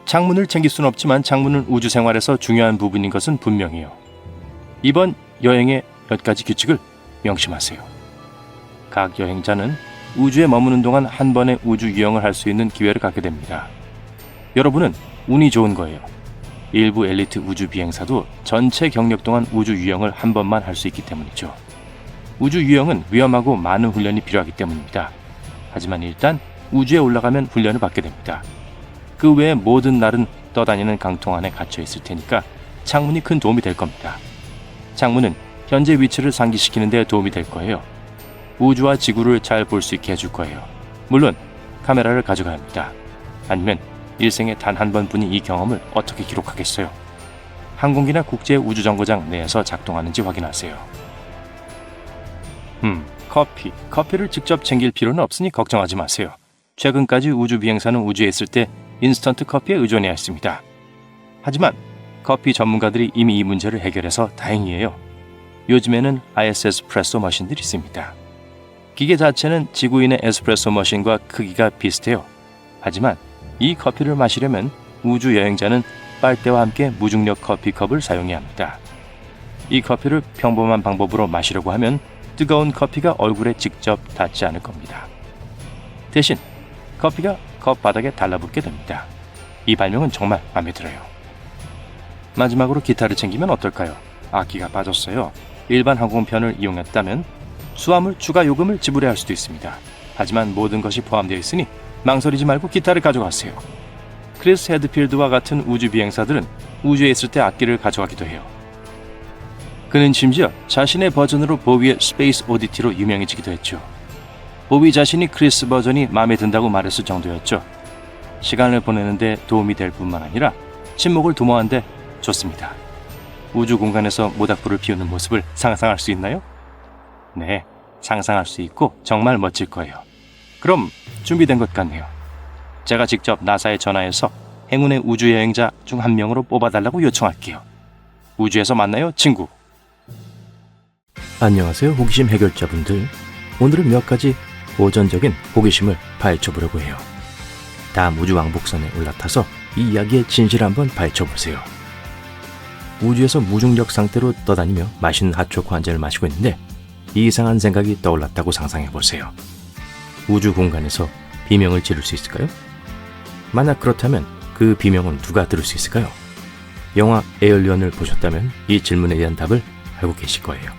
창문을 챙길 수는 없지만 창문은 우주 생활에서 중요한 부분인 것은 분명해요. 이번 여행의 몇 가지 규칙을 명심하세요. 각 여행자는 우주에 머무는 동안 한 번의 우주 유영을 할 수 있는 기회를 갖게 됩니다. 여러분은 운이 좋은 거예요. 일부 엘리트 우주 비행사도 전체 경력 동안 우주 유영을 한 번만 할 수 있기 때문이죠. 우주 유영은 위험하고 많은 훈련이 필요하기 때문입니다. 하지만 일단 우주에 올라가면 훈련을 받게 됩니다. 그 외에 모든 날은 떠다니는 강통 안에 갇혀 있을 테니까 창문이 큰 도움이 될 겁니다. 창문은 현재 위치를 상기시키는 데 도움이 될 거예요. 우주와 지구를 잘 볼 수 있게 해줄 거예요. 물론 카메라를 가져가야 합니다. 아니면 일생에 단 한 번뿐인 이 경험을 어떻게 기록하겠어요? 항공기나 국제 우주정거장 내에서 작동하는지 확인하세요. 커피를 직접 챙길 필요는 없으니 걱정하지 마세요. 최근까지 우주 비행사는 우주에 있을 때 인스턴트 커피에 의존해야 했습니다. 하지만 커피 전문가들이 이미 이 문제를 해결해서 다행이에요. 요즘에는 IS 에스프레소 머신들이 있습니다. 기계 자체는 지구인의 에스프레소 머신과 크기가 비슷해요. 하지만 이 커피를 마시려면 우주 여행자는 빨대와 함께 무중력 커피컵을 사용해야 합니다. 이 커피를 평범한 방법으로 마시려고 하면 뜨거운 커피가 얼굴에 직접 닿지 않을 겁니다. 대신 커피가 컵 바닥에 달라붙게 됩니다. 이 발명은 정말 마음에 들어요. 마지막으로 기타를 챙기면 어떨까요? 악기가 빠졌어요. 일반 항공편을 이용했다면 수화물 추가 요금을 지불해야 할 수도 있습니다. 하지만 모든 것이 포함되어 있으니 망설이지 말고 기타를 가져가세요. 크리스 헤드필드와 같은 우주 비행사들은 우주에 있을 때 악기를 가져가기도 해요. 그는 심지어 자신의 버전으로 보위의 스페이스 오디티로 유명해지기도 했죠. 보위 자신이 크리스 버전이 마음에 든다고 말했을 정도였죠. 시간을 보내는데 도움이 될 뿐만 아니라 침묵을 도모하는 데 좋습니다. 우주 공간에서 모닥불을 피우는 모습을 상상할 수 있나요? 네, 상상할 수 있고 정말 멋질 거예요. 그럼 준비된 것 같네요. 제가 직접 나사에 전화해서 행운의 우주 여행자 중 한 명으로 뽑아달라고 요청할게요. 우주에서 만나요, 친구. 안녕하세요, 호기심 해결자분들. 오늘은 몇 가지 고전적인 호기심을 파헤쳐보려고 해요. 다음 우주 왕복선에 올라타서 이 이야기의 진실을 한번 파헤쳐보세요. 우주에서 무중력 상태로 떠다니며 맛있는 핫초코 한 잔을 마시고 있는데 이상한 생각이 떠올랐다고 상상해 보세요. 우주 공간에서 비명을 지를 수 있을까요? 만약 그렇다면 그 비명은 누가 들을 수 있을까요? 영화 에얼리언을 보셨다면 이 질문에 대한 답을 알고 계실 거예요.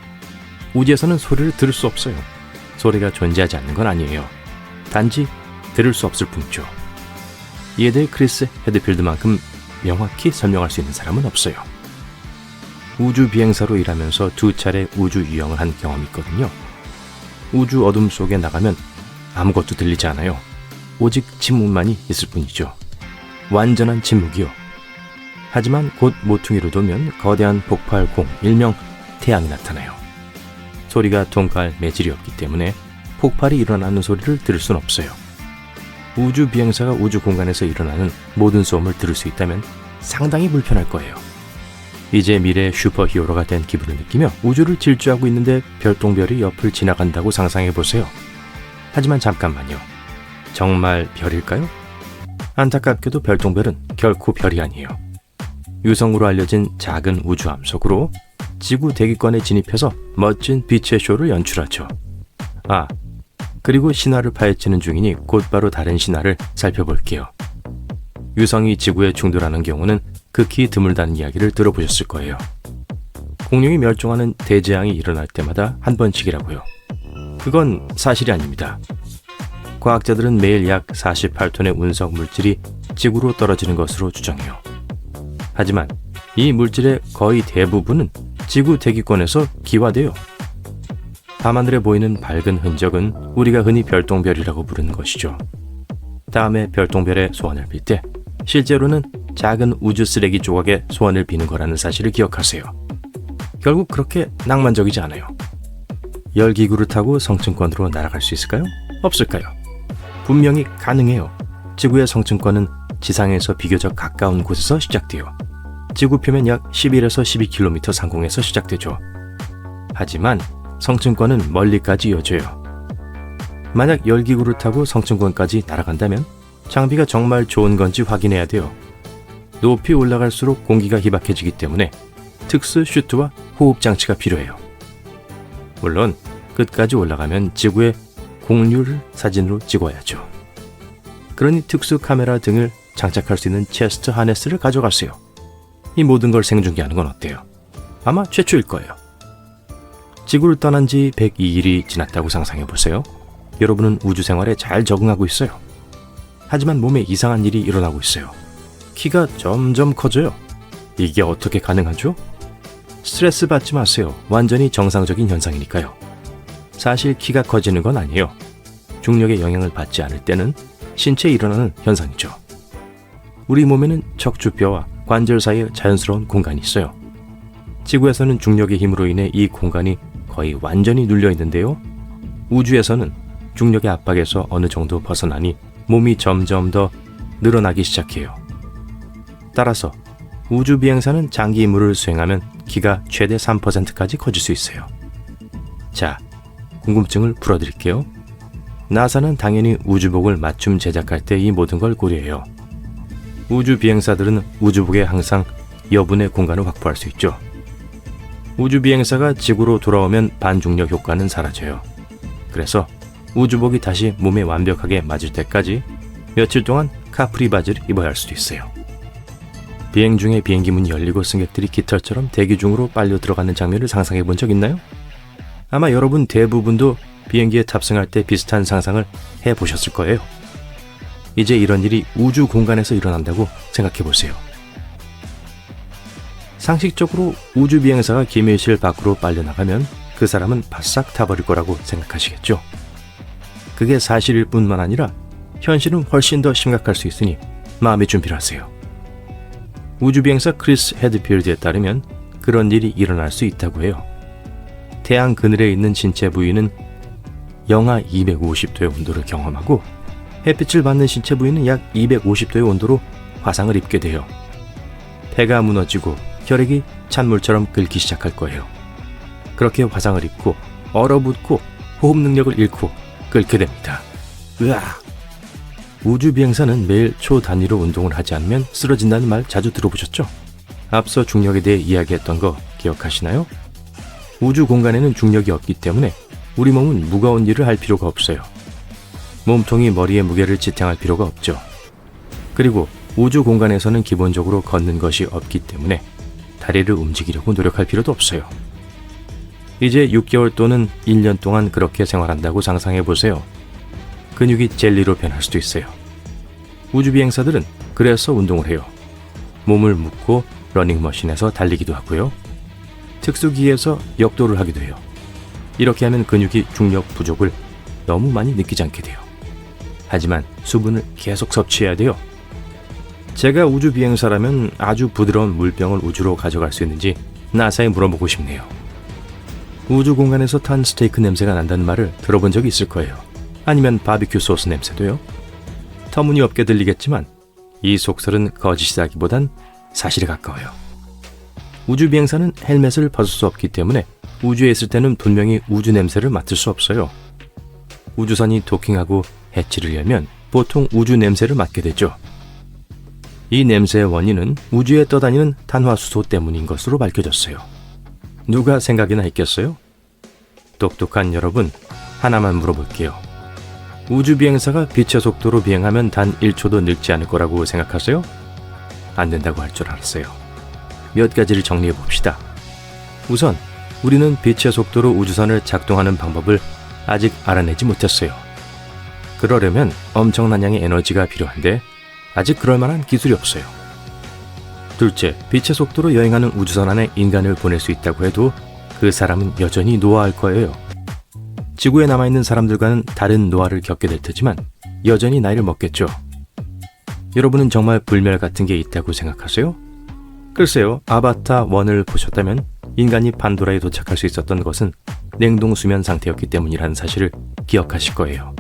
우주에서는 소리를 들을 수 없어요. 소리가 존재하지 않는 건 아니에요. 단지 들을 수 없을 뿐이죠. 이에 대해 크리스 헤드필드만큼 명확히 설명할 수 있는 사람은 없어요. 우주 비행사로 일하면서 2차례 우주 유영을 한 경험이 있거든요. 우주 어둠 속에 나가면 아무것도 들리지 않아요. 오직 침묵만이 있을 뿐이죠. 완전한 침묵이요. 하지만 곧 모퉁이를 돌면 거대한 폭발공, 일명 태양이 나타나요. 소리가 통과할 매질이 없기 때문에 폭발이 일어나는 소리를 들을 순 없어요. 우주 비행사가 우주 공간에서 일어나는 모든 소음을 들을 수 있다면 상당히 불편할 거예요. 이제 미래의 슈퍼히어로가 된 기분을 느끼며 우주를 질주하고 있는데 별똥별이 옆을 지나간다고 상상해 보세요. 하지만 잠깐만요. 정말 별일까요? 안타깝게도 별똥별은 결코 별이 아니에요. 유성으로 알려진 작은 우주 암석으로 지구 대기권에 진입해서 멋진 빛의 쇼를 연출하죠. 아, 그리고 신화를 파헤치는 중이니 곧바로 다른 신화를 살펴볼게요. 유성이 지구에 충돌하는 경우는 극히 드물다는 이야기를 들어보셨을 거예요. 공룡이 멸종하는 대재앙이 일어날 때마다 한 번씩이라고요. 그건 사실이 아닙니다. 과학자들은 매일 약 48톤의 운석 물질이 지구로 떨어지는 것으로 추정해요. 하지만 이 물질의 거의 대부분은 지구 대기권에서 기화돼요. 밤하늘에 보이는 밝은 흔적은 우리가 흔히 별똥별이라고 부르는 것이죠. 다음에 별똥별의 소원을 빌 때 실제로는 작은 우주 쓰레기 조각의 소원을 비는 거라는 사실을 기억하세요. 결국 그렇게 낭만적이지 않아요. 열기구를 타고 성층권으로 날아갈 수 있을까요? 없을까요? 분명히 가능해요. 지구의 성층권은 지상에서 비교적 가까운 곳에서 시작돼요. 지구 표면 약 11에서 12km 상공에서 시작되죠. 하지만 성층권은 멀리까지 이어져요. 만약 열기구를 타고 성층권까지 날아간다면 장비가 정말 좋은 건지 확인해야 돼요. 높이 올라갈수록 공기가 희박해지기 때문에 특수 슈트와 호흡 장치가 필요해요. 물론 끝까지 올라가면 지구의 공률을 사진으로 찍어야죠. 그러니 특수 카메라 등을 장착할 수 있는 체스트 하네스를 가져가세요. 이 모든 걸 생중계하는 건 어때요? 아마 최초일 거예요. 지구를 떠난 지 102일이 지났다고 상상해 보세요. 여러분은 우주 생활에 잘 적응하고 있어요. 하지만 몸에 이상한 일이 일어나고 있어요. 키가 점점 커져요. 이게 어떻게 가능하죠? 스트레스 받지 마세요. 완전히 정상적인 현상이니까요. 사실 키가 커지는 건 아니에요. 중력의 영향을 받지 않을 때는 신체에 일어나는 현상이죠. 우리 몸에는 척추뼈와 관절 사이에 자연스러운 공간이 있어요. 지구에서는 중력의 힘으로 인해 이 공간이 거의 완전히 눌려 있는데요. 우주에서는 중력의 압박에서 어느 정도 벗어나니 몸이 점점 더 늘어나기 시작해요. 따라서 우주 비행사는 장기 임무를 수행하면 키가 최대 3%까지 커질 수 있어요. 자, 궁금증을 풀어드릴게요. 나사는 당연히 우주복을 맞춤 제작할 때 이 모든 걸 고려해요. 우주 비행사들은 우주복에 항상 여분의 공간을 확보할 수 있죠. 우주 비행사가 지구로 돌아오면 반중력 효과는 사라져요. 그래서 우주복이 다시 몸에 완벽하게 맞을 때까지 며칠 동안 카프리 바지를 입어야 할 수도 있어요. 비행 중에 비행기 문이 열리고 승객들이 깃털처럼 대기 중으로 빨려 들어가는 장면을 상상해 본 적 있나요? 아마 여러분 대부분도 비행기에 탑승할 때 비슷한 상상을 해보셨을 거예요. 이제 이런 일이 우주 공간에서 일어난다고 생각해 보세요. 상식적으로 우주 비행사가 기밀실 밖으로 빨려나가면 그 사람은 바싹 타버릴 거라고 생각하시겠죠? 그게 사실일 뿐만 아니라 현실은 훨씬 더 심각할 수 있으니 마음의 준비를 하세요. 우주 비행사 크리스 헤드필드에 따르면 그런 일이 일어날 수 있다고 해요. 태양 그늘에 있는 신체 부위는 영하 250도의 온도를 경험하고 햇빛을 받는 신체 부위는 약 250도의 온도로 화상을 입게 돼요. 폐가 무너지고 혈액이 찬물처럼 끓기 시작할 거예요. 그렇게 화상을 입고 얼어붙고 호흡 능력을 잃고 끓게 됩니다. 으악! 우주 비행사는 매일 초단위로 운동을 하지 않으면 쓰러진다는 말 자주 들어보셨죠? 앞서 중력에 대해 이야기했던 거 기억하시나요? 우주 공간에는 중력이 없기 때문에 우리 몸은 무거운 일을 할 필요가 없어요. 몸통이 머리의 무게를 지탱할 필요가 없죠. 그리고 우주 공간에서는 기본적으로 걷는 것이 없기 때문에 다리를 움직이려고 노력할 필요도 없어요. 이제 6개월 또는 1년 동안 그렇게 생활한다고 상상해 보세요. 근육이 젤리로 변할 수도 있어요. 우주 비행사들은 그래서 운동을 해요. 몸을 묶고 러닝머신에서 달리기도 하고요. 특수기에서 역도를 하기도 해요. 이렇게 하면 근육이 중력 부족을 너무 많이 느끼지 않게 돼요. 하지만 수분을 계속 섭취해야 돼요. 제가 우주 비행사라면 아주 부드러운 물병을 우주로 가져갈 수 있는지 나사에 물어보고 싶네요. 우주 공간에서 탄 스테이크 냄새가 난다는 말을 들어본 적이 있을 거예요. 아니면 바비큐 소스 냄새도요. 터무니없게 들리겠지만 이 속설은 거짓이라기보단 사실에 가까워요. 우주 비행사는 헬멧을 벗을 수 없기 때문에 우주에 있을 때는 분명히 우주 냄새를 맡을 수 없어요. 우주선이 도킹하고 해치를 열면 보통 우주 냄새를 맡게 되죠. 이 냄새의 원인은 우주에 떠다니는 탄화수소 때문인 것으로 밝혀졌어요. 누가 생각이나 했겠어요? 똑똑한 여러분, 하나만 물어볼게요. 우주 비행사가 빛의 속도로 비행하면 단 1초도 늙지 않을 거라고 생각하세요? 안 된다고 할 줄 알았어요. 몇 가지를 정리해 봅시다. 우선 우리는 빛의 속도로 우주선을 작동하는 방법을 아직 알아내지 못했어요. 그러려면 엄청난 양의 에너지가 필요한데 아직 그럴 만한 기술이 없어요. 둘째, 빛의 속도로 여행하는 우주선 안에 인간을 보낼 수 있다고 해도 그 사람은 여전히 노화할 거예요. 지구에 남아있는 사람들과는 다른 노화를 겪게 될 테지만 여전히 나이를 먹겠죠. 여러분은 정말 불멸 같은 게 있다고 생각하세요? 글쎄요, 아바타 1을 보셨다면 인간이 판도라에 도착할 수 있었던 것은 냉동 수면 상태였기 때문이라는 사실을 기억하실 거예요.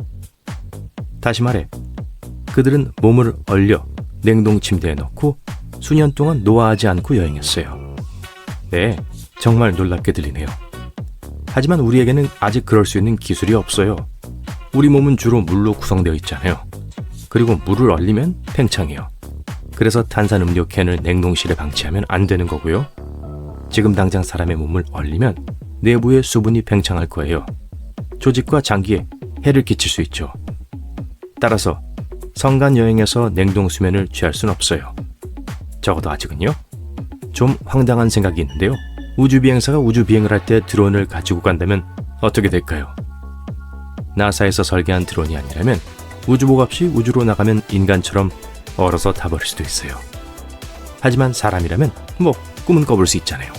다시 말해, 그들은 몸을 얼려 냉동 침대에 넣고 수년 동안 노화하지 않고 여행했어요. 네, 정말 놀랍게 들리네요. 하지만 우리에게는 아직 그럴 수 있는 기술이 없어요. 우리 몸은 주로 물로 구성되어 있잖아요. 그리고 물을 얼리면 팽창해요. 그래서 탄산음료 캔을 냉동실에 방치하면 안 되는 거고요. 지금 당장 사람의 몸을 얼리면 내부의 수분이 팽창할 거예요. 조직과 장기에 해를 끼칠 수 있죠. 따라서 성간 여행에서 냉동 수면을 취할 순 없어요. 적어도 아직은요. 좀 황당한 생각이 있는데요. 우주 비행사가 우주 비행을 할 때 드론을 가지고 간다면 어떻게 될까요? 나사에서 설계한 드론이 아니라면 우주복 없이 우주로 나가면 인간처럼 얼어서 타버릴 수도 있어요. 하지만 사람이라면 꿈은 꿔볼 수 있잖아요.